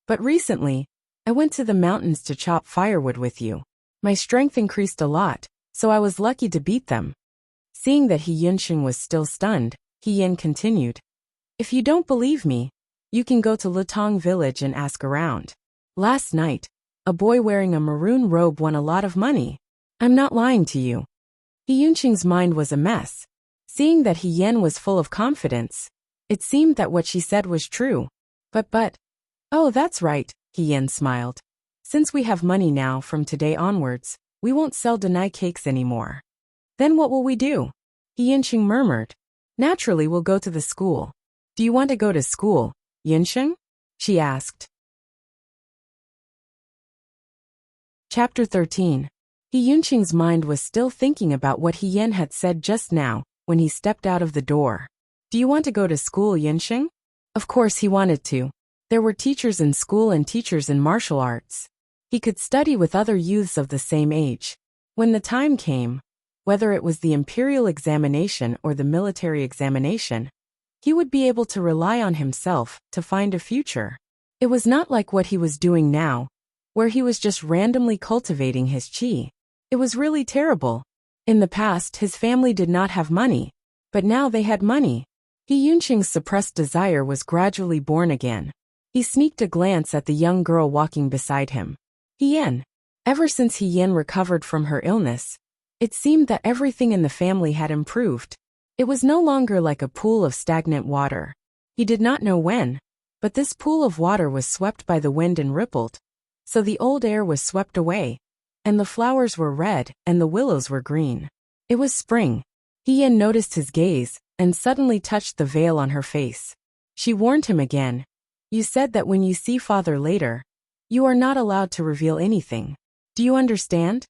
But recently, I went to the mountains to chop firewood with you. My strength increased a lot, so I was lucky to beat them. Seeing that Yinsheng was still stunned, Yin continued. If you don't believe me, you can go to Lutong village and ask around. Last night, a boy wearing a maroon robe won a lot of money. I'm not lying to you. Yinsheng's mind was a mess. Seeing that Yin was full of confidence, it seemed that what she said was true. But, oh, that's right, Yin smiled. Since we have money now from today onwards, we won't sell deny cakes anymore. Then what will we do? Yinsheng murmured. Naturally, we'll go to the school. Do you want to go to school, Yinsheng? She asked. Chapter 13. Yinsheng's mind was still thinking about what Yin had said just now, when he stepped out of the door. Do you want to go to school, Yinsheng? Of course he wanted to. There were teachers in school and teachers in martial arts. He could study with other youths of the same age. When the time came, whether it was the imperial examination or the military examination, he would be able to rely on himself to find a future. It was not like what he was doing now, where he was just randomly cultivating his qi. It was really terrible. In the past, his family did not have money, but now they had money. He Yunqing's suppressed desire was gradually born again. He sneaked a glance at the young girl walking beside him. He Yan. Ever since He Yan recovered from her illness, it seemed that everything in the family had improved. It was no longer like a pool of stagnant water. He did not know when, but this pool of water was swept by the wind and rippled. So the old air was swept away, and the flowers were red and the willows were green. It was spring. He Yan noticed his gaze and suddenly touched the veil on her face. She warned him again. You said that when you see father later, you are not allowed to reveal anything. Do you understand?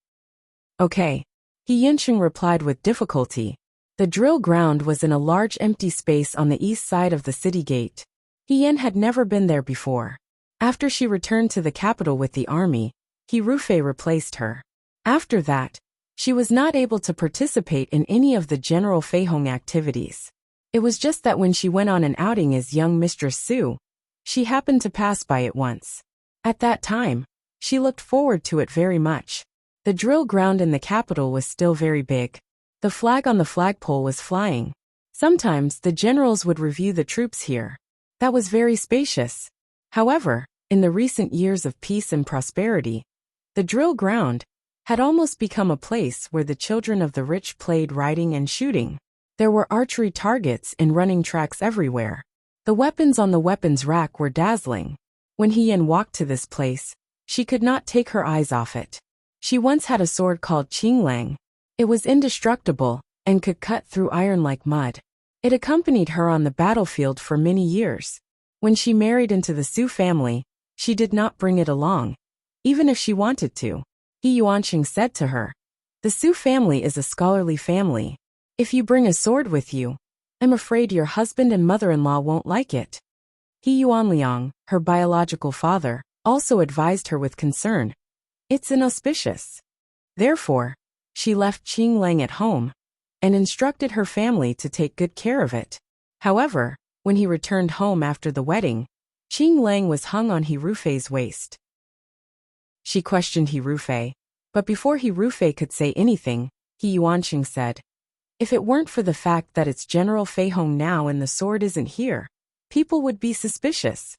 Okay. He Yunqing replied with difficulty. The drill ground was in a large empty space on the east side of the city gate. He Yan had never been there before. After she returned to the capital with the army, He Rufei replaced her. After that, she was not able to participate in any of the general Feihong activities. It was just that when she went on an outing as young Mistress Su, she happened to pass by it once. At that time, she looked forward to it very much. The drill ground in the capital was still very big. The flag on the flagpole was flying. Sometimes the generals would review the troops here. That was very spacious. However, in the recent years of peace and prosperity, the drill ground had almost become a place where the children of the rich played riding and shooting. There were archery targets and running tracks everywhere. The weapons on the weapons rack were dazzling. When He Yan walked to this place, she could not take her eyes off it. She once had a sword called Qinglang. It was indestructible and could cut through iron like mud. It accompanied her on the battlefield for many years. When she married into the Su family, she did not bring it along, even if she wanted to. He Yuanqing said to her, "The Su family is a scholarly family. If you bring a sword with you, I'm afraid your husband and mother-in-law won't like it." He Yuanliang, her biological father, also advised her with concern. It's inauspicious. Therefore, she left Qinglang at home and instructed her family to take good care of it. However, when he returned home after the wedding, Qinglang was hung on He Rufei's waist. She questioned He Rufei, but before He Rufei could say anything, He Yuanqing said, "If it weren't for the fact that it's General Feihong now and the sword isn't here, people would be suspicious."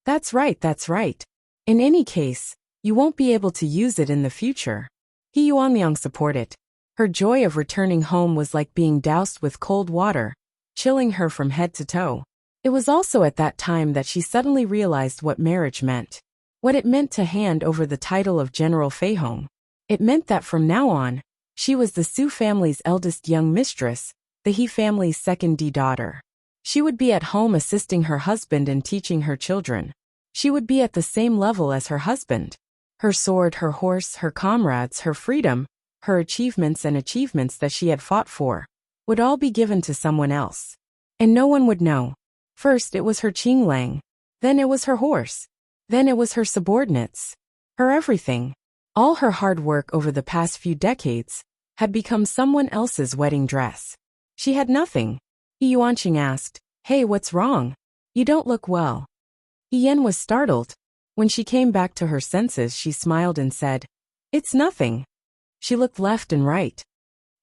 That's right. In any case, you won't be able to use it in the future. He Yuanliang supported. Her joy of returning home was like being doused with cold water, chilling her from head to toe. It was also at that time that she suddenly realized what marriage meant. What it meant to hand over the title of General Feihong. It meant that from now on, she was the Su family's eldest young mistress, the He family's second daughter. She would be at home assisting her husband and teaching her children. She would be at the same level as her husband. Her sword, her horse, her comrades, her freedom, her achievements that she had fought for, would all be given to someone else. And no one would know. First it was her Qinglang, then it was her horse, then it was her subordinates. Her everything, all her hard work over the past few decades, had become someone else's wedding dress. She had nothing. He Yuanqing asked, "Hey, what's wrong? You don't look well." He Yan was startled. When she came back to her senses, she smiled and said, "It's nothing." She looked left and right.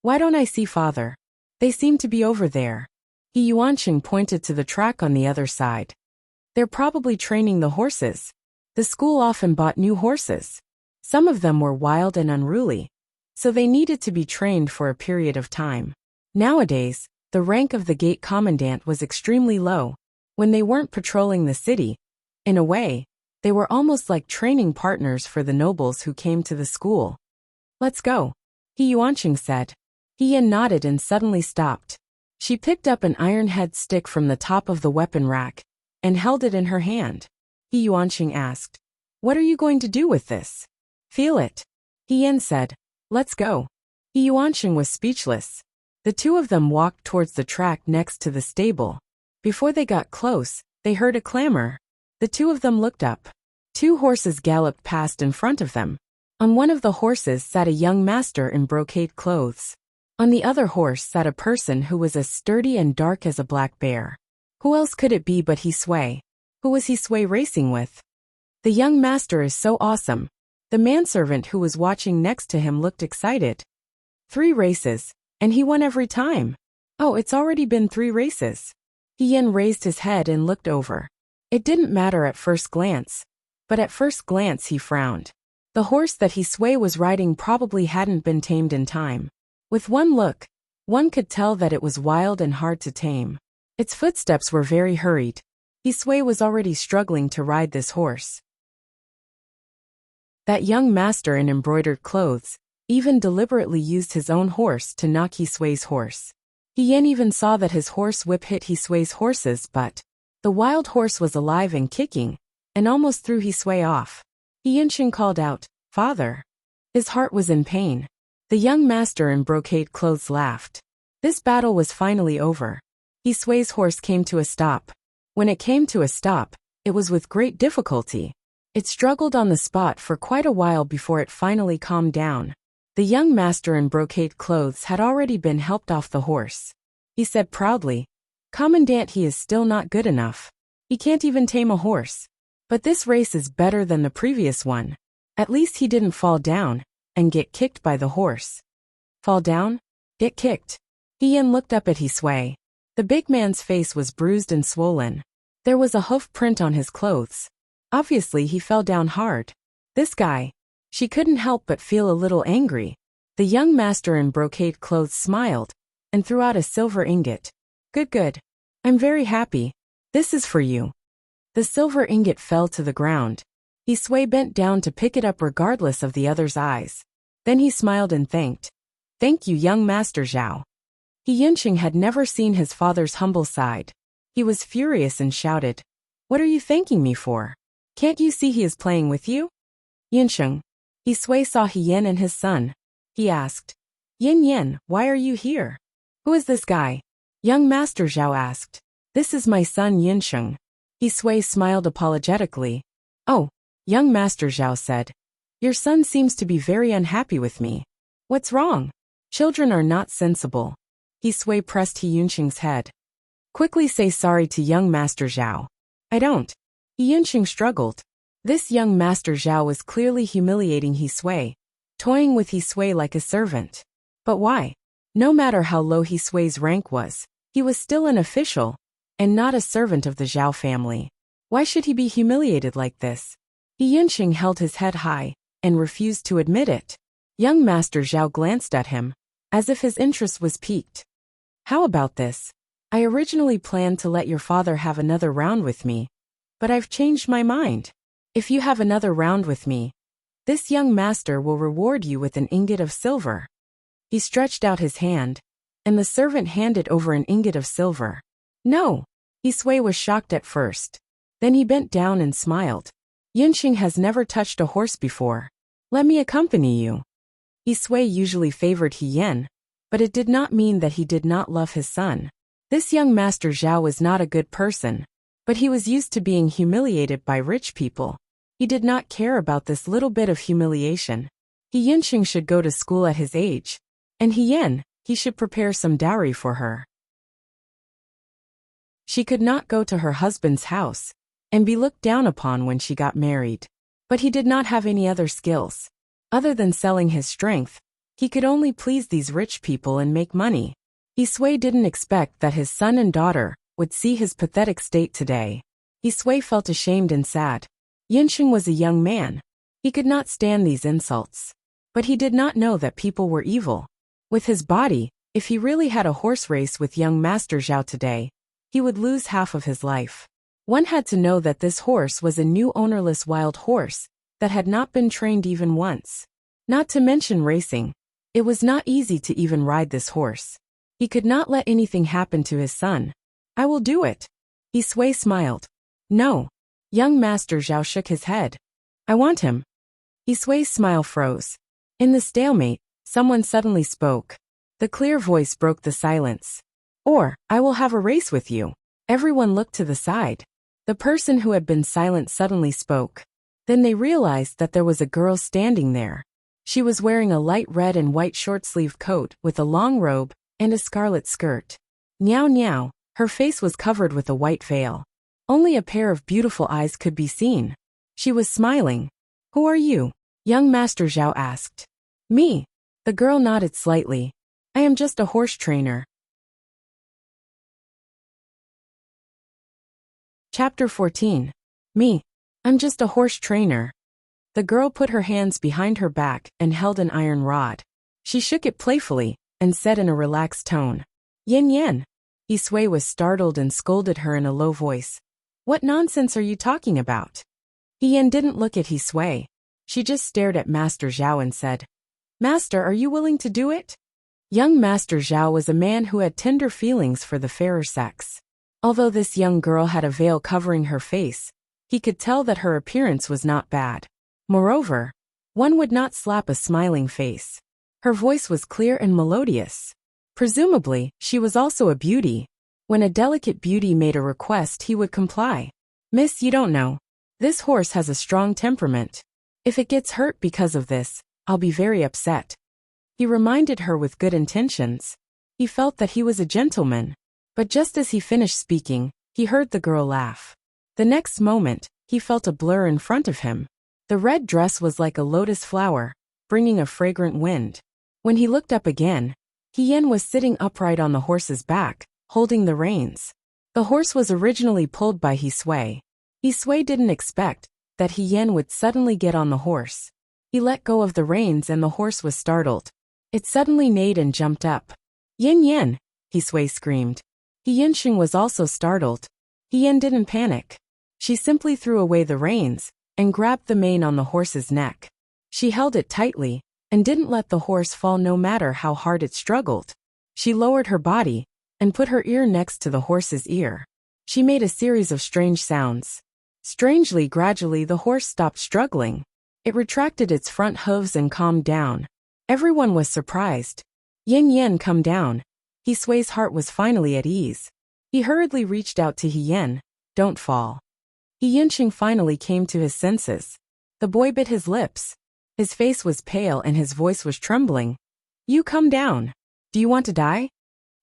"Why don't I see father? They seem to be over there." He Yuanqing pointed to the track on the other side. "They're probably training the horses. The school often bought new horses. Some of them were wild and unruly, so they needed to be trained for a period of time. Nowadays, the rank of the gate commandant was extremely low. When they weren't patrolling the city, in a way, they were almost like training partners for the nobles who came to the school." "Let's go," He Yuanqing said. He Yan nodded and suddenly stopped. She picked up an iron-head stick from the top of the weapon rack and held it in her hand. He Yuanqing asked, "What are you going to do with this?" "Feel it," He Yan said. "Let's go." He Yuanqing was speechless. The two of them walked towards the track next to the stable. Before they got close, they heard a clamor. The two of them looked up. Two horses galloped past in front of them. On one of the horses sat a young master in brocade clothes. On the other horse sat a person who was as sturdy and dark as a black bear. Who else could it be but Sui? Who was Sui racing with? The young master is so awesome. The manservant who was watching next to him looked excited. 3 races, and he won every time. Oh, it's already been 3 races. Yin raised his head and looked over. It didn't matter at first glance, but at first glance he frowned. The horse that Sui was riding probably hadn't been tamed in time. With one look, one could tell that it was wild and hard to tame. Its footsteps were very hurried. Sui was already struggling to ride this horse. That young master in embroidered clothes even deliberately used his own horse to knock Sui's horse. Yin even saw that his horse whip hit Sui's horses, but the wild horse was alive and kicking, and almost threw Sui off. Yinshin called out, "Father." His heart was in pain. The young master in brocade clothes laughed. This battle was finally over. Sui's horse came to a stop. When it came to a stop, it was with great difficulty. It struggled on the spot for quite a while before it finally calmed down. The young master in brocade clothes had already been helped off the horse. He said proudly, "Commandant, he is still not good enough. He can't even tame a horse. But this race is better than the previous one. At least he didn't fall down and get kicked by the horse." Fall down? Get kicked? Yin looked up at Sui. The big man's face was bruised and swollen. There was a hoof print on his clothes. Obviously he fell down hard. This guy. She couldn't help but feel a little angry. The young master in brocade clothes smiled and threw out a silver ingot. Good. I'm very happy. This is for you." The silver ingot fell to the ground. Sui bent down to pick it up regardless of the other's eyes. Then he smiled and thanked. "Thank you, young Master Zhao." Yinshin had never seen his father's humble side. He was furious and shouted, "What are you thanking me for? Can't you see he is playing with you?" "Yinshin." Sui saw Yin and his son. He asked, Yin, why are you here?" "Who is this guy?" Young Master Zhao asked. "This is my son Yinshin." Sui smiled apologetically. "Oh," young Master Zhao said. "Your son seems to be very unhappy with me. What's wrong? Children are not sensible." Sui pressed Yinshin's head. "Quickly say sorry to young Master Zhao." "I don't." Yinshin struggled. This young Master Zhao was clearly humiliating Sui, toying with Sui like a servant. But why? No matter how low Sui's rank was, he was still an official, and not a servant of the Zhao family. Why should he be humiliated like this? Yinshin held his head high and refused to admit it. Young Master Zhao glanced at him, as if his interest was piqued. "How about this? I originally planned to let your father have another round with me, but I've changed my mind. If you have another round with me, this young master will reward you with an ingot of silver." He stretched out his hand, and the servant handed over an ingot of silver. "No." Sui was shocked at first. Then he bent down and smiled. "Yinshin has never touched a horse before. Let me accompany you." Sui usually favored Yin, but it did not mean that he did not love his son. This young Master Zhao was not a good person, but he was used to being humiliated by rich people. He did not care about this little bit of humiliation. Yinshin should go to school at his age, and he should prepare some dowry for her. She could not go to her husband's house and be looked down upon when she got married. But he did not have any other skills. Other than selling his strength, he could only please these rich people and make money. Sui didn't expect that his son and daughter would see his pathetic state today. Sui felt ashamed and sad. Yinshin was a young man. He could not stand these insults. But he did not know that people were evil. With his body, if he really had a horse race with young Master Zhao today, he would lose half of his life. One had to know that this horse was a new ownerless wild horse that had not been trained even once. Not to mention racing. It was not easy to even ride this horse. He could not let anything happen to his son. "I will do it." Sui smiled. "No." Young Master Zhao shook his head. "I want him." Sui's smile froze. In the stalemate, someone suddenly spoke. The clear voice broke the silence. "Or, I will have a race with you." Everyone looked to the side. The person who had been silent suddenly spoke. Then they realized that there was a girl standing there. She was wearing a light red and white short-sleeved coat with a long robe and a scarlet skirt. Niao niao, her face was covered with a white veil. Only a pair of beautiful eyes could be seen. She was smiling. "Who are you?" young Master Zhao asked. "Me." The girl nodded slightly. "I am just a horse trainer." Chapter 14. Me. I'm just a horse trainer. The girl put her hands behind her back and held an iron rod. She shook it playfully and said in a relaxed tone, "Yin Yen." Sui was startled and scolded her in a low voice. "What nonsense are you talking about?" Yen didn't look at Sui. She just stared at Master Zhao and said, "Master, are you willing to do it?" Young Master Zhao was a man who had tender feelings for the fairer sex. Although this young girl had a veil covering her face, he could tell that her appearance was not bad. Moreover, one would not slap a smiling face. Her voice was clear and melodious. Presumably, she was also a beauty. When a delicate beauty made a request, he would comply. "Miss, you don't know. This horse has a strong temperament. If it gets hurt because of this, I'll be very upset." He reminded her with good intentions. He felt that he was a gentleman. But just as he finished speaking, he heard the girl laugh. The next moment, he felt a blur in front of him. The red dress was like a lotus flower, bringing a fragrant wind. When he looked up again, Yen was sitting upright on the horse's back, holding the reins. The horse was originally pulled by Sui. Sui didn't expect that Yen would suddenly get on the horse. He let go of the reins and the horse was startled. It suddenly neighed and jumped up. "Yin Yen!" Sui screamed. Yinsheng was also startled. Yen didn't panic. She simply threw away the reins and grabbed the mane on the horse's neck. She held it tightly and didn't let the horse fall no matter how hard it struggled. She lowered her body and put her ear next to the horse's ear. She made a series of strange sounds. Strangely, gradually the horse stopped struggling. It retracted its front hooves and calmed down. Everyone was surprised. "Yin Yen, come down." Sui's heart was finally at ease. He hurriedly reached out to Yen. "Don't fall." Yinsheng finally came to his senses. The boy bit his lips. His face was pale and his voice was trembling. "You come down. Do you want to die?"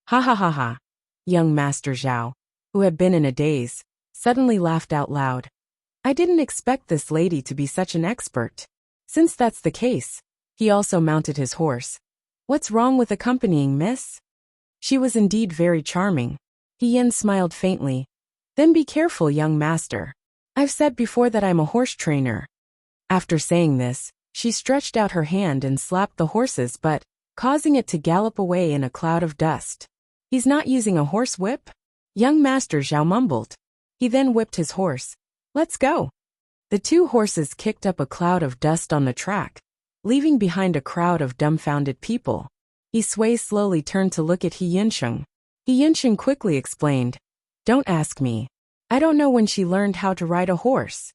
"Ha ha ha ha." Young Master Zhao, who had been in a daze, suddenly laughed out loud. "I didn't expect this lady to be such an expert." Since that's the case, he also mounted his horse. "What's wrong with accompanying, miss?" She was indeed very charming. Yen smiled faintly. "Then be careful, young master. I've said before that I'm a horse trainer." After saying this, she stretched out her hand and slapped the horse's butt, causing it to gallop away in a cloud of dust. "He's not using a horse whip?" Young Master Zhao mumbled. He then whipped his horse. "Let's go." The two horses kicked up a cloud of dust on the track, leaving behind a crowd of dumbfounded people. Sui slowly turned to look at Yinsheng. Yinsheng quickly explained, "Don't ask me. I don't know when she learned how to ride a horse."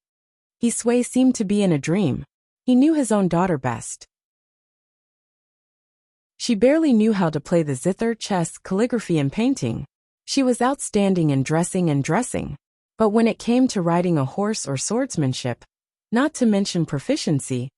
Sui seemed to be in a dream. He knew his own daughter best. She barely knew how to play the zither, chess, calligraphy and painting. She was outstanding in dressing. But when it came to riding a horse or swordsmanship, not to mention proficiency,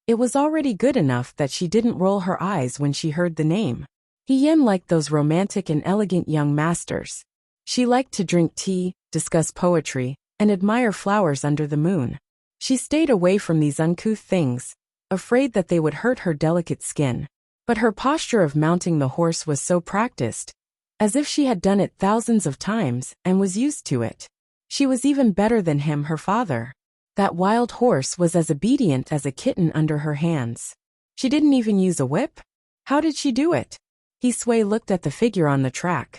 it was already good enough that she didn't roll her eyes when she heard the name. Yen liked those romantic and elegant young masters. She liked to drink tea, discuss poetry, and admire flowers under the moon. She stayed away from these uncouth things, afraid that they would hurt her delicate skin. But her posture of mounting the horse was so practiced, as if she had done it thousands of times and was used to it. She was even better than him, her father. That wild horse was as obedient as a kitten under her hands. She didn't even use a whip? How did she do it? Sui looked at the figure on the track.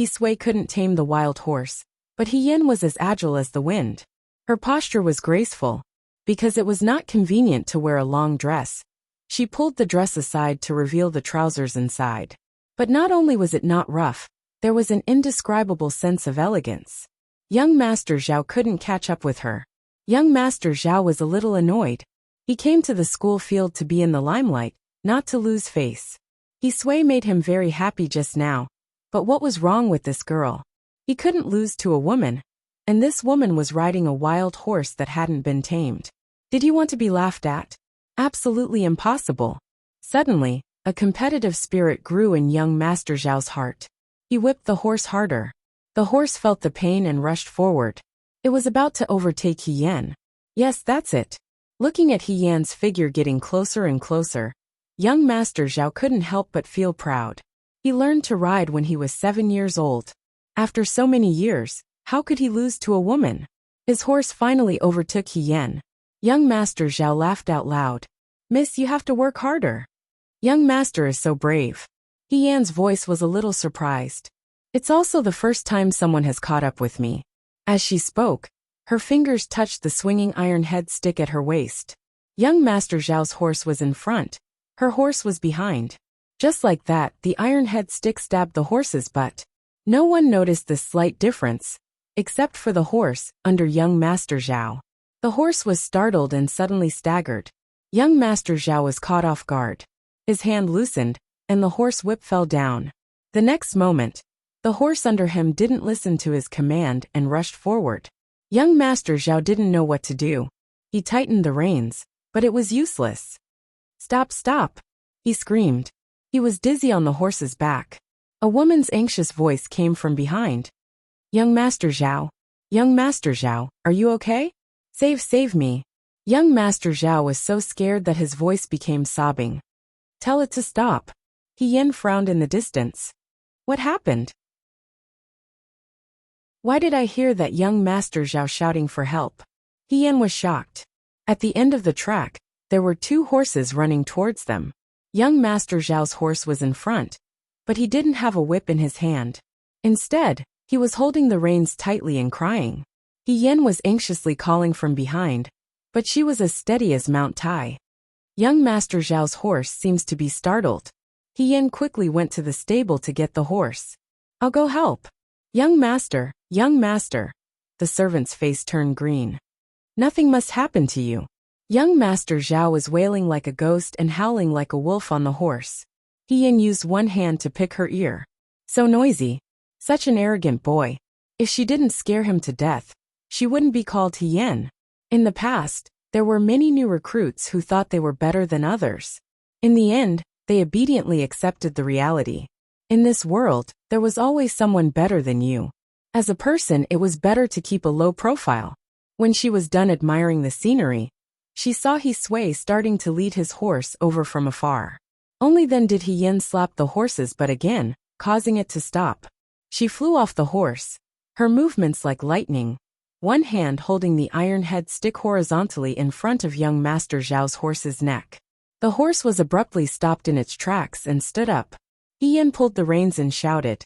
Sui couldn't tame the wild horse, but Yen was as agile as the wind. Her posture was graceful. Because it was not convenient to wear a long dress, she pulled the dress aside to reveal the trousers inside. But not only was it not rough, there was an indescribable sense of elegance. Young Master Zhao couldn't catch up with her. Young Master Zhao was a little annoyed. He came to the school field to be in the limelight, not to lose face. Sui made him very happy just now. But what was wrong with this girl? He couldn't lose to a woman. And this woman was riding a wild horse that hadn't been tamed. Did you want to be laughed at? Absolutely impossible. Suddenly, a competitive spirit grew in young Master Zhao's heart. He whipped the horse harder. The horse felt the pain and rushed forward. It was about to overtake He Yan. Yes, that's it. Looking at He Yan's figure getting closer and closer, young Master Zhao couldn't help but feel proud. He learned to ride when he was 7 years old. After so many years, how could he lose to a woman? His horse finally overtook He Yan. Young Master Zhao laughed out loud. Miss, you have to work harder. Young Master is so brave. He Yan's voice was a little surprised. It's also the first time someone has caught up with me. As she spoke, her fingers touched the swinging iron head stick at her waist. Young Master Zhao's horse was in front. Her horse was behind. Just like that, the iron head stick stabbed the horse's butt. No one noticed this slight difference, except for the horse, under young Master Zhao. The horse was startled and suddenly staggered. Young Master Zhao was caught off guard. His hand loosened, and the horse whip fell down. The next moment, the horse under him didn't listen to his command and rushed forward. Young Master Zhao didn't know what to do. He tightened the reins, but it was useless. Stop, stop! He screamed. He was dizzy on the horse's back. A woman's anxious voice came from behind. Young Master Zhao? Young Master Zhao, are you okay? Save me. Young Master Zhao was so scared that his voice became sobbing. Tell it to stop. He Yan frowned in the distance. What happened? Why did I hear that young Master Zhao shouting for help? He Yan was shocked. At the end of the track, there were 2 horses running towards them. Young Master Zhao's horse was in front, but he didn't have a whip in his hand. Instead, he was holding the reins tightly and crying. He Yan was anxiously calling from behind, but she was as steady as Mount Tai. Young Master Zhao's horse seems to be startled. He Yan quickly went to the stable to get the horse. I'll go help. Young Master, the servant's face turned green. Nothing must happen to you. Young Master Zhao was wailing like a ghost and howling like a wolf on the horse. He Yan used one hand to pick her ear. So noisy. Such an arrogant boy. If she didn't scare him to death, she wouldn't be called He Yan. In the past, there were many new recruits who thought they were better than others. In the end, they obediently accepted the reality. In this world, there was always someone better than you. As a person, it was better to keep a low profile. When she was done admiring the scenery, she saw He Sui starting to lead his horse over from afar. Only then did He Yan slap the horse's butt again, causing it to stop. She flew off the horse, her movements like lightning, one hand holding the iron head stick horizontally in front of young Master Zhao's horse's neck. The horse was abruptly stopped in its tracks and stood up. He Yan pulled the reins and shouted.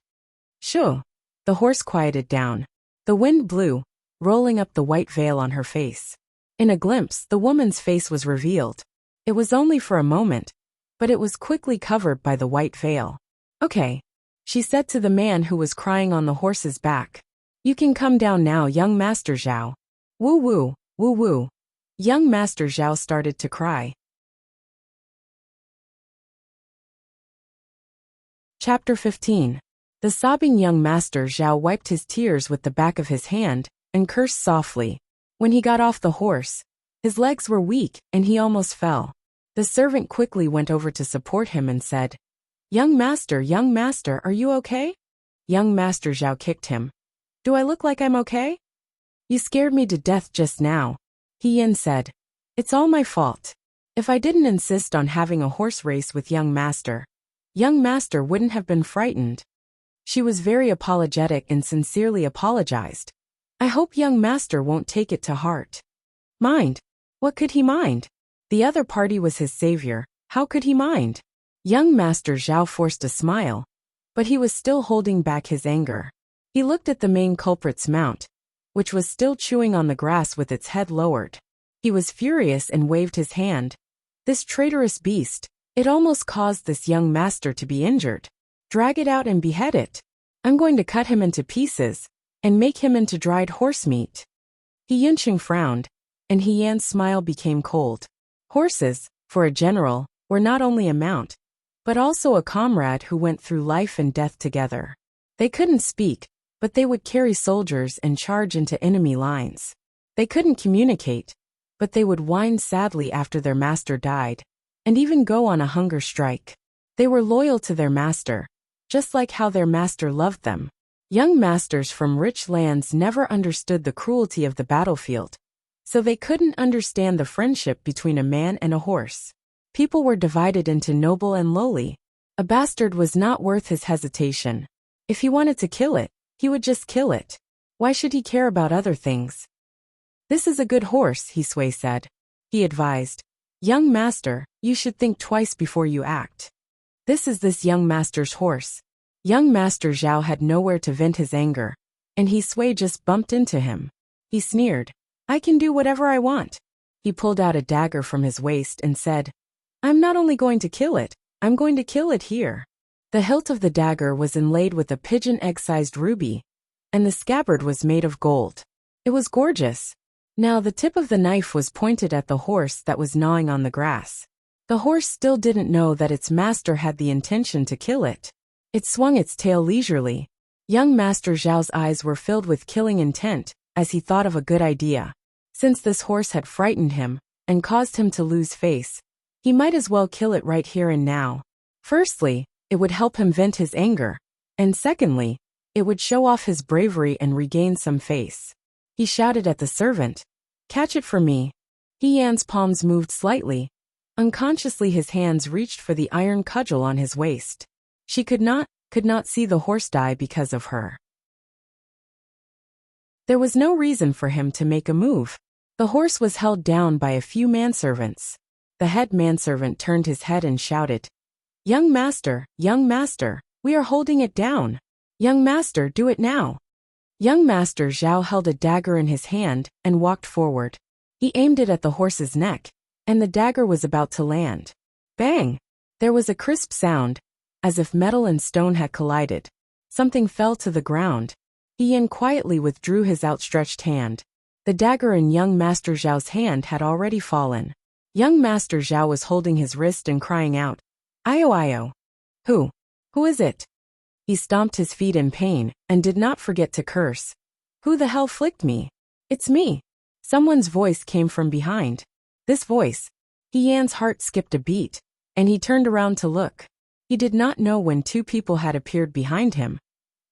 Shoo! The horse quieted down. The wind blew, rolling up the white veil on her face. In a glimpse, the woman's face was revealed. It was only for a moment, but it was quickly covered by the white veil. Okay, she said to the man who was crying on the horse's back. You can come down now, young Master Zhao. Woo woo, woo woo. Young Master Zhao started to cry. Chapter 15. The sobbing young Master Zhao wiped his tears with the back of his hand and cursed softly. When he got off the horse, his legs were weak and he almost fell. The servant quickly went over to support him and said, young Master, are you okay? Young Master Zhao kicked him. Do I look like I'm okay? You scared me to death just now. He Yan said. It's all my fault. If I didn't insist on having a horse race with young Master wouldn't have been frightened. She was very apologetic and sincerely apologized. I hope young Master won't take it to heart. Mind? What could he mind? The other party was his savior. How could he mind? Young Master Zhao forced a smile, but he was still holding back his anger. He looked at the main culprit's mount, which was still chewing on the grass with its head lowered. He was furious and waved his hand. This traitorous beast, it almost caused this young Master to be injured. Drag it out and behead it. I'm going to cut him into pieces and make him into dried horse meat. He Yunqing frowned, and He Yan's smile became cold. Horses, for a general, were not only a mount, but also a comrade who went through life and death together. They couldn't speak, but they would carry soldiers and charge into enemy lines. They couldn't communicate, but they would whine sadly after their master died, and even go on a hunger strike. They were loyal to their master, just like how their master loved them. Young masters from rich lands never understood the cruelty of the battlefield, so they couldn't understand the friendship between a man and a horse. People were divided into noble and lowly. A bastard was not worth his hesitation. If he wanted to kill it, he would just kill it. Why should he care about other things? "This is a good horse," Hisui said. He advised, "Young master, you should think twice before you act. This is this young master's horse." Young Master Zhao had nowhere to vent his anger, and Hisui just bumped into him. He sneered, "I can do whatever I want." He pulled out a dagger from his waist and said, "I'm not only going to kill it, I'm going to kill it here." The hilt of the dagger was inlaid with a pigeon egg-sized ruby, and the scabbard was made of gold. It was gorgeous. Now the tip of the knife was pointed at the horse that was gnawing on the grass. The horse still didn't know that its master had the intention to kill it. It swung its tail leisurely. Young Master Zhao's eyes were filled with killing intent as he thought of a good idea. Since this horse had frightened him and caused him to lose face, he might as well kill it right here and now. Firstly, it would help him vent his anger, and secondly, it would show off his bravery and regain some face. He shouted at the servant, "Catch it for me." He Yan's palms moved slightly. Unconsciously his hands reached for the iron cudgel on his waist. She could not see the horse die because of her. There was no reason for him to make a move. The horse was held down by a few manservants. The head manservant turned his head and shouted, young master, we are holding it down. Young master, do it now." Young Master Zhao held a dagger in his hand and walked forward. He aimed it at the horse's neck, and the dagger was about to land. Bang! There was a crisp sound, as if metal and stone had collided. Something fell to the ground. Yan quietly withdrew his outstretched hand. The dagger in young Master Zhao's hand had already fallen. Young Master Zhao was holding his wrist and crying out, "Io Io." Who is it?" He stomped his feet in pain and did not forget to curse. "Who the hell flicked me?" "It's me." Someone's voice came from behind. This voice. Yan's heart skipped a beat, and he turned around to look. He did not know when two people had appeared behind him,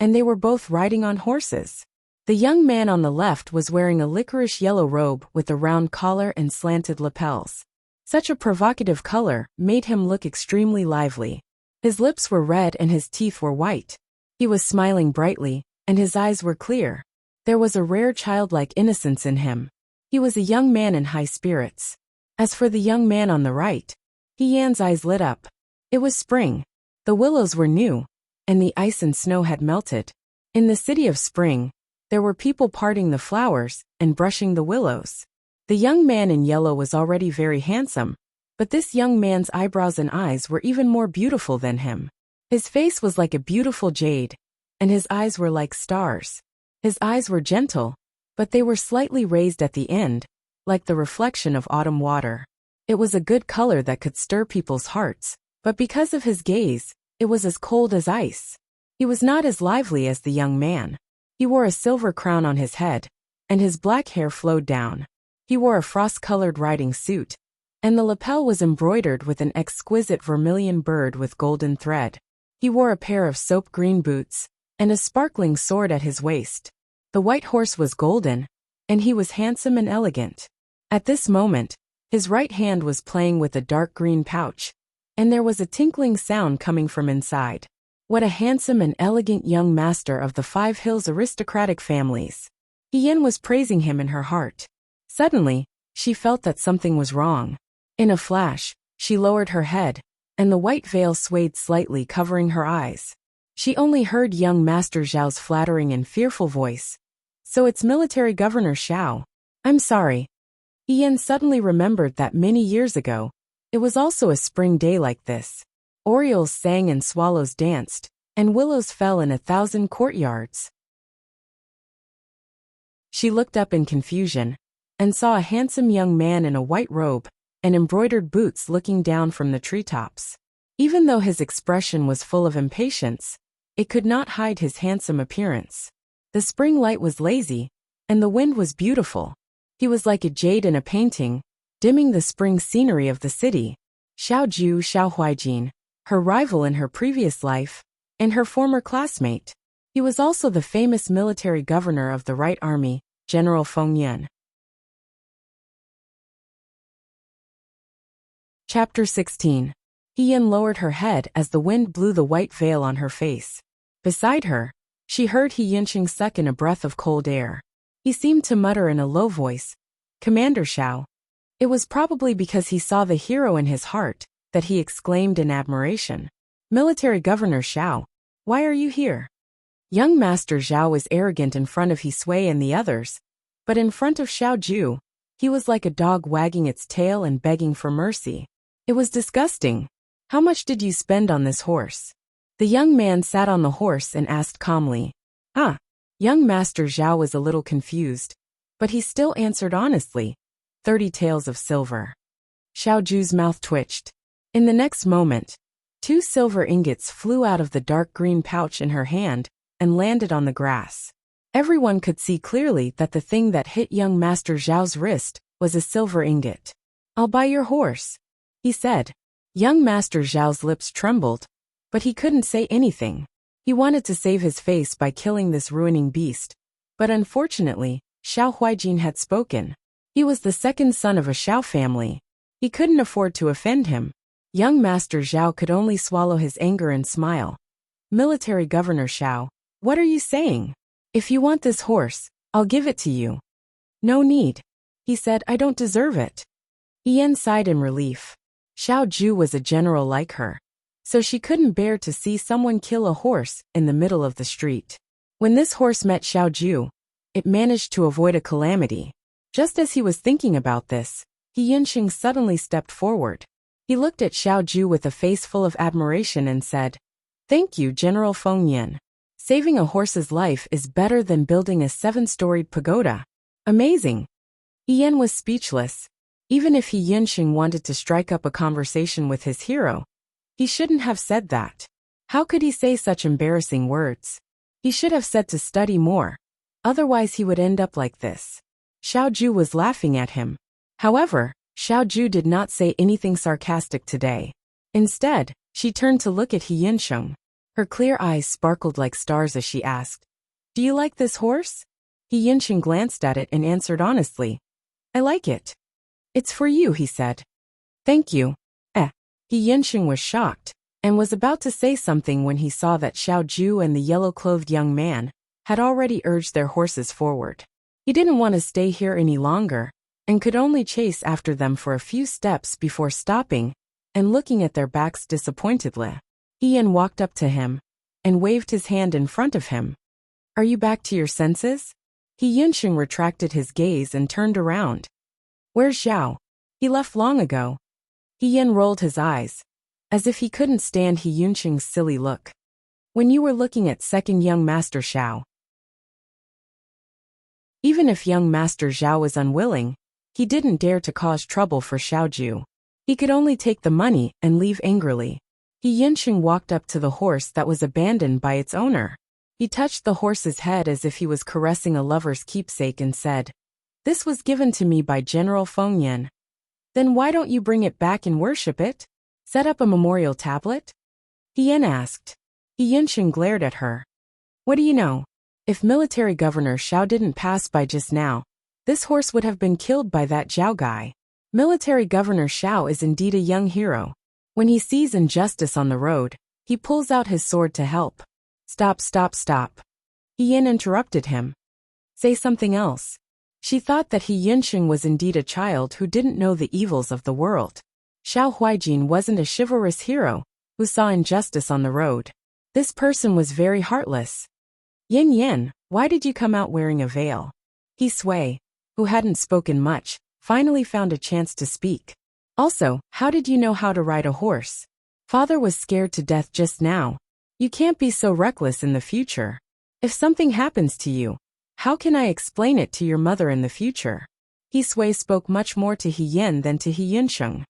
and they were both riding on horses. The young man on the left was wearing a licorice yellow robe with a round collar and slanted lapels. Such a provocative color made him look extremely lively. His lips were red and his teeth were white. He was smiling brightly, and his eyes were clear. There was a rare childlike innocence in him. He was a young man in high spirits. As for the young man on the right, Yan's eyes lit up. It was spring. The willows were new, and the ice and snow had melted. In the city of spring, there were people parting the flowers and brushing the willows. The young man in yellow was already very handsome, but this young man's eyebrows and eyes were even more beautiful than him. His face was like a beautiful jade, and his eyes were like stars. His eyes were gentle, but they were slightly raised at the end, like the reflection of autumn water. It was a good color that could stir people's hearts, but because of his gaze, it was as cold as ice. He was not as lively as the young man. He wore a silver crown on his head, and his black hair flowed down. He wore a frost-colored riding suit, and the lapel was embroidered with an exquisite vermilion bird with golden thread. He wore a pair of soap green boots, and a sparkling sword at his waist. The white horse was golden, and he was handsome and elegant. At this moment, his right hand was playing with a dark green pouch, and there was a tinkling sound coming from inside. What a handsome and elegant young master of the 5 Hills aristocratic families. Yan was praising him in her heart. Suddenly, she felt that something was wrong. In a flash, she lowered her head, and the white veil swayed slightly, covering her eyes. She only heard young Master Zhao's flattering and fearful voice. "So it's Military Governor Xiao. I'm sorry." Yan suddenly remembered that many years ago, it was also a spring day like this. Orioles sang and swallows danced, and willows fell in 1,000 courtyards. She looked up in confusion, and saw a handsome young man in a white robe and embroidered boots looking down from the treetops. Even though his expression was full of impatience, it could not hide his handsome appearance. The spring light was lazy, and the wind was beautiful. He was like a jade in a painting, dimming the spring scenery of the city. Xiao Huijin, her rival in her previous life, and her former classmate. He was also the famous military governor of the Right Army, General Feng Yan. Chapter 16. Yan lowered her head as the wind blew the white veil on her face. Beside her, she heard He Yinsheng suck in a breath of cold air. He seemed to mutter in a low voice, "Commander Xiao." It was probably because he saw the hero in his heart that he exclaimed in admiration, "Military Governor Xiao, why are you here?" Young Master Zhao was arrogant in front of He Sui and the others, but in front of Xiao Ju, he was like a dog wagging its tail and begging for mercy. It was disgusting. "How much did you spend on this horse?" The young man sat on the horse and asked calmly. Young Master Zhao was a little confused, but he still answered honestly, 30 taels of silver. Xiao Ju's mouth twitched. In the next moment, 2 silver ingots flew out of the dark green pouch in her hand and landed on the grass. Everyone could see clearly that the thing that hit young Master Zhao's wrist was a silver ingot. "I'll buy your horse," he said. Young Master Zhao's lips trembled, but he couldn't say anything. He wanted to save his face by killing this ruining beast, but unfortunately, Xiao Huijin had spoken. He was the second son of a Xiao family. He couldn't afford to offend him. Young Master Zhao could only swallow his anger and smile. "Military Governor Xiao, what are you saying? If you want this horse, I'll give it to you." "No need," he said. "I don't deserve it." Yan sighed in relief. Xiao Ju was a general like her, so she couldn't bear to see someone kill a horse in the middle of the street. When this horse met Xiao Ju, it managed to avoid a calamity. Just as he was thinking about this, He Yinsheng suddenly stepped forward. He looked at Xiao Ju with a face full of admiration and said, "Thank you, General Feng Yan. Saving a horse's life is better than building a 7-storied pagoda. Amazing." Yan was speechless. Even if He Yinsheng wanted to strike up a conversation with his hero, he shouldn't have said that. How could he say such embarrassing words? He should have said to study more. Otherwise he would end up like this. Xiao Ju was laughing at him. However, Xiao Ju did not say anything sarcastic today. Instead, she turned to look at He Yinsheng. Her clear eyes sparkled like stars as she asked, "Do you like this horse?" He Yinsheng glanced at it and answered honestly, "I like it." "It's for you," he said. "Thank you." He Yinsheng was shocked, and was about to say something when he saw that Xiao Ju and the yellow-clothed young man had already urged their horses forward. He didn't want to stay here any longer, and could only chase after them for a few steps before stopping and looking at their backs disappointedly. Yan walked up to him and waved his hand in front of him. "Are you back to your senses?" He Yinsheng retracted his gaze and turned around. "Where's Zhao? He left long ago." Yan rolled his eyes, as if he couldn't stand He Yinsheng's silly look. "When you were looking at second young Master Xiao." Even if young Master Zhao was unwilling, he didn't dare to cause trouble for Xiao Ju. He could only take the money and leave angrily. He Yinsheng walked up to the horse that was abandoned by its owner. He touched the horse's head as if he was caressing a lover's keepsake and said, "This was given to me by General Feng Yan." "Then why don't you bring it back and worship it? Set up a memorial tablet?" Yan asked. He Yinsheng glared at her. "What do you know? If Military Governor Xiao didn't pass by just now, this horse would have been killed by that Zhao guy. Military Governor Xiao is indeed a young hero. When he sees injustice on the road, he pulls out his sword to help." Stop. Yan interrupted him. "Say something else." She thought that He Yinsheng was indeed a child who didn't know the evils of the world. Xiao Huijin wasn't a chivalrous hero who saw injustice on the road. This person was very heartless. "Yin, why did you come out wearing a veil?" He Sui, who hadn't spoken much, finally found a chance to speak. "Also, how did you know how to ride a horse? Father was scared to death just now. You can't be so reckless in the future. If something happens to you, how can I explain it to your mother in the future?" He Sui spoke much more to He Yin than to He Yinsheng.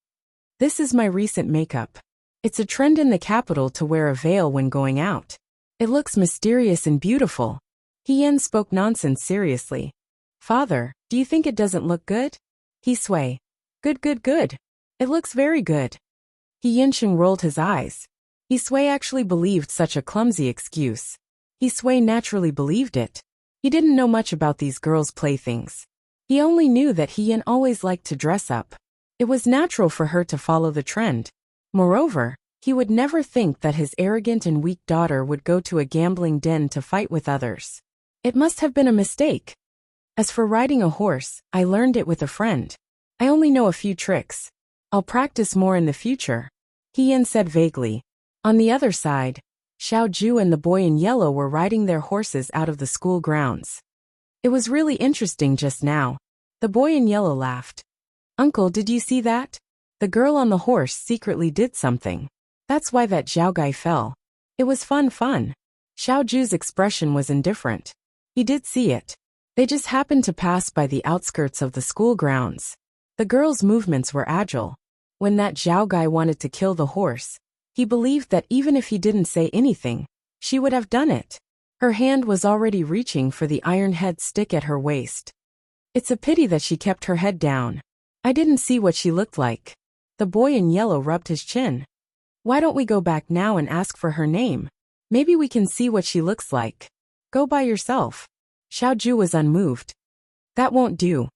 "This is my recent makeup. It's a trend in the capital to wear a veil when going out. It looks mysterious and beautiful." He Yin spoke nonsense seriously. Father, do you think it doesn't look good? He Sui. Good, good, good. It looks very good. He Yinsheng rolled his eyes. He Sui actually believed such a clumsy excuse. He Sui naturally believed it. He didn't know much about these girls' playthings. He only knew that He Yin always liked to dress up. It was natural for her to follow the trend. Moreover, he would never think that his arrogant and weak daughter would go to a gambling den to fight with others. It must have been a mistake. As for riding a horse, I learned it with a friend. I only know a few tricks. I'll practice more in the future, He Yin said vaguely. On the other side, Xiao Ju and the boy in yellow were riding their horses out of the school grounds. It was really interesting just now. The boy in yellow laughed. Uncle, did you see that? The girl on the horse secretly did something. That's why that Zhao guy fell. It was fun. Xiao Ju's expression was indifferent. He did see it. They just happened to pass by the outskirts of the school grounds. The girl's movements were agile. When that Zhao guy wanted to kill the horse, he believed that even if he didn't say anything, she would have done it. Her hand was already reaching for the iron head stick at her waist. It's a pity that she kept her head down. I didn't see what she looked like. The boy in yellow rubbed his chin. Why don't we go back now and ask for her name? Maybe we can see what she looks like. Go by yourself. Xiao Ju was unmoved. That won't do.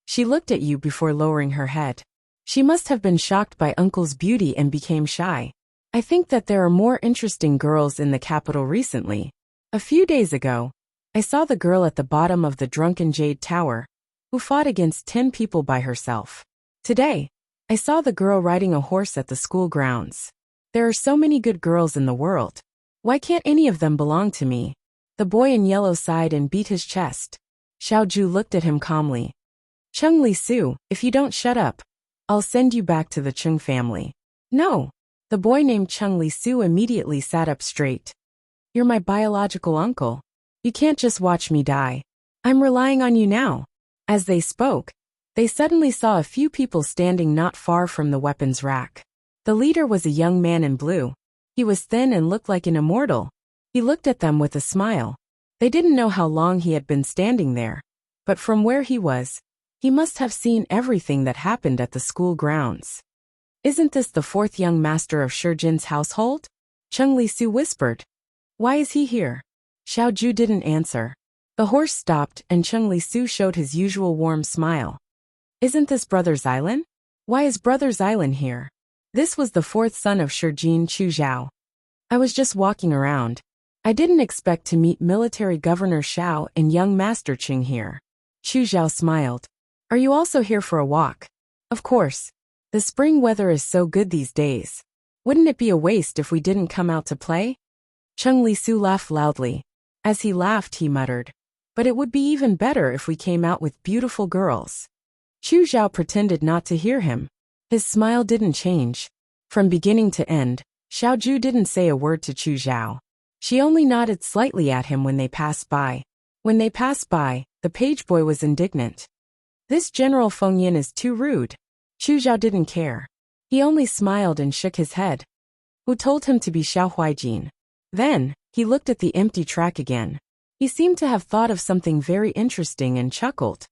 She looked at you before lowering her head. She must have been shocked by Uncle's beauty and became shy. I think that there are more interesting girls in the capital recently. A few days ago, I saw the girl at the bottom of the drunken jade tower, who fought against 10 people by herself. Today, I saw the girl riding a horse at the school grounds. There are so many good girls in the world. Why can't any of them belong to me? The boy in yellow sighed and beat his chest. Xiao Ju looked at him calmly. Chung Li Su, if you don't shut up, I'll send you back to the Chung family. No. The boy named Chung Li Su immediately sat up straight. You're my biological uncle. You can't just watch me die. I'm relying on you now. As they spoke, they suddenly saw a few people standing not far from the weapons rack. The leader was a young man in blue. He was thin and looked like an immortal. He looked at them with a smile. They didn't know how long he had been standing there, but from where he was, he must have seen everything that happened at the school grounds. Isn't this the fourth young master of Shijin's household? Chung Li Su whispered. Why is he here? Xiao Ju didn't answer. The horse stopped and Chung Li Su showed his usual warm smile. Isn't this Brother Xylan? Why is Brother Xylan here? This was the fourth son of Shijin Chu Zhao. I was just walking around. I didn't expect to meet Military Governor Xiao and young Master Qing here. Chu Zhao smiled. Are you also here for a walk? Of course. The spring weather is so good these days. Wouldn't it be a waste if we didn't come out to play? Chung Li Su laughed loudly. As he laughed, he muttered, but it would be even better if we came out with beautiful girls. Chu Zhao pretended not to hear him. His smile didn't change. From beginning to end, Xiao Ju didn't say a word to Chu Zhao. She only nodded slightly at him when they passed by. When they passed by, the page boy was indignant. This General Feng Yin is too rude. Chu Zhao didn't care. He only smiled and shook his head. Who told him to be Xiao Huijin? Then, he looked at the empty track again. He seemed to have thought of something very interesting and chuckled.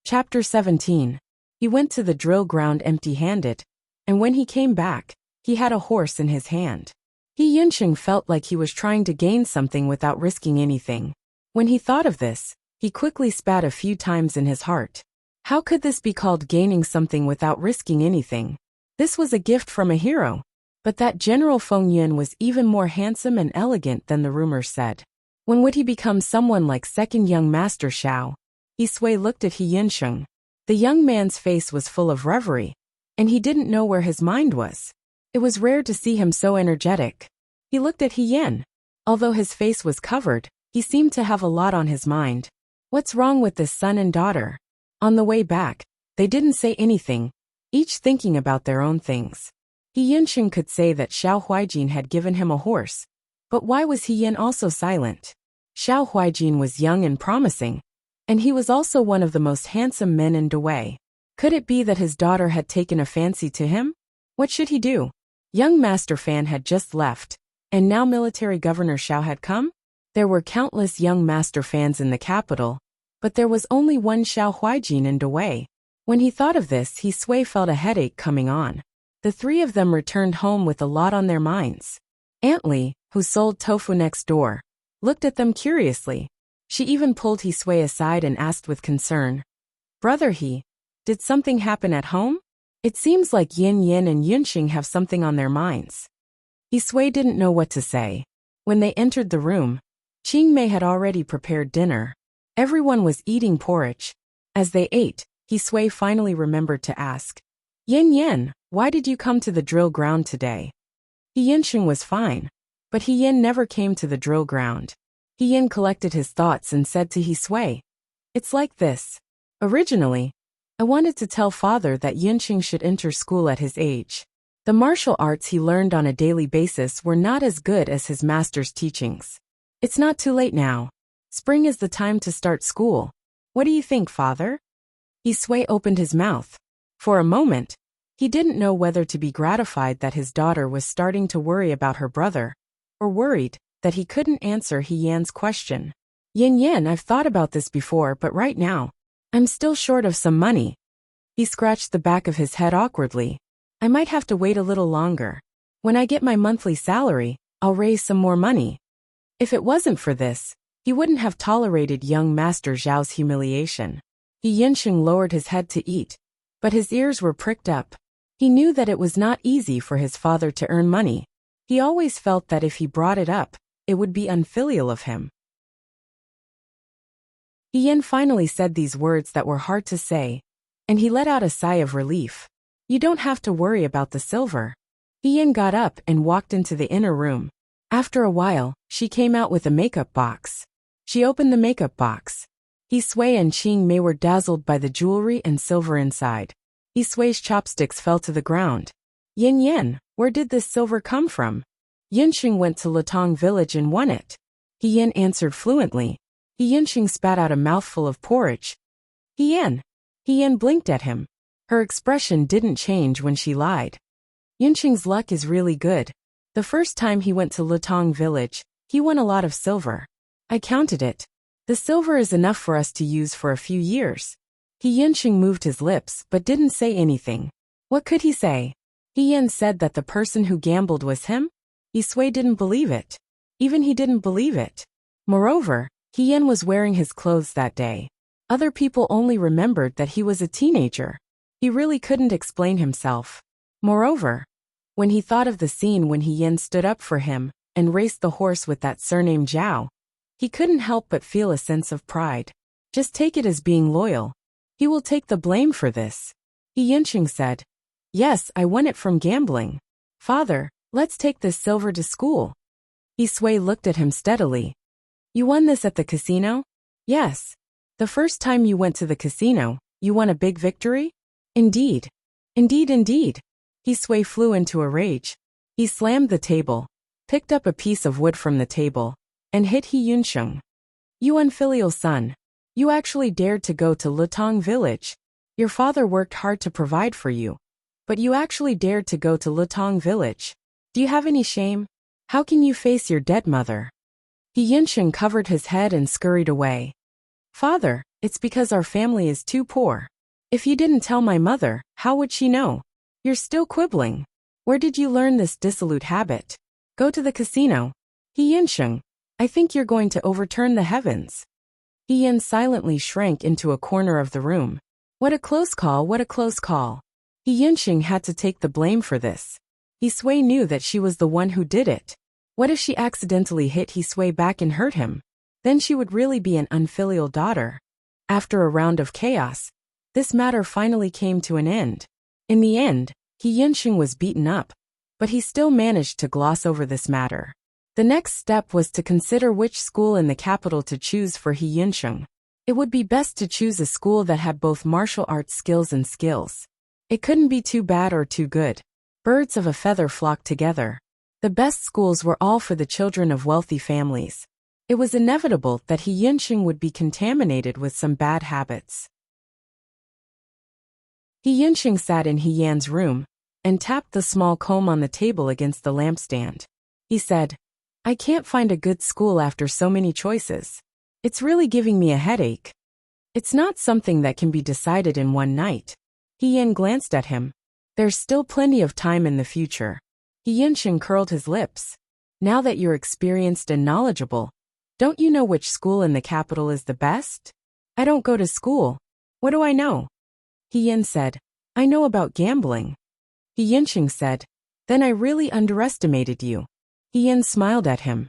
Chapter 17. He went to the drill ground empty-handed, and when he came back, he had a horse in his hand. He Yunsheng felt like he was trying to gain something without risking anything. When he thought of this, he quickly spat a few times in his heart. How could this be called gaining something without risking anything? This was a gift from a hero. But that General Feng Yun was even more handsome and elegant than the rumors said. When would he become someone like second young Master Xiao? He Sui looked at He Yunsheng. The young man's face was full of reverie, and he didn't know where his mind was. It was rare to see him so energetic. He looked at He Yin. Although his face was covered, he seemed to have a lot on his mind. What's wrong with this son and daughter? On the way back, they didn't say anything, each thinking about their own things. He Yunsheng could say that Xiao Huijin had given him a horse, but why was He Yin also silent? Xiao Huijin was young and promising, and he was also one of the most handsome men in Dawei. Could it be that his daughter had taken a fancy to him? What should he do? Young Master Fan had just left, And now military governor Xiao had come? There were countless young master fans in the capital, but there was only one Xiao Huijin in Dawei. When he thought of this, he felt a headache coming on. The three of them returned home with a lot on their minds. Aunt Li, who sold tofu next door, looked at them curiously. She even pulled He Sui aside and asked with concern, "Brother He, did something happen at home? It seems like Yin Yin and Yunxing have something on their minds." He Sui didn't know what to say. When they entered the room, Qing Mei had already prepared dinner. Everyone was eating porridge. As they ate, He Sui finally remembered to ask, "Yin Yin, why did you come to the drill ground today?" He Yunxing was fine, but He Yin never came to the drill ground. He Yin collected his thoughts and said to He Sui, "It's like this. Originally, I wanted to tell father that Yunxing should enter school at his age. The martial arts he learned on a daily basis were not as good as his master's teachings. It's not too late now. Spring is the time to start school. What do you think, father?" He Sui opened his mouth. For a moment, he didn't know whether to be gratified that his daughter was starting to worry about her brother, or worried that he couldn't answer He Yan's question. "Yin Yin, I've thought about this before, but right now, I'm still short of some money." He scratched the back of his head awkwardly. "I might have to wait a little longer. When I get my monthly salary, I'll raise some more money." If it wasn't for this, he wouldn't have tolerated young Master Zhao's humiliation. He Yunxing lowered his head to eat, but his ears were pricked up. He knew that it was not easy for his father to earn money. He always felt that if he brought it up, it would be unfilial of him. He Yin finally said these words that were hard to say, and he let out a sigh of relief. "You don't have to worry about the silver." He Yin got up and walked into the inner room. After a while, she came out with a makeup box. She opened the makeup box. He Sui and Qing Mei were dazzled by the jewelry and silver inside. He Sui's chopsticks fell to the ground. "Yin Yin, where did this silver come from?" "Yunxing went to Latong village and won it." He Yin answered fluently. He Yunxing spat out a mouthful of porridge. He Yin blinked at him. Her expression didn't change when she lied. "Yunxing's luck is really good. The first time he went to Latong village, he won a lot of silver. I counted it. The silver is enough for us to use for a few years." He Yunxing moved his lips but didn't say anything. What could he say? He Yin said that the person who gambled was him? He Sui didn't believe it. Even he didn't believe it. Moreover, He Yin was wearing his clothes that day. Other people only remembered that he was a teenager. He really couldn't explain himself. Moreover, when he thought of the scene when He Yin stood up for him and raced the horse with that surname Zhao, he couldn't help but feel a sense of pride. Just take it as being loyal. He will take the blame for this. He Yunxing said, "Yes, I won it from gambling. Father, let's take this silver to school." He Sui looked at him steadily. "You won this at the casino?" "Yes. The first time you went to the casino, you won a big victory?" "Indeed. Indeed, indeed." He Sui flew into a rage. He slammed the table, picked up a piece of wood from the table, and hit He Yunxing. "You unfilial son. You actually dared to go to Latong village. Your father worked hard to provide for you, but you actually dared to go to Latong village. Do you have any shame? How can you face your dead mother?" He Yunxing covered his head and scurried away. "Father, it's because our family is too poor. If you didn't tell my mother, how would she know? You're still quibbling. Where did you learn this dissolute habit? Go to the casino." He Yunxing, "I think you're going to overturn the heavens." He Yin silently shrank into a corner of the room. What a close call, what a close call. He Yunxing had to take the blame for this. He Sui knew that she was the one who did it. What if she accidentally hit He Sui back and hurt him? Then she would really be an unfilial daughter. After a round of chaos, this matter finally came to an end. In the end, He Yunxing was beaten up, but he still managed to gloss over this matter. The next step was to consider which school in the capital to choose for He Yunxing. It would be best to choose a school that had both martial arts skills and skills. It couldn't be too bad or too good. Birds of a feather flocked together. The best schools were all for the children of wealthy families. It was inevitable that He Yunxing would be contaminated with some bad habits. He Yunxing sat in He Yan's room and tapped the small comb on the table against the lampstand. He said, I can't find a good school after so many choices. It's really giving me a headache. It's not something that can be decided in one night. He Yin glanced at him. There's still plenty of time in the future. He Yinshin curled his lips. Now that you're experienced and knowledgeable, don't you know which school in the capital is the best? I don't go to school. What do I know? He Yin said, I know about gambling. He Yinshin said, then I really underestimated you. He Yin smiled at him.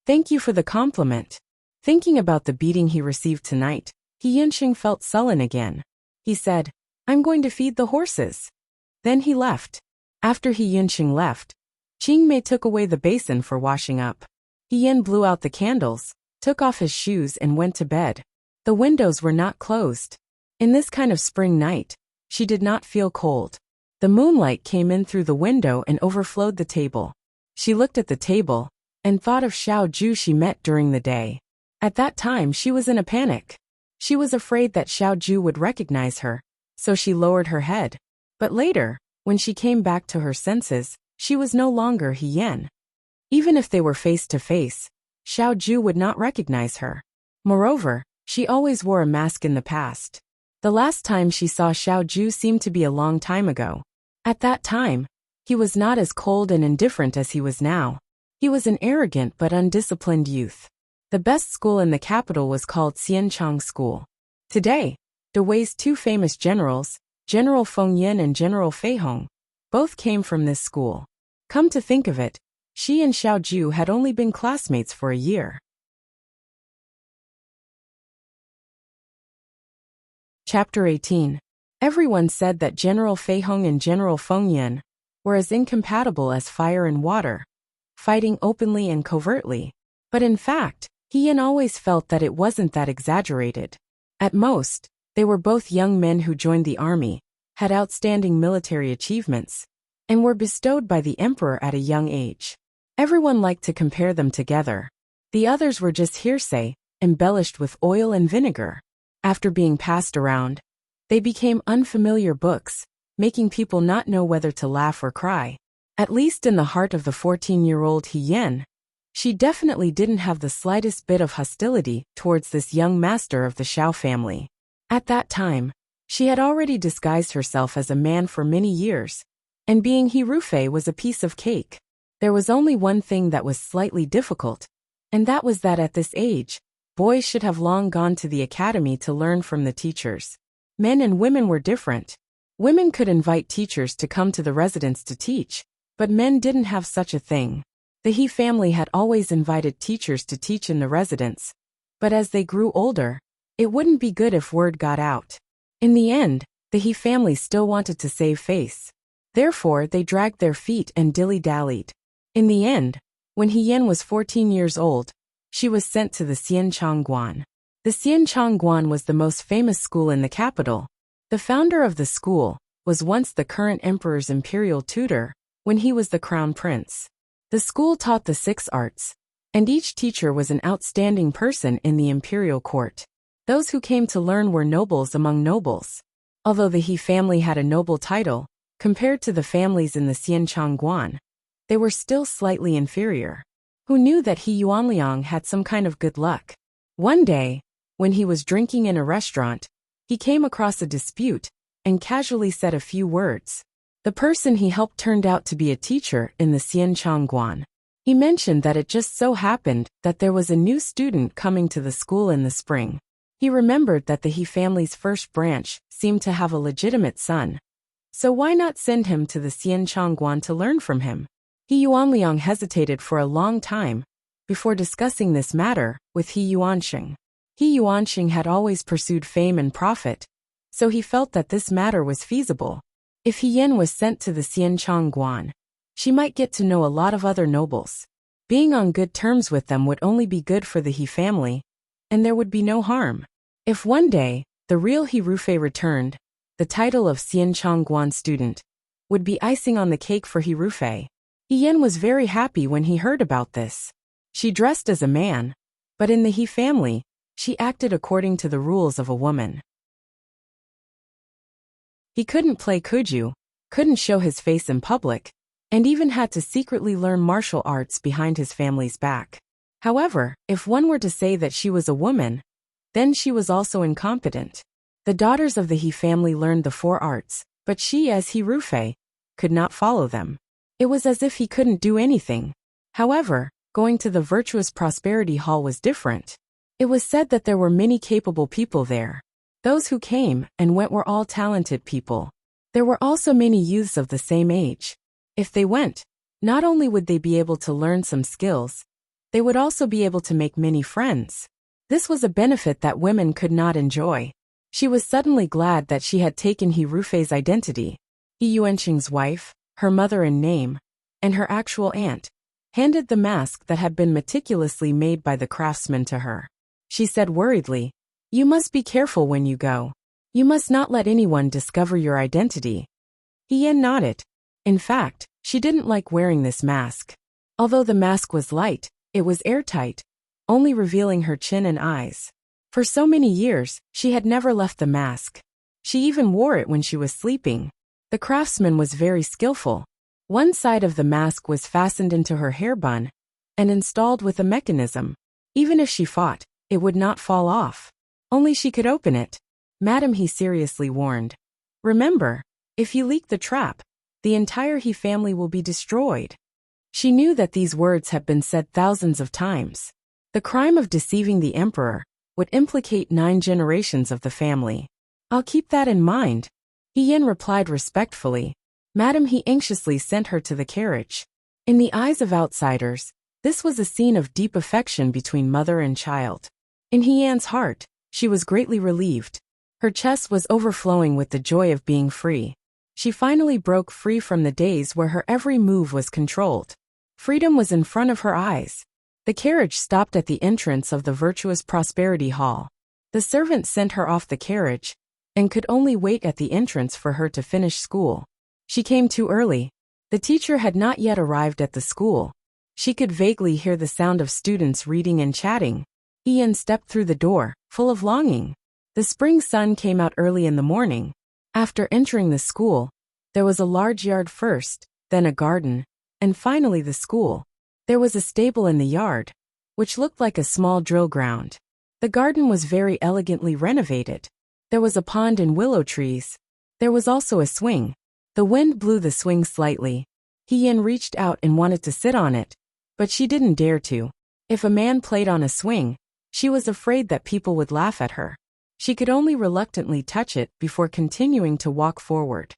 Thank you for the compliment. Thinking about the beating he received tonight, He Yinshin felt sullen again. He said, I'm going to feed the horses. Then he left. After He Yinshin left, Qingmei took away the basin for washing up. He Yin blew out the candles, took off his shoes and went to bed. The windows were not closed. In this kind of spring night, she did not feel cold. The moonlight came in through the window and overflowed the table. She looked at the table and thought of Xiao Ju she met during the day. At that time she was in a panic. She was afraid that Xiao Ju would recognize her, so she lowered her head. But later, when she came back to her senses, she was no longer He Yin. Even if they were face to face, Xiao Ju would not recognize her. Moreover, she always wore a mask in the past. The last time she saw Xiao Ju seemed to be a long time ago. At that time, he was not as cold and indifferent as he was now. He was an arrogant but undisciplined youth. The best school in the capital was called Xianchang School. Today, Dawei's two famous generals, General Feng Yin and General Fei Hong, both came from this school. Come to think of it, she and Xiao Ju had only been classmates for a year. Chapter 18. Everyone said that General Fei Hong and General Feng Yin were as incompatible as fire and water, fighting openly and covertly. But in fact, He Yin always felt that it wasn't that exaggerated. At most, they were both young men who joined the army, had outstanding military achievements, and were bestowed by the emperor at a young age. Everyone liked to compare them together. The others were just hearsay, embellished with oil and vinegar. After being passed around, they became unfamiliar books, making people not know whether to laugh or cry. At least in the heart of the 14-year-old He Yin, she definitely didn't have the slightest bit of hostility towards this young master of the Xiao family. At that time, she had already disguised herself as a man for many years, and being He Rufei was a piece of cake. There was only one thing that was slightly difficult, and that was that at this age, boys should have long gone to the academy to learn from the teachers. Men and women were different. Women could invite teachers to come to the residence to teach, but men didn't have such a thing. The He family had always invited teachers to teach in the residence, but as they grew older, it wouldn't be good if word got out. In the end, the He family still wanted to save face. Therefore, they dragged their feet and dilly-dallied. In the end, when He Yin was 14 years old, she was sent to the Xianchang Guan. The Xianchang Guan was the most famous school in the capital. The founder of the school was once the current emperor's imperial tutor when he was the crown prince. The school taught the 6 arts, and each teacher was an outstanding person in the imperial court. Those who came to learn were nobles among nobles. Although the He family had a noble title, compared to the families in the Xianchang Guan, they were still slightly inferior. Who knew that He Yuanliang had some kind of good luck? One day, when he was drinking in a restaurant, he came across a dispute and casually said a few words. The person he helped turned out to be a teacher in the Xianchang Guan. He mentioned that it just so happened that there was a new student coming to the school in the spring. He remembered that the He family's first branch seemed to have a legitimate son. So why not send him to the Xianchang Guan to learn from him? He Yuanliang hesitated for a long time before discussing this matter with He Yuanxing. He Yuanxing had always pursued fame and profit, so he felt that this matter was feasible. If He Yin was sent to the Xianchang Guan, she might get to know a lot of other nobles. Being on good terms with them would only be good for the He family, and there would be no harm. If one day, the real He Rufei returned, the title of Xianchang Guan student would be icing on the cake for He Rufei. He Yin was very happy when he heard about this. She dressed as a man, but in the He family, she acted according to the rules of a woman. He couldn't play kuju, couldn't show his face in public, and even had to secretly learn martial arts behind his family's back. However, if one were to say that she was a woman, then she was also incompetent. The daughters of the He family learned the 4 arts, but she, as He Rufei, could not follow them. It was as if he couldn't do anything. However, going to the Virtuous Prosperity Hall was different. It was said that there were many capable people there. Those who came and went were all talented people. There were also many youths of the same age. If they went, not only would they be able to learn some skills, they would also be able to make many friends. This was a benefit that women could not enjoy. She was suddenly glad that she had taken He Rufei's identity. He Yuanqing's wife, her mother in name, and her actual aunt, handed the mask that had been meticulously made by the craftsman to her. She said worriedly, "You must be careful when you go. You must not let anyone discover your identity." He Yan nodded. In fact, she didn't like wearing this mask. Although the mask was light, it was airtight, only revealing her chin and eyes. For so many years, she had never left the mask. She even wore it when she was sleeping. The craftsman was very skillful. One side of the mask was fastened into her hair bun and installed with a mechanism. Even if she fought, it would not fall off. Only she could open it. "Madam," he seriously warned. "Remember, if you leak the trap, the entire He family will be destroyed." She knew that these words had been said thousands of times. The crime of deceiving the emperor would implicate 9 generations of the family. "I'll keep that in mind," He Yan replied respectfully. "Madam," he anxiously sent her to the carriage. In the eyes of outsiders, this was a scene of deep affection between mother and child. In He Yan's heart, she was greatly relieved. Her chest was overflowing with the joy of being free. She finally broke free from the days where her every move was controlled. Freedom was in front of her eyes. The carriage stopped at the entrance of the Virtuous Prosperity Hall. The servant sent her off the carriage and could only wait at the entrance for her to finish school. She came too early. The teacher had not yet arrived at the school. She could vaguely hear the sound of students reading and chatting. Ian stepped through the door, full of longing. The spring sun came out early in the morning. After entering the school, there was a large yard first, then a garden, and finally the school. There was a stable in the yard, which looked like a small drill ground. The garden was very elegantly renovated. There was a pond and willow trees. There was also a swing. The wind blew the swing slightly. Hien reached out and wanted to sit on it, but she didn't dare to. If a man played on a swing, she was afraid that people would laugh at her. She could only reluctantly touch it before continuing to walk forward.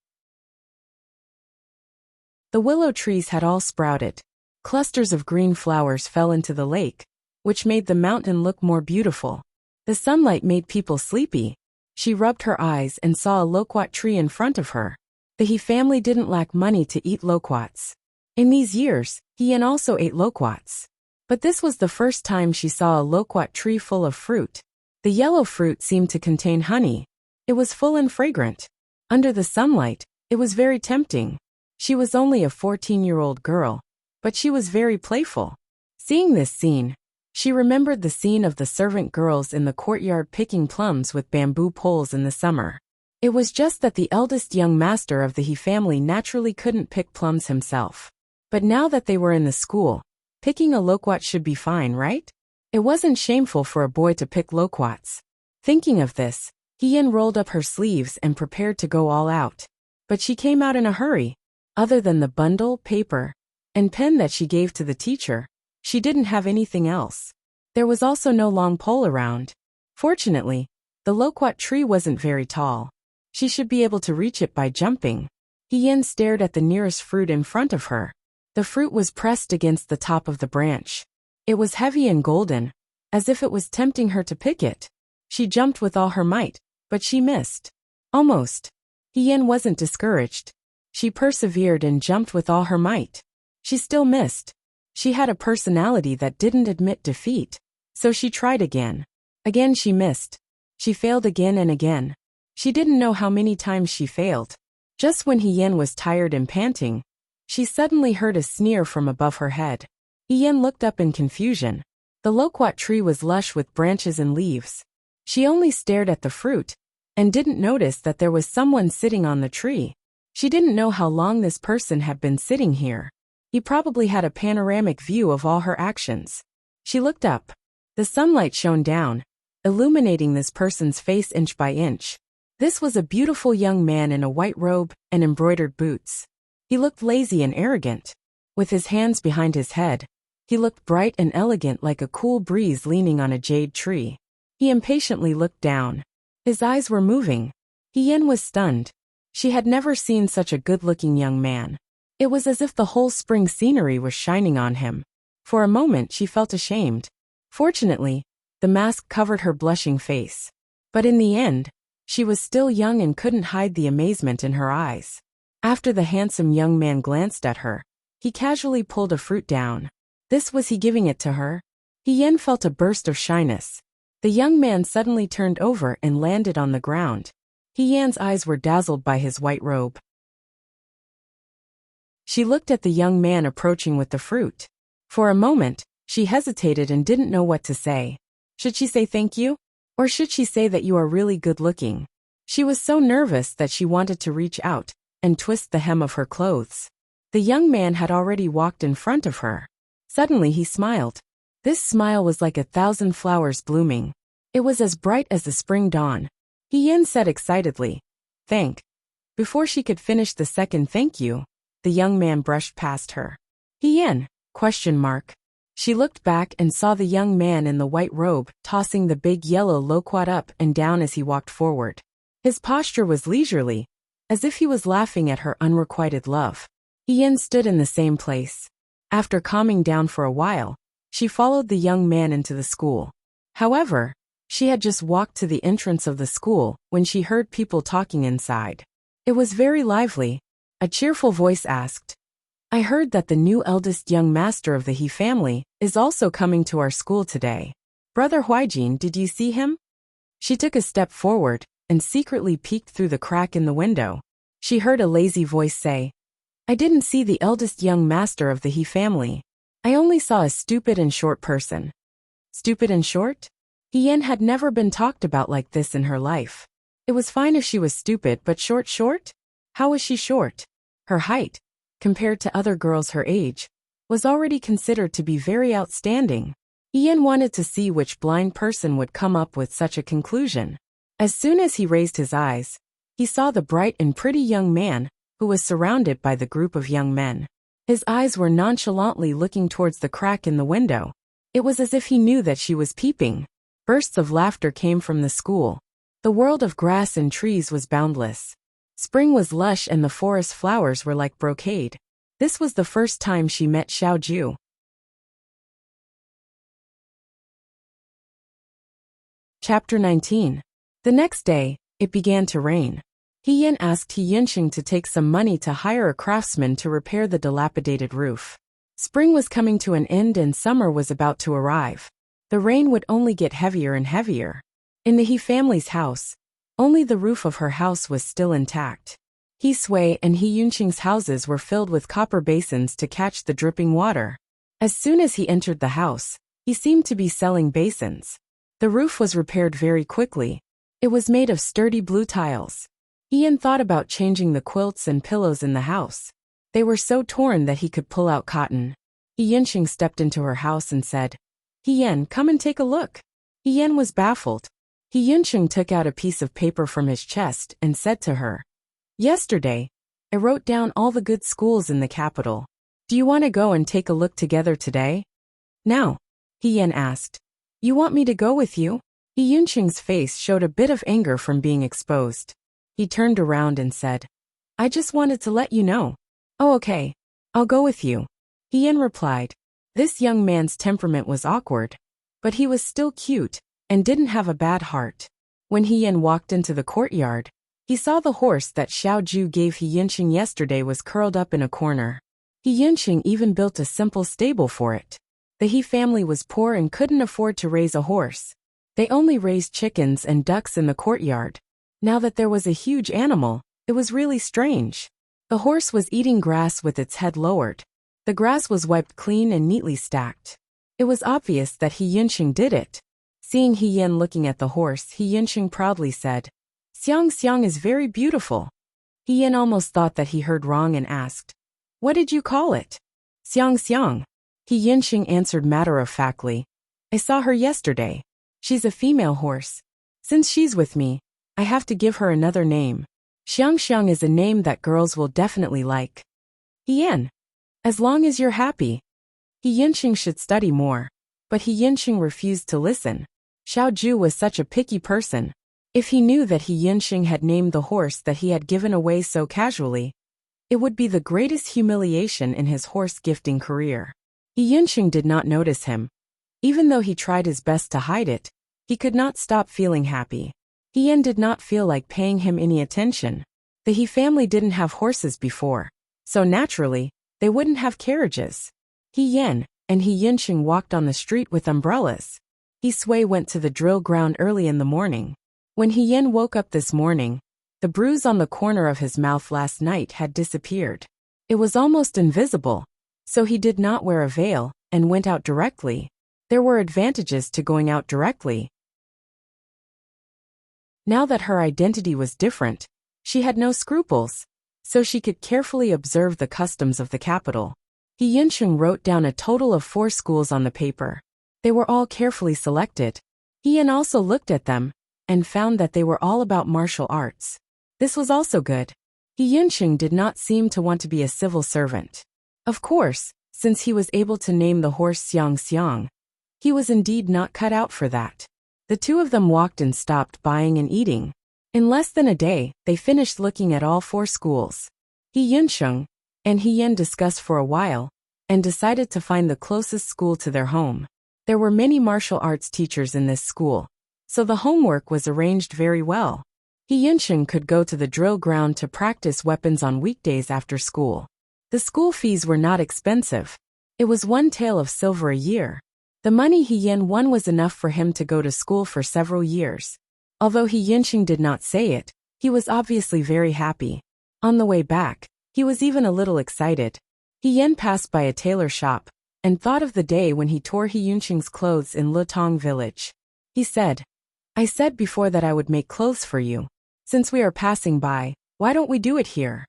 The willow trees had all sprouted. Clusters of green flowers fell into the lake, which made the mountain look more beautiful. The sunlight made people sleepy. She rubbed her eyes and saw a loquat tree in front of her. The He family didn't lack money to eat loquats. In these years, Hien also ate loquats. But this was the first time she saw a loquat tree full of fruit. The yellow fruit seemed to contain honey. It was full and fragrant. Under the sunlight, it was very tempting. She was only a 14-year-old girl, but she was very playful. Seeing this scene, she remembered the scene of the servant girls in the courtyard picking plums with bamboo poles in the summer. It was just that the eldest young master of the He family naturally couldn't pick plums himself. But now that they were in the school, picking a loquat should be fine, right? It wasn't shameful for a boy to pick loquats. Thinking of this, Hien rolled up her sleeves and prepared to go all out. But she came out in a hurry. Other than the bundle, paper, and pen that she gave to the teacher, she didn't have anything else. There was also no long pole around. Fortunately, the loquat tree wasn't very tall. She should be able to reach it by jumping. Hien stared at the nearest fruit in front of her. The fruit was pressed against the top of the branch. It was heavy and golden, as if it was tempting her to pick it. She jumped with all her might, but she missed. Almost. Hien wasn't discouraged. She persevered and jumped with all her might. She still missed. She had a personality that didn't admit defeat. So she tried again. Again she missed. She failed again and again. She didn't know how many times she failed. Just when Hien was tired and panting, she suddenly heard a sneer from above her head. Hien looked up in confusion. The loquat tree was lush with branches and leaves. She only stared at the fruit, and didn't notice that there was someone sitting on the tree. She didn't know how long this person had been sitting here. He probably had a panoramic view of all her actions. She looked up. The sunlight shone down, illuminating this person's face inch by inch. This was a beautiful young man in a white robe and embroidered boots. He looked lazy and arrogant. With his hands behind his head, he looked bright and elegant like a cool breeze leaning on a jade tree. He impatiently looked down. His eyes were moving. Hien was stunned. She had never seen such a good-looking young man. It was as if the whole spring scenery was shining on him. For a moment she felt ashamed. Fortunately, the mask covered her blushing face. But in the end, she was still young and couldn't hide the amazement in her eyes. After the handsome young man glanced at her, he casually pulled a fruit down. This was he giving it to her? Hien felt a burst of shyness. The young man suddenly turned over and landed on the ground. Hien's eyes were dazzled by his white robe. She looked at the young man approaching with the fruit. For a moment, she hesitated and didn't know what to say. Should she say thank you? Or should she say that you are really good looking? She was so nervous that she wanted to reach out and twist the hem of her clothes. The young man had already walked in front of her. Suddenly he smiled. This smile was like 1,000 flowers blooming. It was as bright as the spring dawn. Hien said excitedly, "Thank." Before she could finish the second thank you, the young man brushed past her. "Hien?" ? She looked back and saw the young man in the white robe tossing the big yellow loquat up and down as he walked forward. His posture was leisurely, as if he was laughing at her unrequited love. Hien stood in the same place. After calming down for a while, she followed the young man into the school. However, she had just walked to the entrance of the school when she heard people talking inside. It was very lively. A cheerful voice asked, "I heard that the new eldest young master of the He family is also coming to our school today. Brother Huijin, did you see him?" She took a step forward and secretly peeked through the crack in the window. She heard a lazy voice say, "I didn't see the eldest young master of the He family. I only saw a stupid and short person." Stupid and short? Hien had never been talked about like this in her life. It was fine if she was stupid, but short? How was she short? Her height, compared to other girls her age, was already considered to be very outstanding. Hien wanted to see which blind person would come up with such a conclusion. As soon as he raised his eyes, he saw the bright and pretty young man, who was surrounded by the group of young men. His eyes were nonchalantly looking towards the crack in the window. It was as if he knew that she was peeping. Bursts of laughter came from the school. The world of grass and trees was boundless. Spring was lush and the forest flowers were like brocade. This was the first time she met Xiao Ju. Chapter 19. The next day, it began to rain. Hien asked He Yinxing to take some money to hire a craftsman to repair the dilapidated roof. Spring was coming to an end and summer was about to arrive. The rain would only get heavier and heavier. In the He family's house, only the roof of her house was still intact. He Sui and He Yunqing's houses were filled with copper basins to catch the dripping water. As soon as he entered the house, he seemed to be selling basins. The roof was repaired very quickly. It was made of sturdy blue tiles. Hien thought about changing the quilts and pillows in the house. They were so torn that he could pull out cotton. He Yinxing stepped into her house and said, "Hien, come and take a look." Hien was baffled. He Yinxing took out a piece of paper from his chest and said to her, "Yesterday, I wrote down all the good schools in the capital. Do you want to go and take a look together today?" "Now?" Hien asked. "You want me to go with you?" He Yinxing's face showed a bit of anger from being exposed. He turned around and said, "I just wanted to let you know." "Oh, okay. I'll go with you." Hien replied. This young man's temperament was awkward, but he was still cute and didn't have a bad heart. When Hien walked into the courtyard, he saw the horse that Xiao Ju gave He Yinxing yesterday was curled up in a corner. He Yinxing even built a simple stable for it. The He family was poor and couldn't afford to raise a horse. They only raised chickens and ducks in the courtyard. Now that there was a huge animal, it was really strange. The horse was eating grass with its head lowered. The grass was wiped clean and neatly stacked. It was obvious that He Yinxing did it. Seeing Hien looking at the horse, He Yinxing proudly said, "Xiang Xiang is very beautiful." He Yin almost thought that he heard wrong and asked, "What did you call it?" "Xiang Xiang." He Yinxing answered matter-of-factly. "I saw her yesterday. She's a female horse. Since she's with me, I have to give her another name. Xiang Xiang is a name that girls will definitely like." He Yin. As long as you're happy. He Yinxing should study more. But He Yinxing refused to listen. Xiao Ju was such a picky person. If he knew that He Yinxing had named the horse that he had given away so casually, it would be the greatest humiliation in his horse gifting career. He Yinxing did not notice him. Even though he tried his best to hide it, he could not stop feeling happy. He Yin did not feel like paying him any attention. The He family didn't have horses before, so naturally, they wouldn't have carriages. He Yin and He Yinxing walked on the street with umbrellas. He Sui went to the drill ground early in the morning. When He Yin woke up this morning, the bruise on the corner of his mouth last night had disappeared. It was almost invisible, so he did not wear a veil and went out directly. There were advantages to going out directly. Now that her identity was different, she had no scruples, so she could carefully observe the customs of the capital. He Yinxing wrote down a total of 4 schools on the paper. They were all carefully selected. He Yin also looked at them and found that they were all about martial arts. This was also good. He Yinxing did not seem to want to be a civil servant. Of course, since he was able to name the horse Xiang Xiang, he was indeed not cut out for that. The two of them walked and stopped buying and eating. In less than a day, they finished looking at all 4 schools. He Yinxing and He Yin discussed for a while and decided to find the closest school to their home. There were many martial arts teachers in this school, so the homework was arranged very well. He Yinxing could go to the drill ground to practice weapons on weekdays after school. The school fees were not expensive. It was 1 tael of silver a year. The money He Yin won was enough for him to go to school for several years. Although He Yinxing did not say it, he was obviously very happy. On the way back, he was even a little excited. He Yin passed by a tailor shop and thought of the day when he tore He Yinxing's clothes in Lutong village. He said, "I said before that I would make clothes for you. Since we are passing by, why don't we do it here?"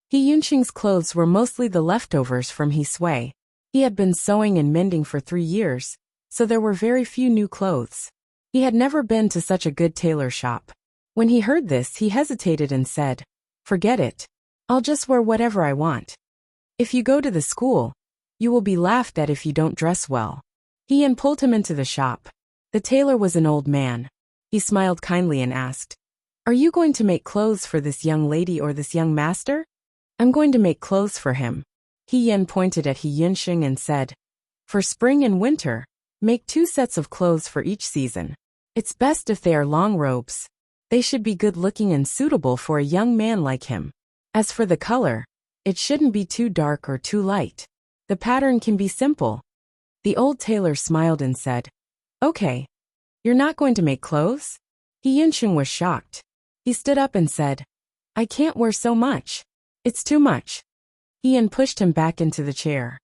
He Yinxing's clothes were mostly the leftovers from He Sui. He had been sewing and mending for 3 years, so there were very few new clothes. He had never been to such a good tailor shop. When he heard this, he hesitated and said, "Forget it. I'll just wear whatever I want. If you go to the school, you will be laughed at if you don't dress well." He Yin pulled him into the shop. The tailor was an old man. He smiled kindly and asked, "Are you going to make clothes for this young lady or this young master?" "I'm going to make clothes for him." He Yin pointed at He Yinxing and said, "For spring and winter, make 2 sets of clothes for each season. It's best if they are long robes. They should be good-looking and suitable for a young man like him. As for the color, it shouldn't be too dark or too light. The pattern can be simple." The old tailor smiled and said, "Okay. You're not going to make clothes?" He Yinxing was shocked. He stood up and said, "I can't wear so much. It's too much." He Yin pushed him back into the chair.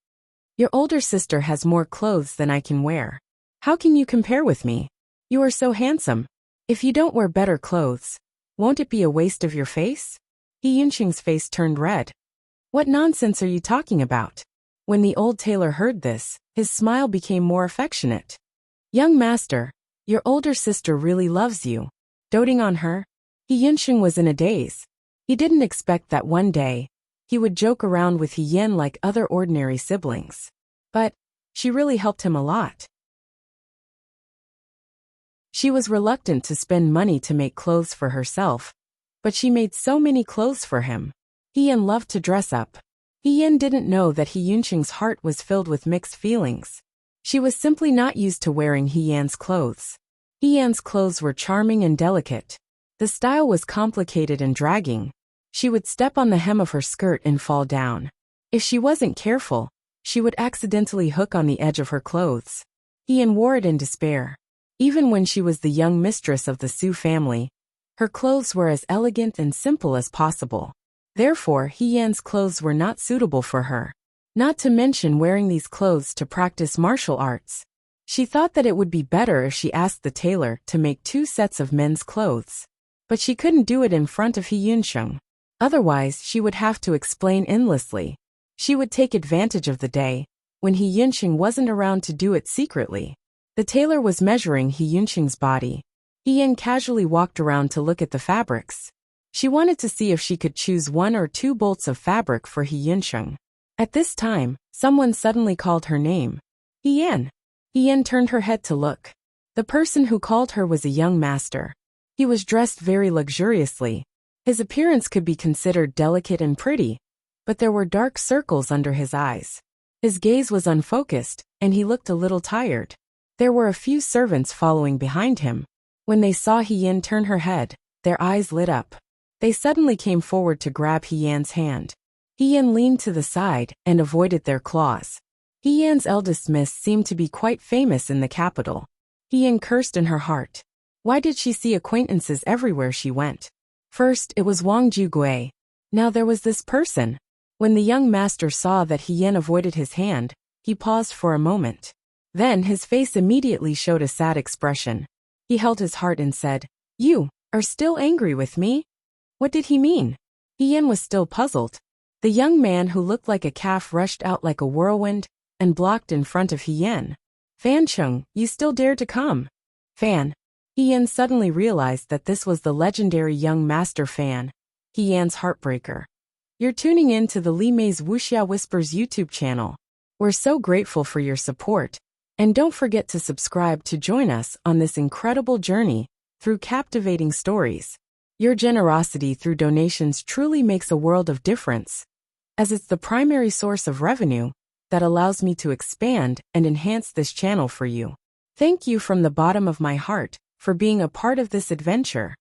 "Your older sister has more clothes than I can wear. How can you compare with me? You are so handsome. If you don't wear better clothes, won't it be a waste of your face?" He Yinxing's face turned red. "What nonsense are you talking about?" When the old tailor heard this, his smile became more affectionate. "Young master, your older sister really loves you." Doting on her, He Yinxing was in a daze. He didn't expect that one day, he would joke around with He Yin like other ordinary siblings. But she really helped him a lot. She was reluctant to spend money to make clothes for herself, but she made so many clothes for him. He Yin loved to dress up. He Yin didn't know that He Yinxing's heart was filled with mixed feelings. She was simply not used to wearing He Yan's clothes. He Yan's clothes were charming and delicate. The style was complicated and dragging. She would step on the hem of her skirt and fall down. If she wasn't careful, she would accidentally hook on the edge of her clothes. He Yin wore it in despair. Even when she was the young mistress of the Su family, her clothes were as elegant and simple as possible. Therefore, He Yan's clothes were not suitable for her. Not to mention wearing these clothes to practice martial arts. She thought that it would be better if she asked the tailor to make 2 sets of men's clothes. But she couldn't do it in front of He Yinxing. Otherwise, she would have to explain endlessly. She would take advantage of the day when He Yunqing wasn't around to do it secretly. The tailor was measuring He Yunqing's body. He Yin casually walked around to look at the fabrics. She wanted to see if she could choose 1 or 2 bolts of fabric for He Yunqing. At this time, someone suddenly called her name. He Yin. He Yin turned her head to look. The person who called her was a young master. He was dressed very luxuriously. His appearance could be considered delicate and pretty, but there were dark circles under his eyes. His gaze was unfocused, and he looked a little tired. There were a few servants following behind him. When they saw He Yin turn her head, their eyes lit up. They suddenly came forward to grab He Yan's hand. He Yin leaned to the side and avoided their claws. He Yan's eldest miss seemed to be quite famous in the capital. He Yin cursed in her heart. Why did she see acquaintances everywhere she went? First, it was Wang Jugui. Now there was this person. When the young master saw that He Yin avoided his hand, he paused for a moment. Then his face immediately showed a sad expression. He held his heart and said, "You are still angry with me?" What did he mean? He Yin was still puzzled. The young man who looked like a calf rushed out like a whirlwind and blocked in front of He Yin. "Fan Chung, you still dare to come?" Fan. He Yin suddenly realized that this was the legendary young master Fan, He Yan's heartbreaker. You're tuning in to the Li Mei's Wuxia Whispers YouTube channel. We're so grateful for your support. And don't forget to subscribe to join us on this incredible journey through captivating stories. Your generosity through donations truly makes a world of difference, as it's the primary source of revenue that allows me to expand and enhance this channel for you. Thank you from the bottom of my heart for being a part of this adventure.